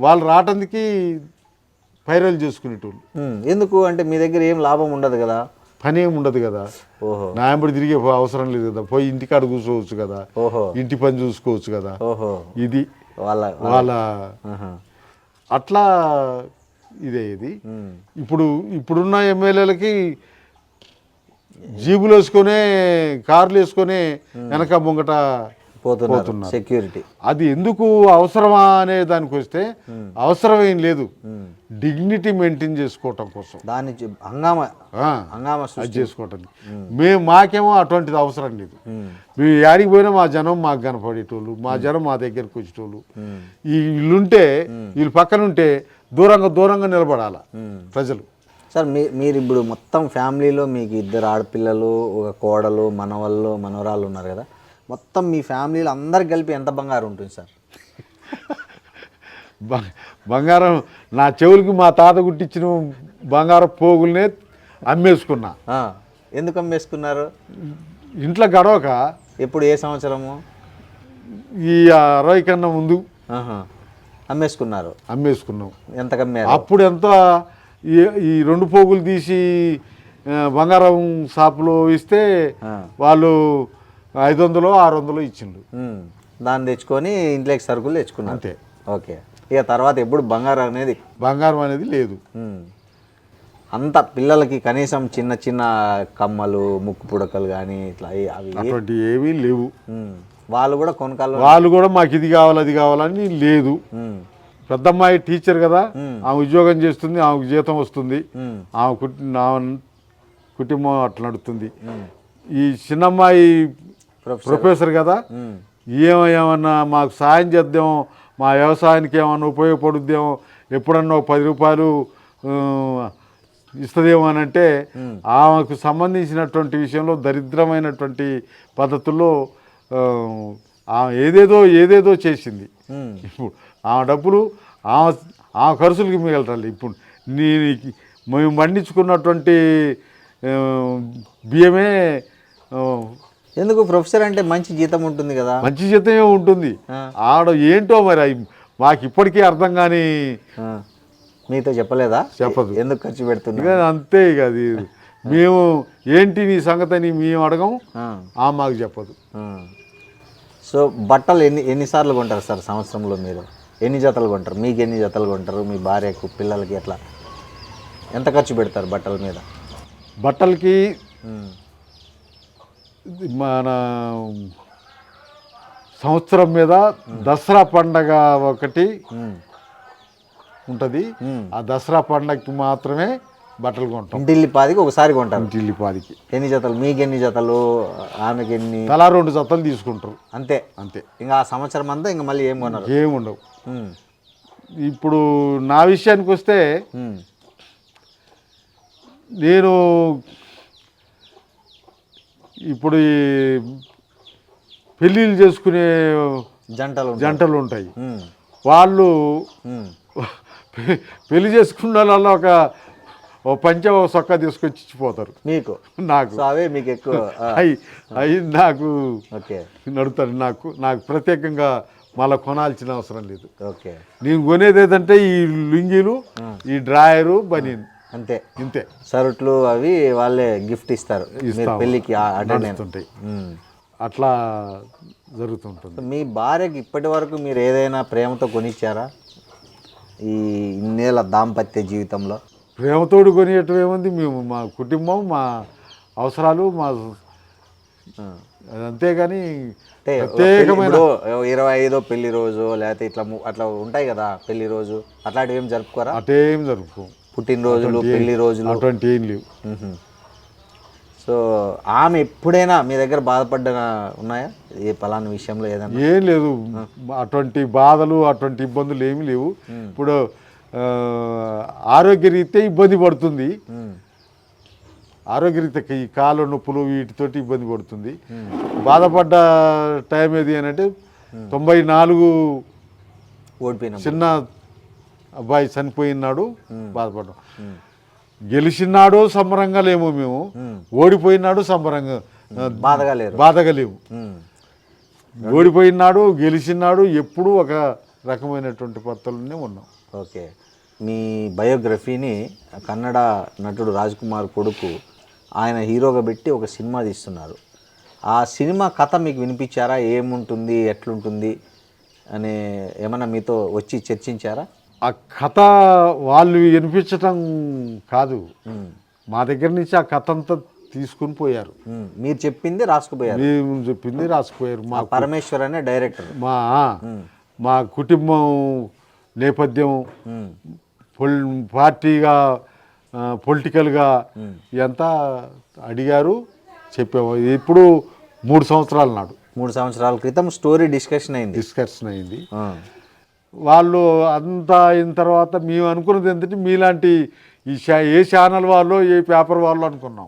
వాళ్ళు రావటానికి పైరలు చేసుకునేటోళ్ళు. ఎందుకు అంటే మీ దగ్గర ఏం లాభం ఉండదు కదా, పని ఏమి ఉండదు కదా. నా ఎంబడి తిరిగే అవసరం లేదు కదా, పోయి ఇంటికాడ కూర్చోవచ్చు కదా, ఇంటి పని చూసుకోవచ్చు కదా. ఇది వాళ్ళ అట్లా ఇదే ఇది. ఇప్పుడున్న ఎమ్మెల్యేలకి జీబులు వేసుకొని కార్లు వేసుకొని వెనక ముంగట పోతున్నారు సెక్యూరిటీ. అది ఎందుకు అవసరమా అనే దానికి వస్తే అవసరం ఏం లేదు, డిగ్నిటీ మెయింటైన్ చేసుకోవటం కోసం దాన్ని అది చేసుకోవటం. మాకేమో అటువంటిది అవసరం లేదు. మేము యాడికి పోయినా మా జనం మాకు కనపడేటోళ్ళు, మా జనం మా దగ్గరకు వచ్చేటోళ్ళు. వీళ్ళుంటే వీళ్ళు పక్కనుంటే దూరంగా నిలబడాల ప్రజలు. సార్ మీరు ఇప్పుడు మొత్తం ఫ్యామిలీలో మీకు 2 ఆడపిల్లలు, ఒక కోడలు, మనవళ్ళు, మనవరాళ్ళు ఉన్నారు కదా, మొత్తం మీ ఫ్యామిలీలో అందరికి కలిపి ఎంత బంగారం ఉంటుంది సార్? బంగారం నా చెవులకి మా తాత గుట్టించిన బంగారం పోగులనే అమ్మేసుకున్నా. ఎందుకు అమ్మేసుకున్నారు? ఇంట్లో గడవక. ఎప్పుడు, ఏ సంవత్సరము? ఈ 60 కన్నా ముందు అమ్మేసుకున్నాం. ఎంత కమ్మారు? అప్పుడు ఎంత, ఈ 2 పోగులు తీసి బంగారం షాపులో ఇస్తే వాళ్ళు 500 600 ఇచ్చిండు. దాన్ని తెచ్చుకొని ఇంట్లోకి సరుకులు తెచ్చుకున్నారు అంతే. ఓకే. ఇక తర్వాత ఎప్పుడు బంగారం అనేది లేదు. అంత పిల్లలకి కనీసం చిన్న చిన్న కమ్మలు, ముక్కు పుడకలు కానీ ఇట్లా అటువంటి ఏమీ లేవు. వాళ్ళు కూడా కొనకాలు, వాళ్ళు కూడా మాకు ఇది కావాలి అది కావాలని లేదు. పెద్దమ్మాయి టీచర్ కదా, ఆమె ఉద్యోగం చేస్తుంది, ఆమెకు జీతం వస్తుంది, ఆమె కుటుంబం అట్లా నడుస్తుంది. ఈ చిన్నమ్మాయి ప్రొఫెసర్ కదా, ఏమన్నా మాకు సాయం చేద్దాం, మా వ్యవసాయానికి ఏమన్నా ఉపయోగపడుద్దేమో, ఎప్పుడన్నా 10 రూపాయలు ఇస్తుందేమో అని అంటే, ఆమెకు సంబంధించినటువంటి విషయంలో దరిద్రమైనటువంటి పద్ధతుల్లో ఆమె ఏదేదో చేసింది. ఇప్పుడు ఆమె డబ్బులు ఆమె ఖర్చులకి మిగలటాలి. ఇప్పుడు మేము పండించుకున్నటువంటి బియ్యమే ఎందుకు ప్రొఫెసర్ అంటే మంచి జీతం ఉంటుంది కదా? మంచి జీతమే ఉంటుంది. ఆడ ఏంటో మరి మాకు ఇప్పటికీ అర్థం కానీ మీతో చెప్పలేదా? చెప్పదు. ఎందుకు ఖర్చు పెడుతుంది? ఇక అంతే ఇక అది మేము ఏంటి నీ సంగతి అని మేము అడగం, మాకు చెప్పదు. సో బట్టలు ఎన్నిసార్లు కొంటారు సార్ సంవత్సరంలో? మీరు ఎన్ని జతలు కొంటారు? మీకు ఎన్ని జతలు కొంటారు? మీ భార్యకు, పిల్లలకి ఎట్లా ఎంత ఖర్చు పెడతారు బట్టల మీద? బట్టలకి మన సంవత్సరం మీద దసరా పండగ ఒకటి ఉంటుంది. ఆ దసరా పండగకి మాత్రమే బట్టలు కొంటాం. ఇంటిల్లిపాదికి ఒకసారి కొంటాం. ఇంటిల్లిపాదికి ఎన్ని జతలు? మీకు ఎన్ని జతలు? ఆమెకి ఎన్ని? తలా 2 జతలు తీసుకుంటారు. అంతే. ఇంకా ఆ సంవత్సరం అంతా ఇంకా మళ్ళీ ఏం కొనరు? ఏముండవు. ఇప్పుడు నా విషయానికి వస్తే నేను ఇప్పుడు ఈ పెళ్ళిళ్ళు చేసుకునే జంటలు ఉంటాయి. వాళ్ళు పెళ్లి చేసుకున్న వాళ్ళ ఓ పంచ ఓ సొక్కా తీసుకొచ్చి ఇచ్చిపోతారు మీకు. నాకు అవే మీకు ఎక్కువ అవి నాకు నడుతారు. నాకు ప్రత్యేకంగా మళ్ళీ కొనాల్సిన అవసరం లేదు. ఓకే, నేను కొనేది ఏదంటే ఈ లుంగీలు, ఈ డ్రాయరు, బనీన్, అంతే. ఇంతే. షర్ట్లు అవి వాళ్ళే గిఫ్ట్ ఇస్తారు పెళ్ళికి ఉంటాయి. అట్లా జరుగుతుంటుంది. మీ భార్యకి ఇప్పటి వరకు మీరు ఏదైనా ప్రేమతో కొనిచ్చారా ఈ ఇన్నేళ్ళ దాంపత్య జీవితంలో? ప్రేమతోడు కొనియటం ఏముంది, మేము మా కుటుంబం, మా అవసరాలు, మా అంతేగాని ప్రత్యేకమైన 25వ పెళ్లి రోజు లేకపోతే ఇట్లా అట్లా ఉంటాయి కదా పెళ్లి రోజు, అట్లాంటివి ఏం జరుపుకోరా? అటేం జరుపుకో. పుట్టినరోజులు, పెళ్లి రోజులు అటువంటి ఏం లేవు. సో ఆమె ఎప్పుడైనా మీ దగ్గర బాధపడ్డ ఉన్నాయా ఏ పలానా విషయంలో? ఏదైనా ఏం లేదు. అటువంటి బాధలు, అటువంటి ఇబ్బందులు ఏమీ లేవు. ఇప్పుడు ఆరోగ్యరీత్యా ఇబ్బంది పడుతుంది. ఆరోగ్యరీత్యా ఈ కాళ్ళ నొప్పులు వీటితోటి ఇబ్బంది పడుతుంది. బాధపడ్డ టైం ఏది అని అంటే 94 ఓడిపోయిన చిన్న అబ్బాయి చనిపోయినాడు. బాధపడ్డాం. గెలిచినాడు సంబరంగా లేము మేము, ఓడిపోయినాడు సంబరంగా బాధగా లేవు. ఓడిపోయినాడు, గెలిచినాడు, ఎప్పుడూ ఒక రకమైనటువంటి పద్ధతులనే ఉన్నాం. ఓకే, మీ బయోగ్రఫీని కన్నడ నటుడు రాజ్ కుమార్ కొడుకు ఆయన హీరోగా పెట్టి ఒక సినిమా తీస్తున్నారు. ఆ సినిమా కథ మీకు వినిపించారా? ఏముంటుంది, ఎట్లుంటుంది అని ఏమన్నా మీతో వచ్చి చర్చించారా? ఆ కథ వాళ్ళు వినిపించటం కాదు, మా దగ్గర నుంచి ఆ కథ అంతా తీసుకుని పోయారు. మీరు చెప్పింది రాసుకుపోయారు. మేము చెప్పింది రాసుకుపోయారు. మా పరమేశ్వర్ అనే డైరెక్టర్ మా కుటుంబం నేపథ్యం, పార్టీగా, పొలిటికల్గా ఎంత అడిగారు, చెప్పాము. ఇప్పుడు 3 సంవత్సరాల నాడు, 3 సంవత్సరాల క్రితం స్టోరీ డిస్కషన్ అయింది. వాళ్ళు అంతా అయిన తర్వాత మేము అనుకున్నది ఏంటంటే మీలాంటి ఏ ఛానల్ వాళ్ళు, ఏ పేపర్ వాళ్ళు అనుకున్నాం.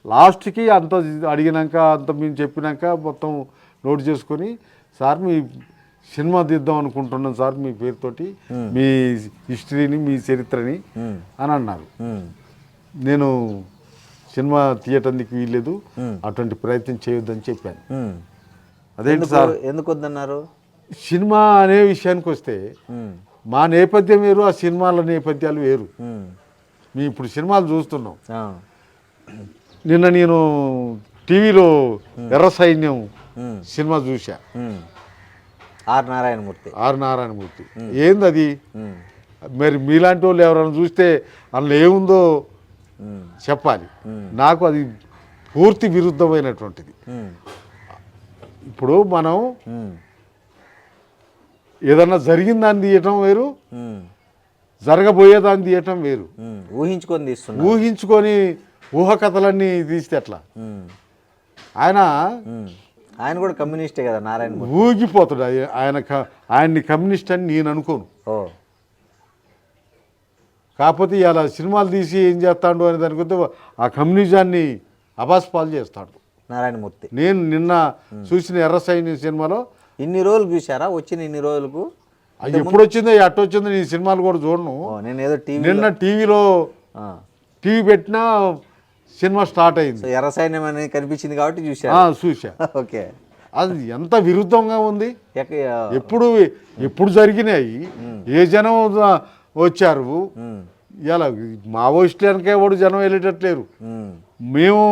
లాస్ట్కి అంత అడిగినాక, అంత మేము చెప్పినాక మొత్తం నోట్ చేసుకొని, సార్ మీ సినిమా తీద్దాం అనుకుంటున్నాం సార్ మీ పేరుతోటి, మీ హిస్టరీని, మీ చరిత్రని అని అన్నారు. నేను సినిమా తీయటానికి వీల్లేదు, అటువంటి ప్రయత్నం చేయొద్దని చెప్పాను. అదేంటి సార్? ఎందుకు వద్దన్నారు? సినిమా అనే విషయానికి వస్తే మా నేపథ్యం వేరు, ఆ సినిమాల నేపథ్యాలు వేరు. మేము ఇప్పుడు సినిమాలు చూస్తున్నాం. నిన్న నేను టీవీలో ఎర్ర సైన్యం సినిమా చూసా. ఆర్ నారాయణమూర్తి. ఏంది అది? మరి మీలాంటి వాళ్ళు ఎవరైనా చూస్తే అందులో ఏముందో చెప్పాలి. నాకు అది పూర్తి విరుద్ధమైనటువంటిది. ఇప్పుడు మనం ఏదన్నా జరిగిందాన్ని తీయటం వేరు, జరగబోయేదాన్ని తీయటం వేరు. ఊహించుకొని ఊహకథలన్నీ తీస్తే ఎట్లా? ఆయన కూడా కమ్యూనిస్టే కదా నారాయణ. ఊగిపోతాడు ఆయన్ని కమ్యూనిస్ట్ అని నేను అనుకోను. కాకపోతే ఇలా సినిమాలు తీసి ఏం చేస్తాడు అని దానికొద్ది ఆ కమ్యూనిజాన్ని అబాస్పాలు చేస్తాడు నారాయణమూర్తి. నేను నిన్న చూసిన ఎర్ర సైన్యం సినిమాలో ఇన్ని రోజులు చూసారా? వచ్చిన ఇన్ని రోజులకు ఎప్పుడు వచ్చిందో ఎట్టు వచ్చిందో నీ సినిమాలు కూడా చూడను. నేను ఏదో నిన్న టీవీ పెట్టినా సినిమా స్టార్ట్ అయింది. సో ఎర్ర సైన్యం అనేది కనిపించింది కాబట్టి చూశారు. చూసా. ఓకే. అది ఎంత విరుద్ధంగా ఉంది. ఎక్క- ఎప్పుడు జరిగినాయి, ఏ జనం వచ్చారు. ఇలా మావోయిస్టులు వెనక ఎవడు జనం వెళ్ళేటట్లేరు. ఉమ్, మేము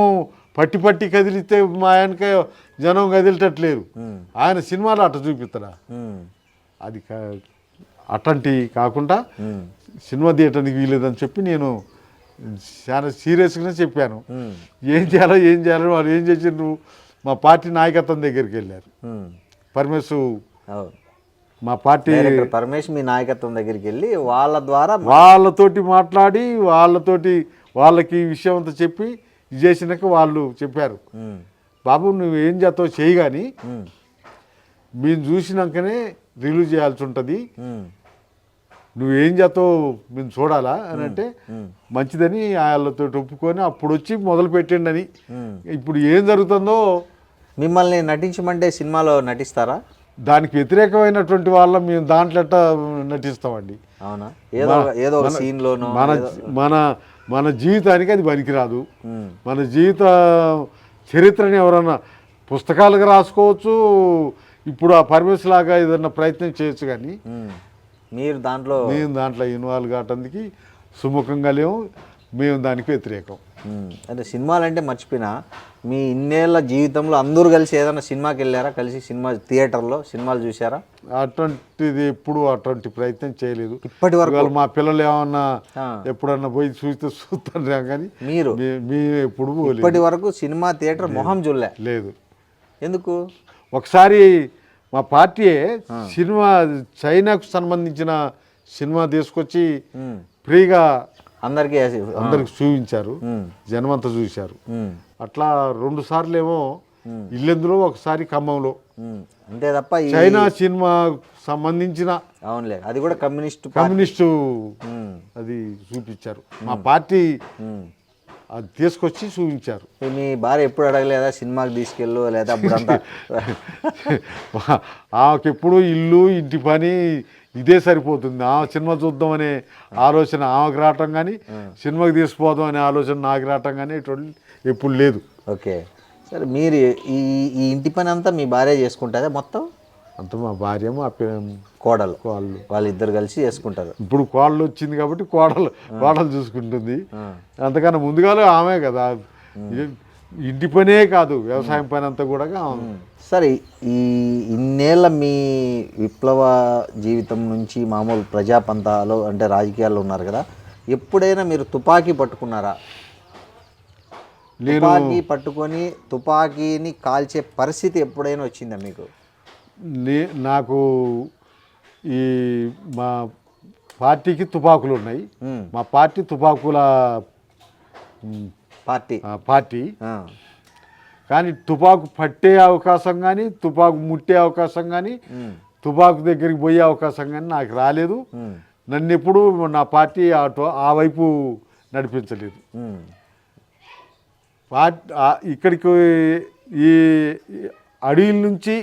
పట్టి కదిలితే మా వెనక జనం కదిలేటట్లేరు. ఆయన సినిమాలో అట్ట చూపిస్తాడా? ఉమ్, అది అట్లాంటి కాకుండా సినిమా థియేటర్కి వీలేదని చెప్పి నేను చాలా సీరియస్గానే చెప్పాను. ఏం చేయాలో వాళ్ళు ఏం చేసిండ్రు, మా పార్టీ నాయకత్వం దగ్గరికి వెళ్ళారు. పరమేశ్ అవును. మా పార్టీ డైరెక్టర్ పరమేష్ మీ నాయకత్వం దగ్గరికి వెళ్ళి వాళ్ళ ద్వారా వాళ్ళతోటి మాట్లాడి వాళ్ళకి ఈ విషయం అంతా చెప్పి ఇది చేసినాక వాళ్ళు చెప్పారు, బాబు నువ్వు ఏం చేస్తావు చేయి, కానీ మేము చూసినాకనే రిలీజ్ చేయాల్సి ఉంటుంది, నువ్వేం చేస్తావు మేము చూడాలా అని అంటే మంచిదని వాళ్ళతో ఒప్పుకొని అప్పుడు వచ్చి మొదలు పెట్టండి అని. ఇప్పుడు ఏం జరుగుతుందో మిమ్మల్ని నటించమంటే సినిమాలో నటిస్తారా? దానికి వ్యతిరేకమైనటువంటి వాళ్ళ మేము దాంట్లో ఎట్టా నటిస్తామండి. అవునా? ఏదో ఒక సీన్ లోనో మన జీవితానికి అది పనికిరాదు. మన జీవిత చరిత్రని ఎవరన్నా పుస్తకాలుగా రాసుకోవచ్చు, ఇప్పుడు ఆ పరమేశ్ లాగా ఏదన్నా ప్రయత్నం చేయొచ్చు, కానీ మీరు దాంట్లో మేము దాంట్లో ఇన్వాల్వ్ కావటానికి సుముఖంగా లేవు, మేము దానికి వ్యతిరేకం. అంటే సినిమాలు అంటే మర్చిపోయినా, మీ ఇన్నేళ్ల జీవితంలో అందరూ కలిసి ఏదైనా సినిమాకి వెళ్ళారా? కలిసి సినిమా థియేటర్లో సినిమాలు చూసారా? అటువంటిది ఎప్పుడు అటువంటి ప్రయత్నం చేయలేదు ఇప్పటి వరకు. మా పిల్లలు ఏమన్నా ఎప్పుడన్నా పోయి చూస్తాను, కానీ మీరు ఎప్పుడు ఇప్పటి వరకు సినిమా థియేటర్ మొహం చూడలే? లేదు. ఎందుకు? ఒకసారి మా పార్టీయే సినిమా చైనాకు సంబంధించిన సినిమా తీసుకొచ్చి ఫ్రీగా అందరికీ చూపించారు, జనమంతా చూశారు. అట్లా 2 సార్లు ఏమో ఇల్లెందులో, ఒకసారి ఖమ్మంలో. అంతే తప్ప చైనా సినిమా సంబంధించిన అవునులే, అది కూడా కమ్యూనిస్టు అది చూపించారు. మా పార్టీ అది తీసుకొచ్చి చూపించారు. మీ భార్య ఎప్పుడు అడగలేదా సినిమాకి తీసుకెళ్ళు లేదా? అప్పుడంతా ఆమెకెప్పుడు ఇల్లు ఇంటి పని ఇదే సరిపోతుంది. ఆ సినిమా చూద్దాం అనే ఆలోచన ఆమెకు రావటం కానీ, సినిమాకి తీసుకుపోదాం అనే ఆలోచన నాకు రావటం కానీ ఇటువంటి ఎప్పుడు లేదు. ఓకే. సరే, మీరు ఈ ఇంటి పని అంతా మీ భార్య చేసుకుంటుందా మొత్తం? అంత మా భార్య మా కోడలు కోళ్ళు వాళ్ళిద్దరు కలిసి చేసుకుంటారు. ఇప్పుడు కోడలు వచ్చింది కాబట్టి కోడలు చూసుకుంటుంది. అంతకన్నా ముందుగానే ఆమె కదా, ఇంటి పనే కాదు వ్యవసాయం పని అంతా కూడా. సరే, ఈ ఇన్నేళ్ళ మీ విప్లవ జీవితం నుంచి మామూలు ప్రజాపంతాలు అంటే రాజకీయాల్లో ఉన్నారు కదా, ఎప్పుడైనా మీరు తుపాకీ పట్టుకున్నారా? తుపాకీ పట్టుకొని తుపాకీని కాల్చే పరిస్థితి ఎప్పుడైనా వచ్చిందా మీకు? నాకు ఈ మా పార్టీకి తుపాకులు ఉన్నాయి. మా పార్టీ తుపాకుల పార్టీ, కానీ తుపాకు పట్టే అవకాశం కానీ, తుపాకు ముట్టే అవకాశం కానీ, తుపాకు దగ్గరికి పోయే అవకాశం కానీ నాకు రాలేదు. నన్ను ఎప్పుడు నా పార్టీ ఆ వైపు నడిపించలేదు. ఇక్కడికి ఈ అడవిల నుంచి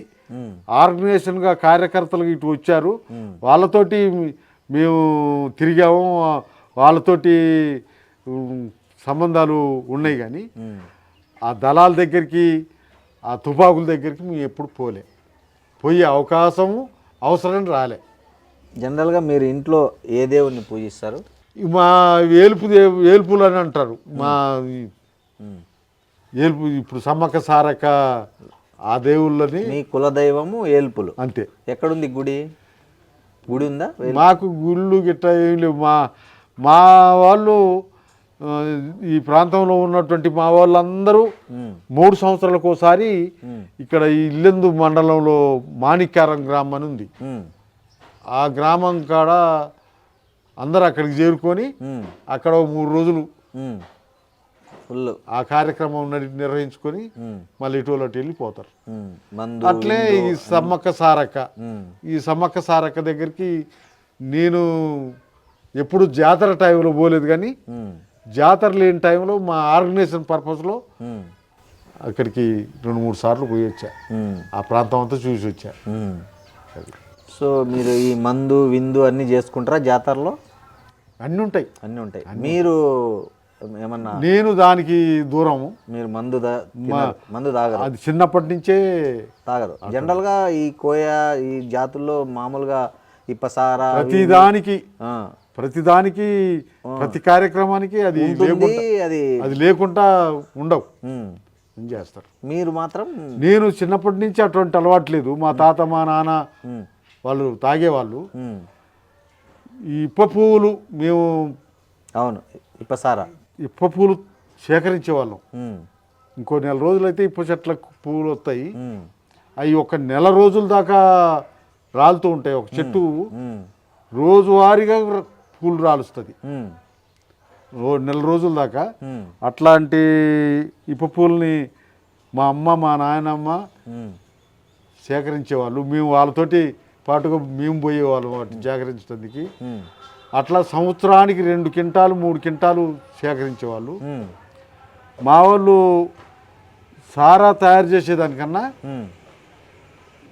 ఆర్గనైజేషన్గా కార్యకర్తలు ఇటు వచ్చారు, వాళ్ళతోటి మేము తిరిగాము, వాళ్ళతోటి సంబంధాలు ఉన్నాయి, కానీ ఆ దళాల దగ్గరికి ఆ తుపాకుల దగ్గరికి మేము ఎప్పుడు పోయే అవసరం రాలే. జనరల్గా మీరు ఇంట్లో ఏ దేవుణ్ణి పూజిస్తారు? మా ఏల్పులు అని అంటారు. మా ఏల్పు ఇప్పుడు సమ్మక్క సారక్క ఆ దేవుళ్ళని. మీ కులదైవము ఏల్పులు అంతే. ఎక్కడుంది గుడి ఉందా? మాకు గుళ్ళు గిట్ట ఏం లేవు. మా వాళ్ళు ఈ ప్రాంతంలో ఉన్నటువంటి మా వాళ్ళందరూ 3 సంవత్సరాలకు ఒకసారి ఇక్కడ ఈ ఇల్లెందు మండలంలో మాణిక్యారం గ్రామం అని ఉంది, ఆ గ్రామం కాడ అందరూ అక్కడికి చేరుకొని అక్కడ 3 రోజులు ఫుల్ ఆ కార్యక్రమం నిర్వహించుకొని మళ్ళీ ఇటువలటి వెళ్ళిపోతారు. అట్లే ఈ సమ్మక్క సారక్క దగ్గరికి నేను ఎప్పుడు జాతర టైంలో పోలేదు, కానీ జాతర లేని టైంలో మా ఆర్గనైజేషన్ పర్పస్లో అక్కడికి 2-3 సార్లు పోయి వచ్చా, ఆ ప్రాంతం అంతా చూసి వచ్చా. సో మీరు ఈ మందు విందు అన్నీ చేసుకుంటారా జాతరలో? అన్నీ ఉంటాయి. మీరు ఏమన్నా నేను దానికి దూరము. మీరు మందు తాగరు? అది చిన్నప్పటి నుంచే తాగరు. జనరల్గా ఈ కోయ ఈ జాతుల్లో మామూలుగా ఇప్పసారా ప్రతిదానికి ప్రతి కార్యక్రమానికి అది లేకుండా ఉండవు చేస్తారు. మీరు మాత్రం? నేను చిన్నప్పటి నుంచి అటువంటి అలవాటు లేదు. మా తాత మా నాన్న వాళ్ళు తాగేవాళ్ళు. ఈ ఇప్ప పువ్వులు మేము అవును ఇప్పసారా ఇప్ప పువ్వులు సేకరించేవాళ్ళం. ఇంకో నెల రోజులైతే ఇప్ప చెట్ల పువ్వులు వస్తాయి. అవి ఒక నెల రోజుల దాకా రాలుతూ ఉంటాయి. ఒక చెట్టు రోజువారీగా పూలు రాలుస్తుంది నెల రోజుల దాకా. అట్లాంటి ఇప్ప పూలని మా అమ్మ మా నాయనమ్మ సేకరించేవాళ్ళు. మేము వాళ్ళతోటి పాటుగా మేము పోయేవాళ్ళం వాటిని సేకరించడానికి. అట్లా సంవత్సరానికి 2 క్వింటాలు 3 క్వింటాలు సేకరించేవాళ్ళు. మా వాళ్ళు సారా తయారు చేసేదానికన్నా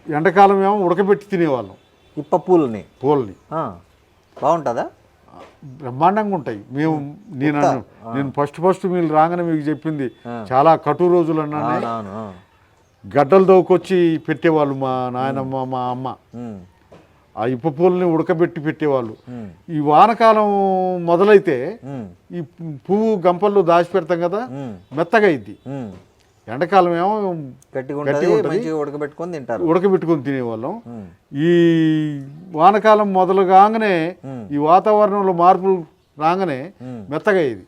ఎండాకాలం ఏమో ఉడకబెట్టి తినేవాళ్ళం ఇప్ప పూలని. బాగుంటుందా? బ్రహ్మాండంగా ఉంటాయి. నేను ఫస్ట్ మీరు రాగానే మీకు చెప్పింది చాలా కటు రోజులు అన్నానే. గడ్డలు దోకొచ్చి పెట్టేవాళ్ళు మా నాయనమ్మ మా అమ్మ. ఆ ఇప్ప పూలని ఉడకబెట్టి పెట్టేవాళ్ళు. ఈ వానకాలం మొదలైతే ఈ పువ్వు గంపల్లో దాచి పెడతాం కదా, మెత్తగా అయింది. ఎండాకాలం ఏమో ఉడకబెట్టుకొని తినేవాళ్ళం. ఈ వానకాలం మొదలు కాగానే ఈ వాతావరణంలో మార్పులు రాగానే మెత్తగా అయ్యేది.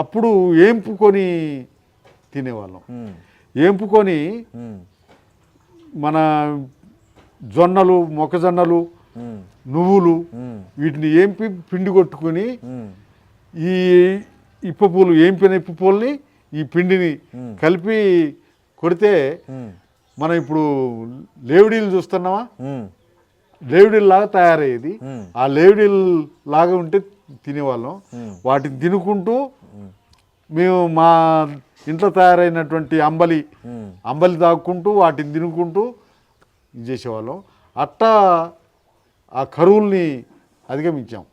అప్పుడు ఏంపుకొని తినేవాళ్ళం. ఏంపుకొని మన జొన్నలు మొక్కజొన్నలు నువ్వులు వీటిని ఏంపి పిండి కొట్టుకొని ఈ ఇప్ప పూలు ఏంపిన ఇప్ప పూలని ఈ పిండిని కలిపి కొడితే మనం ఇప్పుడు లేవిడీలు చూస్తున్నామా, లేవిడీలు లాగా తయారయ్యేది. ఆ లేవిడీలు లాగా ఉంటే తినేవాళ్ళం. వాటిని తినుకుంటూ మేము మా ఇంట్లో తయారైనటువంటి అంబలి తాగుకుంటూ వాటిని తినుకుంటూ ఇది చేసేవాళ్ళం. అట్టా ఆ కరువుల్ని అధిగమించాం.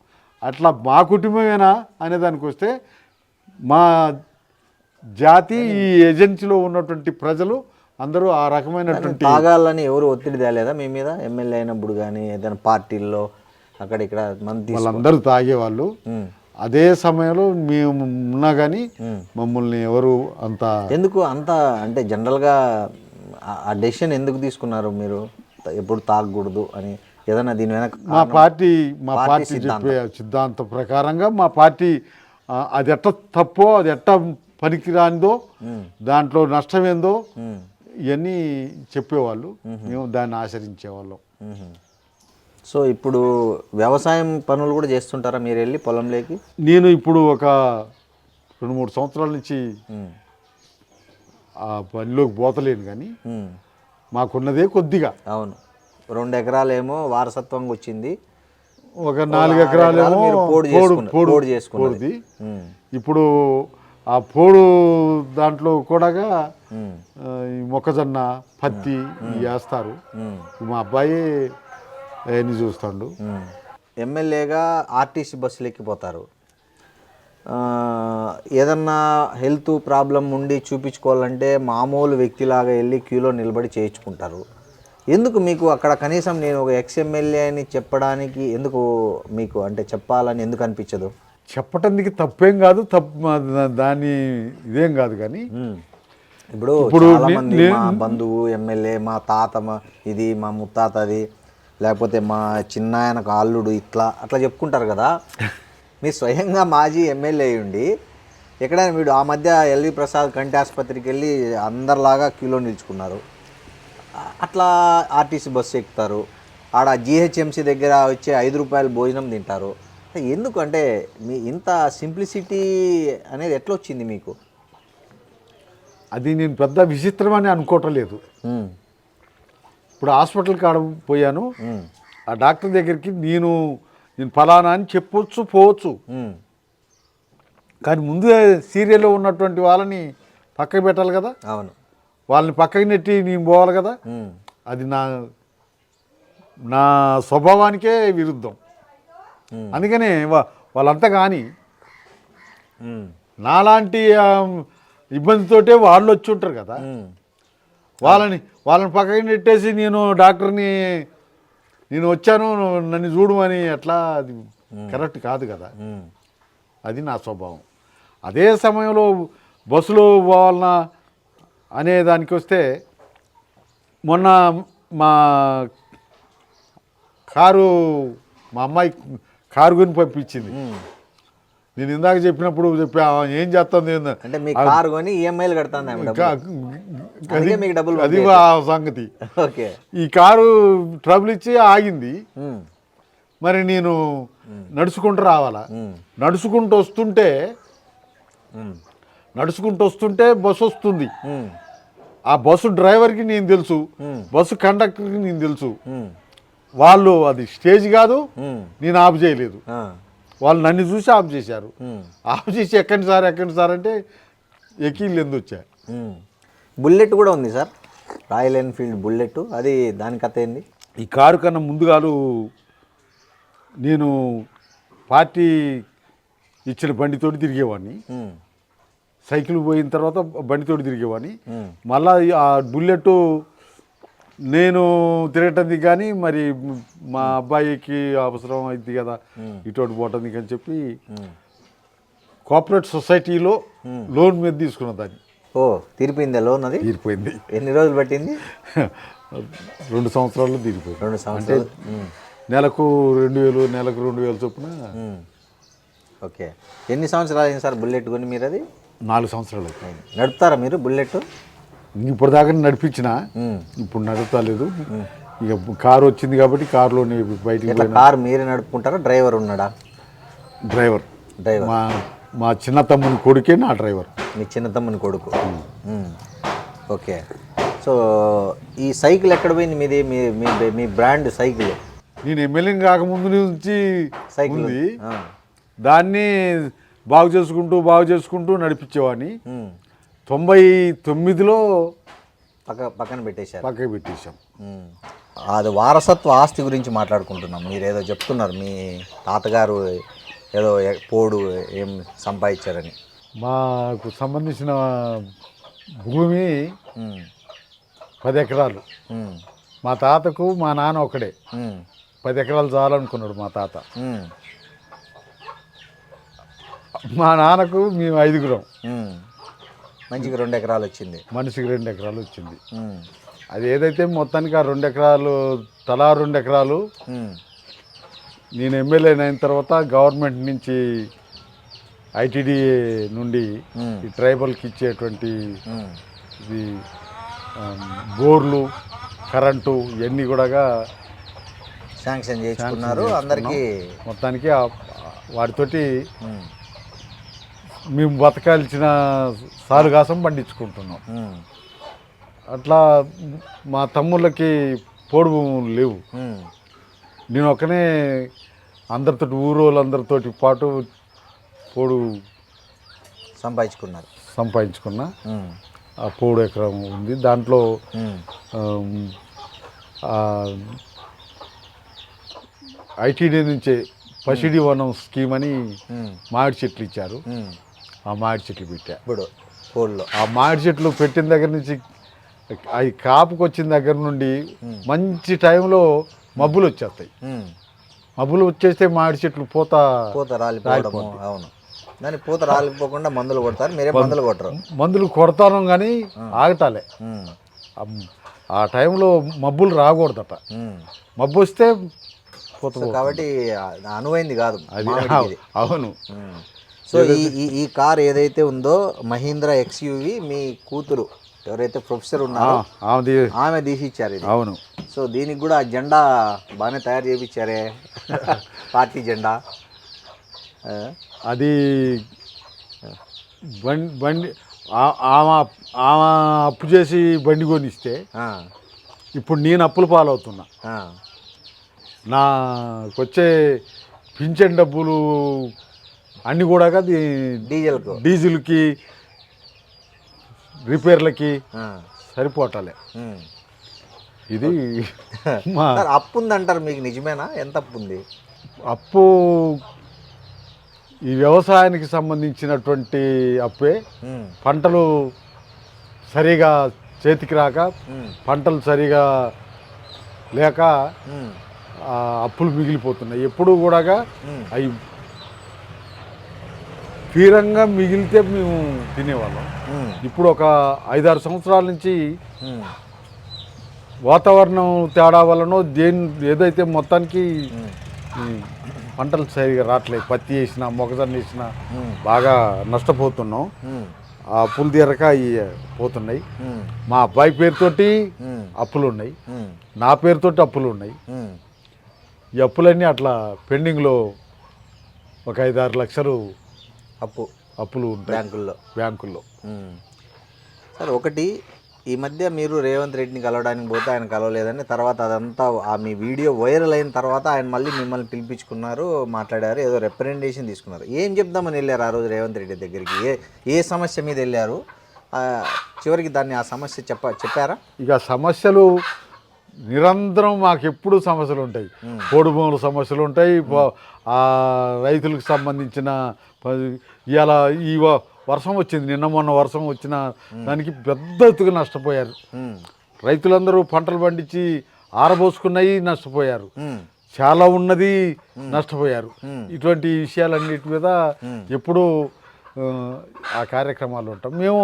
అట్లా మా కుటుంబమేనా అనే దానికి వస్తే మా జాతి ఈ ఏజెన్సీలో ఉన్నటువంటి ప్రజలు అందరూ ఆ రకమైనటువంటి తాగాలని ఎవరు ఒత్తిడి తేలేదా మీ మీద? ఎమ్మెల్యే అయినప్పుడు కానీ ఏదైనా పార్టీల్లో అక్కడ ఇక్కడ వాళ్ళందరూ తాగేవాళ్ళు. అదే సమయంలో మేము ఉన్నా కానీ మమ్మల్ని ఎవరు అంత ఎందుకు అంత అంటే జనరల్గా ఆ డెసిషన్ ఎందుకు తీసుకున్నారు మీరు ఎప్పుడు తాగకూడదు అని? ఏదైనా దీని వెనక మా పార్టీ చెప్పే సిద్ధాంతం ప్రకారంగా మా పార్టీ అది ఎట్ట తప్పో అది ఎట్ట పనికిరానిదో దాంట్లో నష్టమేందో ఇవన్నీ చెప్పేవాళ్ళు. మేము దాన్ని ఆచరించేవాళ్ళం. సో ఇప్పుడు వ్యవసాయం పనులు కూడా చేస్తుంటారా మీరు వెళ్ళి పొలంలోకి? నేను ఇప్పుడు ఒక 2-3 సంవత్సరాల నుంచి ఆ పనిలోకి పోతలేను కానీ మాకున్నదే కొద్దిగా. అవును, 2 ఎకరాలేమో వారసత్వంగా వచ్చింది, ఒక 4 ఎకరాలేమో పోడు చేసుకున్నది. ఇప్పుడు ఆ పోడు దాంట్లో కూడా మొక్కజొన్న పత్తి వేస్తారు. మా అబ్బాయి అవన్నీ చూస్తాడు. ఎమ్మెల్యేగా ఆర్టీసీ బస్సులు ఎక్కిపోతారు. ఏదన్నా హెల్త్ ప్రాబ్లం ఉండి చూపించుకోవాలంటే మామూలు వ్యక్తిలాగా వెళ్ళి క్యూలో నిలబడి చేయించుకుంటారు. ఎందుకు మీకు అక్కడ కనీసం నేను ఒక ఎక్స్ఎమ్మెల్యే అని చెప్పడానికి ఎందుకు మీకు అంటే చెప్పాలని ఎందుకు అనిపించదు? చెప్పటానికి తప్పేం కాదు, దాని ఇదేం కాదు. కానీ ఇప్పుడు చాలామంది మా బంధువు ఎమ్మెల్యే, మా తాత ఇది మా ముత్తాతది, లేకపోతే మా చిన్నాయనకు అల్లుడు అట్లా చెప్పుకుంటారు కదా. మీరు స్వయంగా మాజీ ఎమ్మెల్యే అయ్యుండి ఎక్కడైనా మీరు ఆ మధ్య ఎల్వి ప్రసాద్ కంటి ఆసుపత్రికి వెళ్ళి అందరిలాగా క్యూలో నిల్చుకున్నారు. అట్లా ఆర్టీసీ బస్సు ఎక్కుతారు, ఆడ జిహెచ్ఎంసీ దగ్గర వచ్చే 5 రూపాయలు భోజనం తింటారు. ఎందుకు అంటే మీ ఇంత సింప్లిసిటీ అనేది ఎట్లా వచ్చింది మీకు? అది నేను పెద్ద విచిత్రం అని అనుకోవటం లేదు. ఇప్పుడు హాస్పిటల్ కాడ పోయాను, ఆ డాక్టర్ దగ్గరికి నేను ఫలానా అని చెప్పొచ్చు పోవచ్చు. కానీ ముందు సీరియల్లో ఉన్నటువంటి వాళ్ళని పక్కకి పెట్టాలి కదా. అవును, వాళ్ళని పక్కకి నెట్టి నేను పోవాలి కదా. అది నా స్వభావానికే విరుద్ధం. అందుకనే వాళ్ళంతా కానీ నాలాంటి ఇబ్బందితోటే వాళ్ళు వచ్చి ఉంటారు కదా, వాళ్ళని పక్కన నెట్టేసి నేను డాక్టర్ని నేను వచ్చాను నన్ను చూడమని అట్లా అది కరెక్ట్ కాదు కదా. అది నా స్వభావం. అదే సమయంలో బస్సులో పోవాలన్నా అనే దానికి వస్తే మొన్న మా అమ్మాయి కారు కొని పంపించింది. నేను ఇందాక చెప్పినప్పుడు చెప్పా ఏం చేస్తుంది అంటే మీ కారు కొని ఈఎంఐలు కడతాను అది ఆ సంగతి. ఈ కారు ట్రబుల్ ఇచ్చి ఆగింది. మరి నేను నడుచుకుంటూ రావాలా, నడుచుకుంటూ వస్తుంటే బస్సు వస్తుంది. ఆ బస్సు డ్రైవర్కి నేను తెలుసు, బస్సు కండక్టర్కి నేను తెలుసు. వాళ్ళు అది స్టేజ్ కాదు, నేను ఆఫ్ చేయలేదు. వాళ్ళు నన్ను చూసి ఆఫ్ చేశారు. ఆఫ్ చేసి ఎక్కండి సార్ అంటే ఎక్కి ఎందుకు వచ్చా. బుల్లెట్ కూడా ఉంది సార్, రాయల్ ఎన్ఫీల్డ్ బుల్లెట్. అది దాని కథ ఏంది? ఈ కారు కన్నా ముందుగాలు నేను పార్టీ ఇచ్చిన బండితోటి తిరిగేవాడిని. సైకిల్ పోయిన తర్వాత బండితోటి తిరిగేవాడిని. మళ్ళా ఆ బుల్లెట్ నేను తిరగటానికి కానీ మరి మా అబ్బాయికి అవసరం అయింది కదా ఇటువంటి పోవటానికి అని చెప్పి కోఆపరేటివ్ సొసైటీలో లోన్ మీద తీసుకున్న దాన్ని. ఓ తీరిపోయిందా లోన్? అది తీరిపోయింది. ఎన్ని రోజులు పట్టింది? 2 సంవత్సరాల్లో తీరిపోయింది. 2 సంవత్సరాలు. నెలకు 2000 నెలకు 2000 చొప్పున. ఓకే. ఎన్ని సంవత్సరాలు అయింది సార్ బుల్లెట్ కొని మీరు? అది 4 సంవత్సరాలు. నడుపుతారా మీరు బుల్లెట్? ఇప్పుడు దాకా నడిపించిన, ఇప్పుడు నడుపుతలేదు. ఇక కారు వచ్చింది కాబట్టి కారులోనే బయటికి. కారు మీరే నడుపుకుంటారా? డ్రైవర్ ఉన్నాడా? డ్రైవర్ మా చిన్న తమ్ముని కొడుకే నా డ్రైవర్. మీ చిన్న తమ్ముని కొడుకు. ఓకే. సో ఈ సైకిల్ ఎక్కడ పోయింది మీది? మీ బ్రాండ్ సైకిల్? నేను ఎమ్మెల్యేని కాకముందు నుంచి సైకిల్ ఉంది. దాన్ని బాగు చేసుకుంటూ నడిపించేవాడిని. 99లో పక్కన పెట్టేశారు. పక్కకి పెట్టేశాం. అది వారసత్వ ఆస్తి గురించి మాట్లాడుకుంటున్నాం. మీరు ఏదో చెప్తున్నారు, మీ తాతగారు ఏదో పోడు ఏం సంపాదించారని. మాకు సంబంధించిన భూమి 10 ఎకరాలు. మా తాతకు మా నాన్న ఒకడే 10 ఎకరాలు చాలనుకున్నాడు మా తాత. మా నాన్నకు మేము 5గురం. మంచిగా 2 ఎకరాలు వచ్చింది. మనిషికి 2 ఎకరాలు వచ్చింది. అది ఏదైతే మొత్తానికి ఆ 2 ఎకరాలు తలా 2 ఎకరాలు నేను ఎమ్మెల్యే అయిన తర్వాత గవర్నమెంట్ నుంచి ఐటీడీఏ నుండి ఈ ట్రైబల్కి ఇచ్చేటువంటి ఇది బోర్లు, కరెంటు ఇవన్నీ కూడా శాంక్షన్ చేసుకున్నారు అందరికీ. మొత్తానికి వాటితోటి మేము బతకాల్సిన సాలుగాసం పండించుకుంటున్నాం. అట్లా మా తమ్ముళ్ళకి పోడు భూములు లేవు. నేను ఒక్కనే అందరితోటి ఊరోళ్ళందరితోటి పాటు పోడు సంపాదించుకున్నా. ఆ పోడు ఎకరం ఉంది. దాంట్లో ఐటీడీ నుంచే పసిడి వనం స్కీమ్ అని మామిడి చెట్లు ఇచ్చారు. ఆ మామిడి చెట్లు పెట్టా. ఇప్పుడు పోల్లో ఆ మామిడి చెట్లు పెట్టిన దగ్గర నుంచి అవి కాపుకి వచ్చిన దగ్గర నుండి మంచి టైంలో మబ్బులు వచ్చేస్తాయి. మబ్బులు వచ్చేస్తే మామిడి చెట్లు పూత రాలిపోవడము. అవును, దాన్ని పూత రాలిపోకుండా మందులు కొడతారు. మీరే మందులు కొట్టరు? మందులు కొడతాను కానీ ఆగటాలే. ఆ టైంలో మబ్బులు రాకూడదట. మబ్బు వస్తే కాబట్టి అనువైంది కాదు అది. అవును. సో ఈ కార్ ఏదైతే ఉందో మహీంద్రా XUV మీ కూతురు ఎవరైతే ప్రొఫెసర్ ఉన్నారో ఆమె తీసిచ్చారు ఇది. అవును. సో దీనికి కూడా జెండా బాగానే తయారు చేయించారే, పార్టీ జెండా. అది బండి ఆమె అప్పు చేసి బండి కొనిస్తే ఇప్పుడు నేను అప్పుల పాలవుతున్నా. నాకొచ్చే పింఛన్ డబ్బులు అన్నీ కూడా డీజిల్కి రిపేర్లకి సరిపోవటాలే. ఇది అప్పు ఉందంటారు, మీకు నిజమేనా? ఎంత అప్పు ఉంది? అప్పు ఈ వ్యవసాయానికి సంబంధించినటువంటి అప్పే. పంటలు సరిగా చేతికి రాక, పంటలు సరిగా లేక అప్పులు మిగిలిపోతున్నాయి. ఎప్పుడు కూడా అవి తీరంగా మిగిలితే మేము తినేవాళ్ళం. ఇప్పుడు ఒక 5-6 సంవత్సరాల నుంచి వాతావరణం తేడా వలన ఏదైతే మొత్తానికి పంటలు సరిగా రావట్లేదు. పత్తి వేసినా, మొక్కజొన్న వేసినా బాగా నష్టపోతున్నాం. ఆ అప్పులు తీరక అవి పోతున్నాయి. మా అబ్బాయి పేరుతోటి అప్పులు ఉన్నాయి, నా పేరుతోటి అప్పులు ఉన్నాయి. ఈ అప్పులన్నీ అట్లా పెండింగ్లో ఒక 5-6 లక్షలు అప్పులు ఉంటాయి బ్యాంకుల్లో. సరే, ఒకటి ఈ మధ్య మీరు రేవంత్ రెడ్డిని కలవడానికి పోతే ఆయన కలవలేదని, తర్వాత అదంతా మీ వీడియో వైరల్ అయిన తర్వాత ఆయన మళ్ళీ మిమ్మల్ని పిలిపించుకున్నారు, మాట్లాడారు, ఏదో రిప్రజెంటేషన్ తీసుకున్నారు. ఏం చెప్దామని వెళ్ళారు ఆ రోజు రేవంత్ రెడ్డి దగ్గరికి? ఏ సమస్య మీద వెళ్ళారు? చివరికి ఆ సమస్య చెప్పారా? ఇక సమస్యలు నిరంతరం మాకు ఎప్పుడు సమస్యలు ఉంటాయి. పోడు భూముల సమస్యలు ఉంటాయి, రైతులకు సంబంధించిన ఇవాళ ఈ వర్షం వచ్చింది, నిన్న మొన్న వర్షం వచ్చిన దానికి పెద్ద ఎత్తుగా నష్టపోయారు రైతులందరూ. పంటలు పండించి ఆరబోసుకున్నాయి, నష్టపోయారు. చాలా ఉన్నది, నష్టపోయారు. ఇటువంటి విషయాలన్నిటి మీద ఎప్పుడూ ఆ కార్యక్రమాలు ఉంటాం. మేము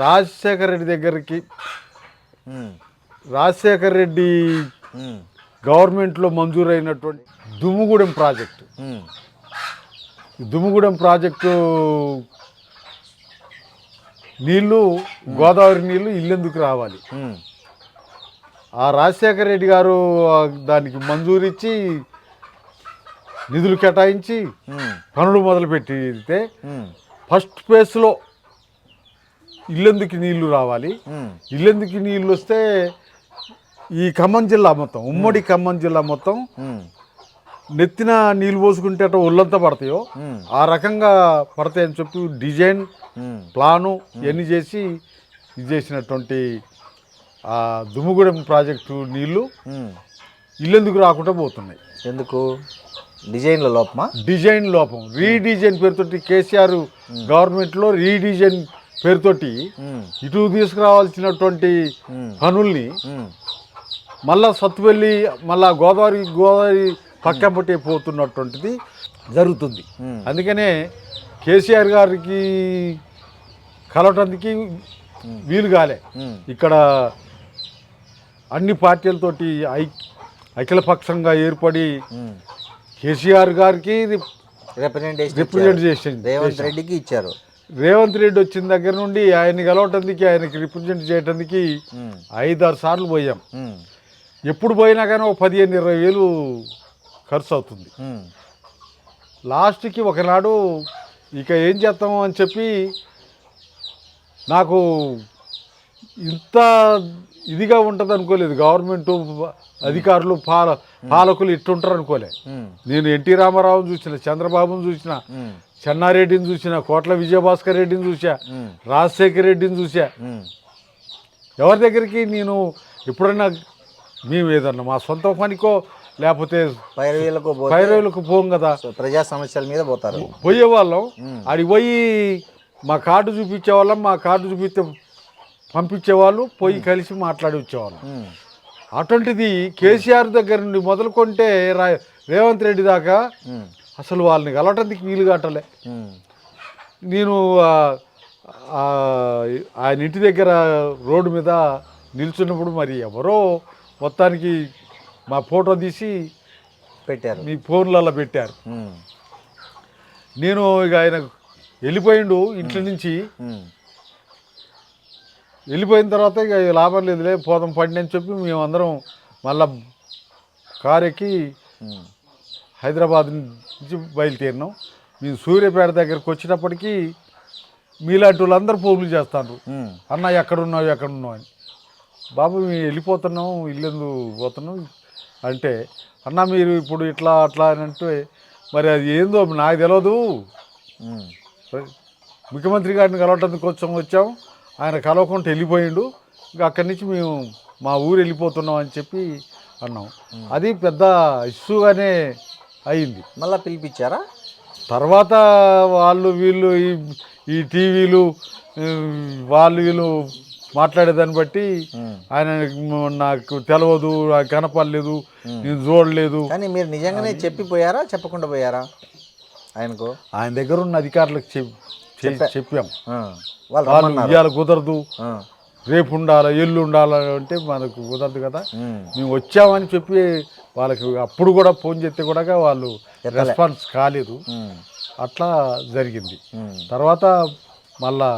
రాజశేఖర రెడ్డి దగ్గరికి, రాజశేఖర రెడ్డి గవర్నమెంట్లో మంజూరైనటువంటి దుమ్ముగూడెం ప్రాజెక్టు నీళ్లు, గోదావరి నీళ్లు ఇల్లెందుకు రావాలి? ఆ రాజశేఖర రెడ్డి గారు దానికి మంజూరిచ్చి నిధులు కేటాయించి పనులు మొదలుపెట్టితే ఫస్ట్ ఫేజ్లో ఇల్లెందుకు నీళ్లు రావాలి. ఇల్లెందుకు నీళ్లు వస్తే ఈ ఖమ్మం జిల్లా మొత్తం, ఉమ్మడి ఖమ్మం జిల్లా మొత్తం నెత్తిన నీళ్ళు పోసుకుంటే అట్లా ఒళ్ళంతా పడతాయో ఆ రకంగా పడతాయని చెప్పి డిజైన్, ప్లాను ఇవన్నీ చేసి ఇది చేసినటువంటి ఆ దుమ్ముగూడెం ప్రాజెక్టు నీళ్లు ఇల్లెందుకు రాకుండా పోతున్నాయి. ఎందుకు? డిజైన్ల లోపమా? డిజైన్ లోపం. రీడిజైన్ పేరుతోటి కేసీఆర్ గవర్నమెంట్లో రీడిజైన్ పేరుతోటి ఇటు తీసుకురావాల్సినటువంటి పనుల్ని మళ్ళా సత్తువెల్లి, మళ్ళా గోదావరి పక్కపట్టే పోతున్నటువంటిది జరుగుతుంది. అందుకనే కేసీఆర్ గారికి కలవటానికి వీలు కాలే. ఇక్కడ అన్ని పార్టీలతోటి అఖిలపక్షంగా ఏర్పడి కేసీఆర్ గారికి రిప్రజెంటేషన్ రేవంత్ రెడ్డికి ఇచ్చారు. రేవంత్ రెడ్డి వచ్చిన దగ్గర నుండి ఆయన్ని కలవటానికి, ఆయనకి రిప్రజెంట్ చేయడానికి 5-6 సార్లు పోయాం. ఎప్పుడు పోయినా కానీ ఒక 15-20 వేలు ఖర్చు అవుతుంది. లాస్ట్కి ఒకనాడు ఇక ఏం చేస్తాము అని చెప్పి, నాకు ఇంత ఇదిగా ఉంటుంది అనుకోలేదు. గవర్నమెంట్ అధికారులు, పాలకులు ఇట్టుంటారు అనుకోలే. నేను ఎన్టీ రామారావుని చూసిన, చంద్రబాబుని చూసిన, చెన్నారెడ్డిని చూసిన, కోట్ల విజయభాస్కర్ రెడ్డిని చూసా, రాజశేఖర్ రెడ్డిని చూసా. ఎవరి దగ్గరికి నేను ఎప్పుడైనా మేము ఏదన్నా మా సొంత పనికో లేకపోతే పైరవీలకు పోం కదా, ప్రజా సమస్యల మీద పోయేవాళ్ళం. ఆడికి పోయి మా కార్డు చూపించేవాళ్ళం, మా కార్డు చూపిస్తే పంపించేవాళ్ళు, పోయి కలిసి మాట్లాడి వచ్చేవాళ్ళం. అటువంటిది కేసీఆర్ దగ్గర నుండి మొదలుకుంటే రేవంత్ రెడ్డి దాకా అసలు వాళ్ళని కలవటానికి వీలు కావట్లే. నేను ఆయన ఇంటి దగ్గర రోడ్డు మీద నిల్చున్నప్పుడు మరి ఎవరో మొత్తానికి మా ఫోటో తీసి పెట్టారు, మీ ఫోన్లలో పెట్టారు. నేను ఇక ఆయన వెళ్ళిపోయిండు ఇంట్లో నుంచి. వెళ్ళిపోయిన తర్వాత ఇక లాభం లేదులే, పోదాం పండి అని చెప్పి మేమందరం మళ్ళా కారు ఎక్కి హైదరాబాద్ నుంచి బయలుదేరినాం. మేము సూర్యాపేట దగ్గరకు వచ్చేటప్పటికి మీలాంటి వాళ్ళందరూ ఫోన్లు చేస్తాను, అన్న ఎక్కడున్నావు అని. బాబు మేము వెళ్ళిపోతున్నాం, ఇల్లెందు పోతున్నాం అంటే, అన్న మీరు ఇప్పుడు ఇట్లా అట్లా అని అంటే, మరి అది ఏందో నాకు తెలియదు, ముఖ్యమంత్రి గారిని కలవటానికి వచ్చాం, ఆయన కలవకుండా వెళ్ళిపోయిండు, ఇంకా అక్కడి నుంచి మేము మా ఊరు వెళ్ళిపోతున్నాం అని చెప్పి అన్నాం. అది పెద్ద ఇష్యూగానే అయింది. మళ్ళీ పిలిపించారా? తర్వాత వాళ్ళు వీళ్ళు ఈ టీవీలు వాళ్ళు వీళ్ళు మాట్లాడేదాన్ని బట్టి ఆయన నాకు తెలియదు, నాకు కనపడలేదు, నేను చూడలేదు. కానీ మీరు నిజంగానే చెప్పిపోయారా, చెప్పకుండా పోయారా ఆయనకు? ఆయన దగ్గర ఉన్న అధికారులకు చెప్పాం. వాళ్ళు ఇవాళ కుదరదు, రేపు ఉండాలి, ఎల్లు ఉండాలి అంటే మనకు కుదరదు కదా. మేము వచ్చామని చెప్పి వాళ్ళకి అప్పుడు కూడా ఫోన్ చేస్తే కూడా వాళ్ళు రెస్పాన్స్ కాలేదు. అట్లా జరిగింది. తర్వాత మళ్ళా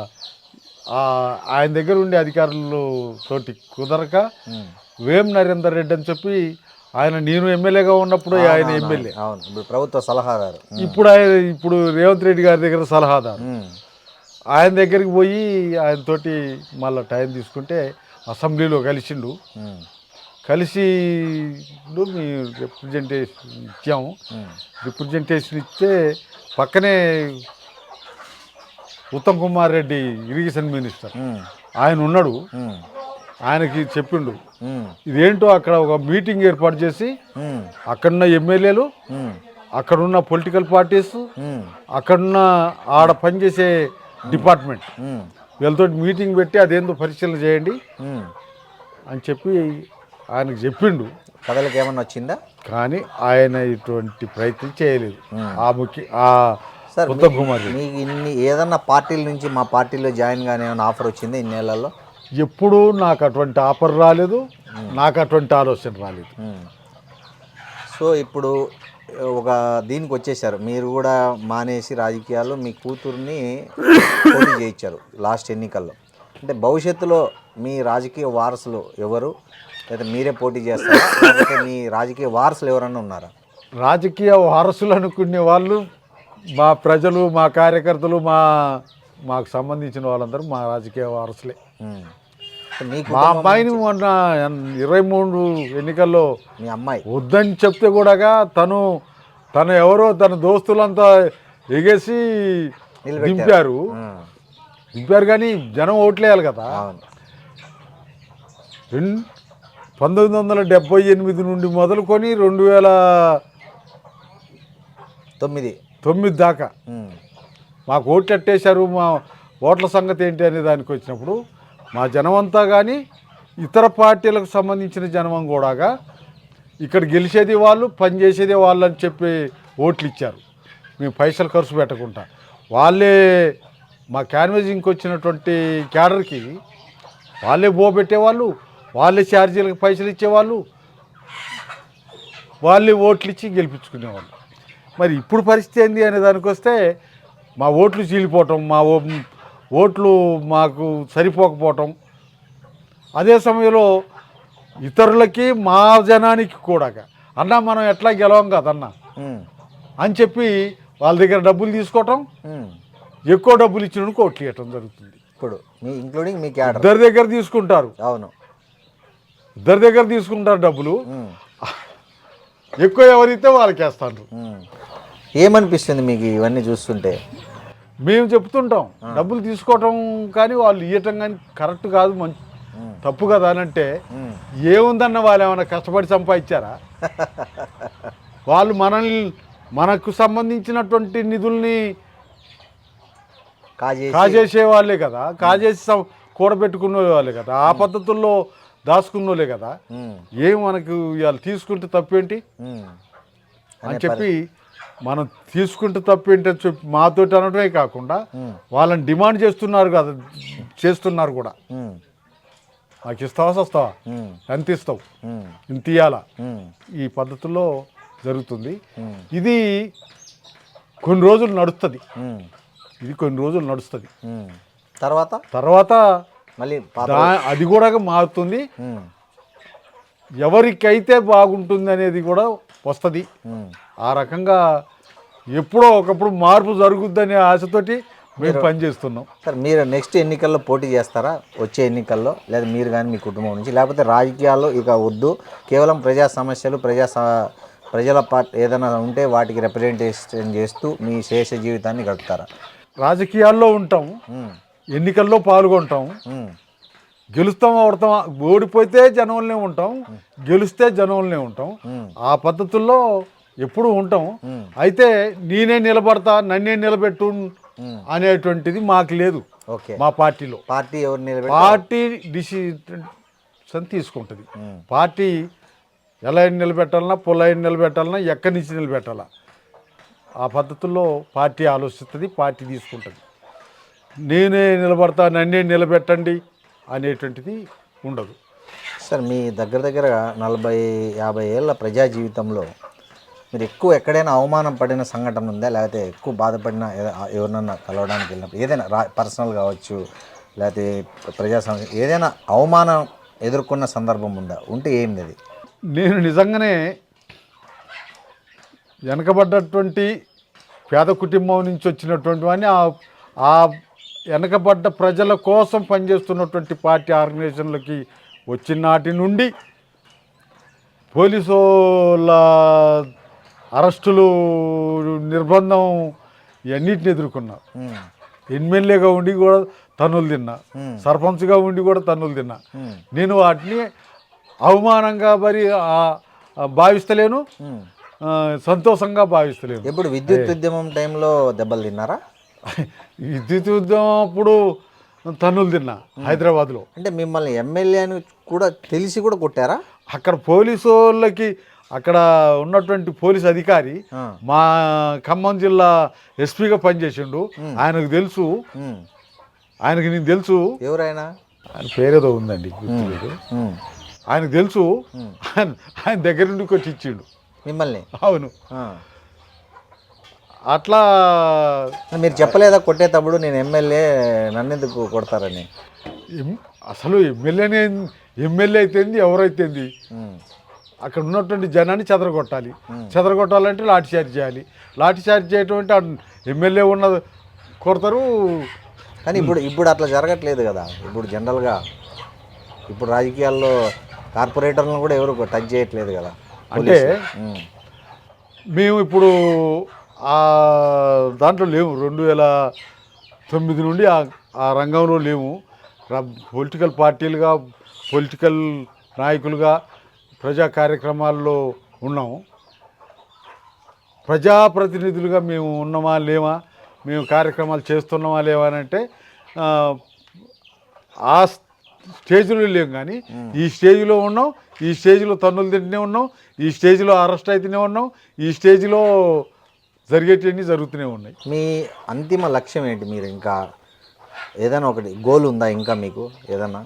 ఆయన దగ్గర ఉండే అధికారులతోటి కుదరక వేం నరేందర్ రెడ్డి అని చెప్పి ఆయన, నేను ఎమ్మెల్యేగా ఉన్నప్పుడు ఆయన ఎమ్మెల్యే, ప్రభుత్వ సలహాదారు, ఇప్పుడు రేవంత్ రెడ్డి గారి దగ్గర సలహాదారు, ఆయన దగ్గరికి పోయి ఆయనతోటి మళ్ళీ టైం తీసుకుంటే అసెంబ్లీలో కలిసిండు. కలిసి మీ రిప్రజెంటేషన్ ఇచ్చాము. రిప్రజెంటేషన్ ఇస్తే పక్కనే ఉత్తమ్ కుమార్ రెడ్డి ఇరిగేషన్ మినిస్టర్ ఆయన ఉన్నాడు. ఆయనకి చెప్పిండు ఇదేంటో అక్కడ ఒక మీటింగ్ ఏర్పాటు చేసి అక్కడున్న ఎమ్మెల్యేలు, అక్కడున్న పొలిటికల్ పార్టీస్, అక్కడున్న ఆడ పనిచేసే డిపార్ట్మెంట్ వీళ్ళతో మీటింగ్ పెట్టి అదేందో పరిశీలన చేయండి అని చెప్పి ఆయనకు చెప్పిండు. కథలకు ఏమన్నా వచ్చిందా? కానీ ఆయన ఇటువంటి ప్రయత్నం చేయలేదు. సార్, ఉత్తమ్ కుమార్ మీకు ఇన్ని ఏదన్నా పార్టీల నుంచి మా పార్టీలో జాయిన్ కానీ ఏమైనా ఆఫర్ వచ్చిందా ఇన్నేళ్లలో? ఎప్పుడూ నాకు అటువంటి ఆఫర్ రాలేదు, నాకు అటువంటి ఆలోచన రాలేదు. సో ఇప్పుడు ఒక దీనికి వచ్చేసారు, మీరు కూడా మానేసి రాజకీయాలు మీ కూతుర్ని పోటీ చేయించారు లాస్ట్ ఎన్నికల్లో. అంటే భవిష్యత్తులో మీ రాజకీయ వారసులు ఎవరు, లేదా మీరే పోటీ చేస్తారా, లేకపోతే మీ రాజకీయ వారసులు ఎవరన్నా ఉన్నారా? రాజకీయ వారసులు అనుకునే వాళ్ళు మా ప్రజలు, మా కార్యకర్తలు, మాకు సంబంధించిన వాళ్ళందరూ మా రాజకీయ వారసులే. మా అమ్మాయిని మొన్న 23 ఎన్నికల్లో మీ అమ్మాయి వద్దని చెప్తే కూడా తను ఎవరో తన దోస్తులంతా ఎగేసి దింపారు కానీ జనం ఓట్లేయాలి కదా. 1978 నుండి మొదలుకొని 2009 దాకా మాకు ఓట్లు ఎట్టేశారు. మా ఓట్ల సంగతి ఏంటి అనే దానికి వచ్చినప్పుడు మా జనమంతా కానీ ఇతర పార్టీలకు సంబంధించిన జనం కూడా ఇక్కడ గెలిచేది వాళ్ళు, పనిచేసేది వాళ్ళు అని చెప్పి ఓట్లు ఇచ్చారు. మేము పైసలు ఖర్చు పెట్టకుండా వాళ్ళే మా క్యాన్వేజింగ్కి వచ్చినటువంటి క్యాడర్కి వాళ్ళే పెట్టేవాళ్ళు, వాళ్ళే ఛార్జీలకు పైసలు ఇచ్చేవాళ్ళు, వాళ్ళే ఓట్లు ఇచ్చి గెలిపించుకునేవాళ్ళు. మరి ఇప్పుడు పరిస్థితి ఏంది అనే దానికి వస్తే మా ఓట్లు చీలిపోవటం, మా ఓట్లు మాకు సరిపోకపోవటం, అదే సమయంలో ఇతరులకి మా జనానికి కూడా అన్నా మనం ఎట్లా గెలవం కదన్నా అని చెప్పి వాళ్ళ దగ్గర డబ్బులు తీసుకోవటం, ఎక్కువ డబ్బులు ఇచ్చినందుకు ఓట్లు ఇవ్వటం జరుగుతుంది. ఇప్పుడు ఇంక్లూడింగ్ మీ ఇద్దరి దగ్గర తీసుకుంటారు. అవును, ఇద్దరి దగ్గర తీసుకుంటారు డబ్బులు. ఎక్కువ ఎవరైతే వాళ్ళకి వేస్తారు. ఏమనిపిస్తుంది మీకు ఇవన్నీ చూస్తుంటే? మేము చెప్తుంటాం డబ్బులు తీసుకోవటం కానీ వాళ్ళు ఇవ్వటం కానీ కరెక్ట్ కాదు, మంచి తప్పు కదా అని అంటే ఏముందన్న వాళ్ళు ఏమైనా కష్టపడి సంపాదించారా? వాళ్ళు మనకు సంబంధించినటువంటి నిధుల్ని కాజేసే వాళ్ళే కదా, కాజేసి కూడబెట్టుకునే వాళ్ళే కదా, ఆ పద్ధతుల్లో దాచుకున్నోలే కదా. ఏం మనకు ఇవాళ తీసుకుంటే తప్పేంటి అని చెప్పి మనం తీసుకుంటే తప్పేంటి అని చెప్పి మాతోటి అనడమే కాకుండా వాళ్ళని డిమాండ్ చేస్తున్నారు కదా, చేస్తున్నారు కూడా. నాకు ఇస్తావా వస్తావా, ఎంత ఇస్తావు, ఇంత ఇయ్యాలా, ఈ పద్ధతుల్లో జరుగుతుంది. ఇది కొన్ని రోజులు నడుస్తుంది, తర్వాత మళ్ళీ అది కూడా మారుతుంది. ఎవరికైతే బాగుంటుంది అనేది కూడా వస్తుంది. ఆ రకంగా ఎప్పుడో ఒకప్పుడు మార్పు జరుగుద్దనే ఆశతోటి మేము పనిచేస్తున్నాం. సార్, మీరు నెక్స్ట్ ఎన్నికల్లో పోటీ చేస్తారా వచ్చే ఎన్నికల్లో? లేదా మీరు కానీ మీ కుటుంబం నుంచి, లేకపోతే రాజకీయాల్లో ఇక వద్దు, కేవలం ప్రజా సమస్యలు ప్రజల ఏదైనా ఉంటే వాటికి రిప్రజెంటేషన్ చేస్తూ మీ శేష జీవితాన్ని గడుపుతారా? రాజకీయాల్లో ఉంటాం, ఎన్నికల్లో పాల్గొంటాం, గెలుస్తాం ఓడతాం. ఓడిపోతే జనంలోనే ఉంటాం, గెలిస్తే జనంలోనే ఉంటాం. ఆ పద్ధతుల్లో ఎప్పుడు ఉంటాం. అయితే నేనే నిలబడతా, నన్నే నిలబెట్టు అనేటువంటిది మాకు లేదు. ఓకే, మా పార్టీలో పార్టీ ఎవరు నిలబెట్టి పార్టీ డిసిషన్ తీసుకుంటుంది. పార్టీ ఎలా నిలబెట్టాలన్నా, పొలైన నిలబెట్టాలన్నా, ఎక్కడి నుంచి నిలబెట్టాలా, ఆ పద్ధతుల్లో పార్టీ ఆలోచిస్తుంది, పార్టీ తీసుకుంటుంది. నేనే నిలబడతా, నన్నే నిలబెట్టండి అనేటువంటిది ఉండదు. సార్, మీ దగ్గర దగ్గర 40-50 ఏళ్ళ ప్రజా జీవితంలో మీరు ఎక్కువ ఎక్కడైనా అవమానం పడిన సంఘటన ఉందా, లేకపోతే ఎక్కువ బాధపడిన ఎవరినన్నా కలవడానికి వెళ్ళినప్పుడు ఏదైనా పర్సనల్ కావచ్చు, లేకపోతే ప్రజా ఏదైనా అవమానం ఎదుర్కొన్న సందర్భం ఉందా? ఉంటే ఏంది అది? నేను నిజంగానే వెనకబడ్డటువంటి పేద కుటుంబం నుంచి వచ్చినటువంటి వాడిని, ఆ వెనకబడ్డ ప్రజల కోసం పనిచేస్తున్నటువంటి పార్టీ ఆర్గనైజేషన్లకి వచ్చిన నాటి నుండి పోలీసుల అరెస్టులు, నిర్బంధం ఇవన్నిటిని ఎదుర్కొన్నా. ఎమ్మెల్యేగా ఉండి కూడా తన్నులు తిన్నా, సర్పంచ్గా ఉండి కూడా తన్నులు తిన్నా. నేను వాటిని అవమానంగా మరి భావిస్తలేను, సంతోషంగా భావిస్తలేను. ఇప్పుడు విద్యుత్ ఉద్యమం టైంలో దెబ్బలు తిన్నారా? విద్యుత్ ఉద్యమం అప్పుడు తన్నులు తిన్నా హైదరాబాద్లో. అంటే మిమ్మల్ని ఎమ్మెల్యే అని కూడా తెలిసి కూడా కొట్టారా? అక్కడ పోలీసు వాళ్ళకి, అక్కడ ఉన్నటువంటి పోలీస్ అధికారి మా ఖమ్మం జిల్లా ఎస్పీగా పనిచేసిండు. ఆయనకు తెలుసు, ఆయనకి నేను తెలుసు. ఎవరైనా? ఆయన పేరేదో ఉందండి, గుర్తులేదు. ఆయనకు తెలుసు. ఆయన దగ్గర నుండి కొట్టి ఇచ్చిండు మిమ్మల్ని. అవును. అట్లా మీరు చెప్పలేదా కొట్టేటప్పుడు నేను ఎమ్మెల్యే, నన్నెందుకు కొడతారని? అసలు ఎమ్మెల్యే అయితేంది, ఎవరైతేంది, అక్కడ ఉన్నటువంటి జనాన్ని చెదరగొట్టాలి. చెదరగొట్టాలంటే లాఠీ చార్జ్ చేయాలి. లాఠీ చార్జ్ చేయటం అంటే ఎమ్మెల్యే ఉన్న కొడతారు. కానీ ఇప్పుడు అట్లా జరగట్లేదు కదా. ఇప్పుడు జనరల్గా ఇప్పుడు రాజకీయాల్లో కార్పొరేటర్లను కూడా ఎవరు టచ్ చేయట్లేదు కదా. అంటే మేము ఇప్పుడు దాంట్లో లేవు. 2009 నుండి ఆ రంగంలో లేవు. పొలిటికల్ పార్టీలుగా, పొలిటికల్ నాయకులుగా ప్రజా కార్యక్రమాల్లో ఉన్నాము. ప్రజాప్రతినిధులుగా మేము ఉన్నామా లేవా, మేము కార్యక్రమాలు చేస్తున్నామా లేవా అని అంటే ఆ స్టేజ్లో లేము. కానీ ఈ స్టేజ్లో ఉన్నాం, ఈ స్టేజ్లో తన్నులు తింటూనే ఉన్నాం, ఈ స్టేజ్లో అరెస్ట్ అయితేనే ఉన్నాం, ఈ స్టేజ్లో జరిగేటివన్నీ జరుగుతూనే ఉన్నాయి. మీ అంతిమ లక్ష్యం ఏంటి? మీరు ఇంకా ఏదైనా ఒకటి గోల్ ఉందా ఇంకా మీకు ఏదన్నా?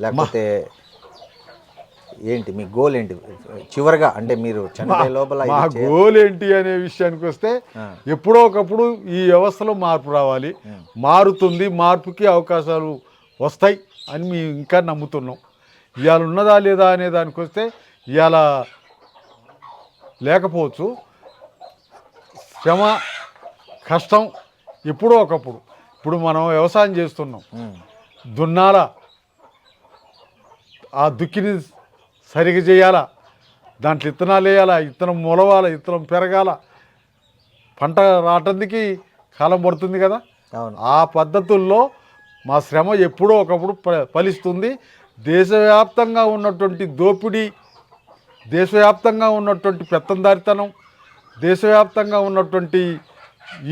లేకపోతే ఏంటి మీ గోల్ ఏంటి చివరిగా? అంటే మీరు చనిపోయే లోపల మా గోల్ ఏంటి అనే విషయానికి వస్తే, ఎప్పుడో ఒకప్పుడు ఈ వ్యవస్థలో మార్పు రావాలి. మారుతుంది, మార్పుకి అవకాశాలు వస్తాయి అని మేము ఇంకా నమ్ముతున్నాం. ఇవాళ ఉన్నదా లేదా అనే దానికి వస్తే ఇవాళ లేకపోవచ్చు. శ్రమ, కష్టం ఎప్పుడో ఒకప్పుడు. ఇప్పుడు మనం వ్యవసాయం చేస్తున్నాం, దున్నాల, ఆ దుక్కిని సరిగా చేయాలా, దాంట్లో విత్తనాలు వేయాలా, విత్తనం మొలవాల, విత్తనం పెరగాల, పంట రావటానికి కాలం పడుతుంది కదా. ఆ పద్ధతుల్లో మా శ్రమ ఎప్పుడో ఒకప్పుడు ఫలిస్తుంది. దేశవ్యాప్తంగా ఉన్నటువంటి దోపిడీ, దేశవ్యాప్తంగా ఉన్నటువంటి పెత్తందారితనం, దేశవ్యాప్తంగా ఉన్నటువంటి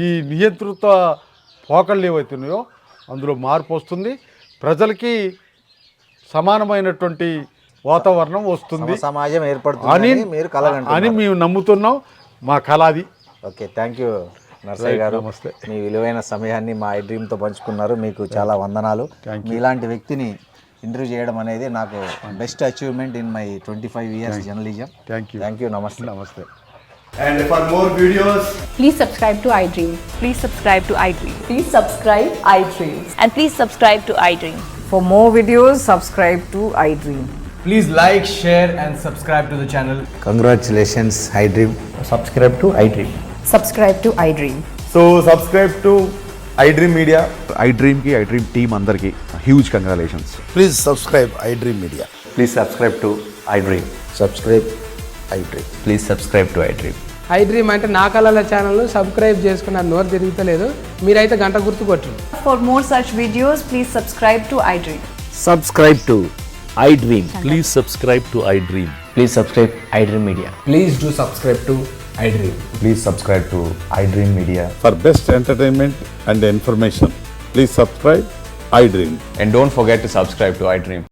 ఈ నియంతృత్వ పోకళ్ళు ఏవైతున్నాయో అందులో మార్పు వస్తుంది. ప్రజలకి సమానమైనటువంటి వాతావరణం వస్తుంది, సమాజం ఏర్పడుతుంది అని మేము నమ్ముతున్నాం. మా కళ అది. ఓకే, థ్యాంక్ యూ నర్సయ్య గారు. నమస్తే. మీ విలువైన సమయాన్ని మా ఐడ్రీమ్తో పంచుకున్నారు. మీకు చాలా వందనాలు. మీలాంటి వ్యక్తిని ఇంటర్వ్యూ చేయడం అనేది నాకు best achievement in my 25 years journalism. Thank you. నమస్తే. And for more videos, please subscribe to iDream. Please subscribe to iDream. Please subscribe iDream. And please subscribe to iDream. For more videos, subscribe to iDream. please like, share and subscribe to the channel. Congratulations iDream. Subscribe to iDream. Subscribe to iDream. So subscribe to iDream Media. iDream team అందరికి huge congratulations. Please subscribe iDream Media. Please subscribe to iDream. Subscribe iDream. Please subscribe to iDream. iDream అంటే నా కళల channel subscribe చేసుకున్న నోరు తిరుగుతలేదు. మీరైతే గంట గుర్తు కొట్టండి. For more such videos, please subscribe to iDream. Subscribe to iDream. Please subscribe to iDream. Please subscribe iDream Media. Please do subscribe to iDream. Please subscribe to iDream Media. For best entertainment and information, please subscribe iDream. And don't forget to subscribe to iDream.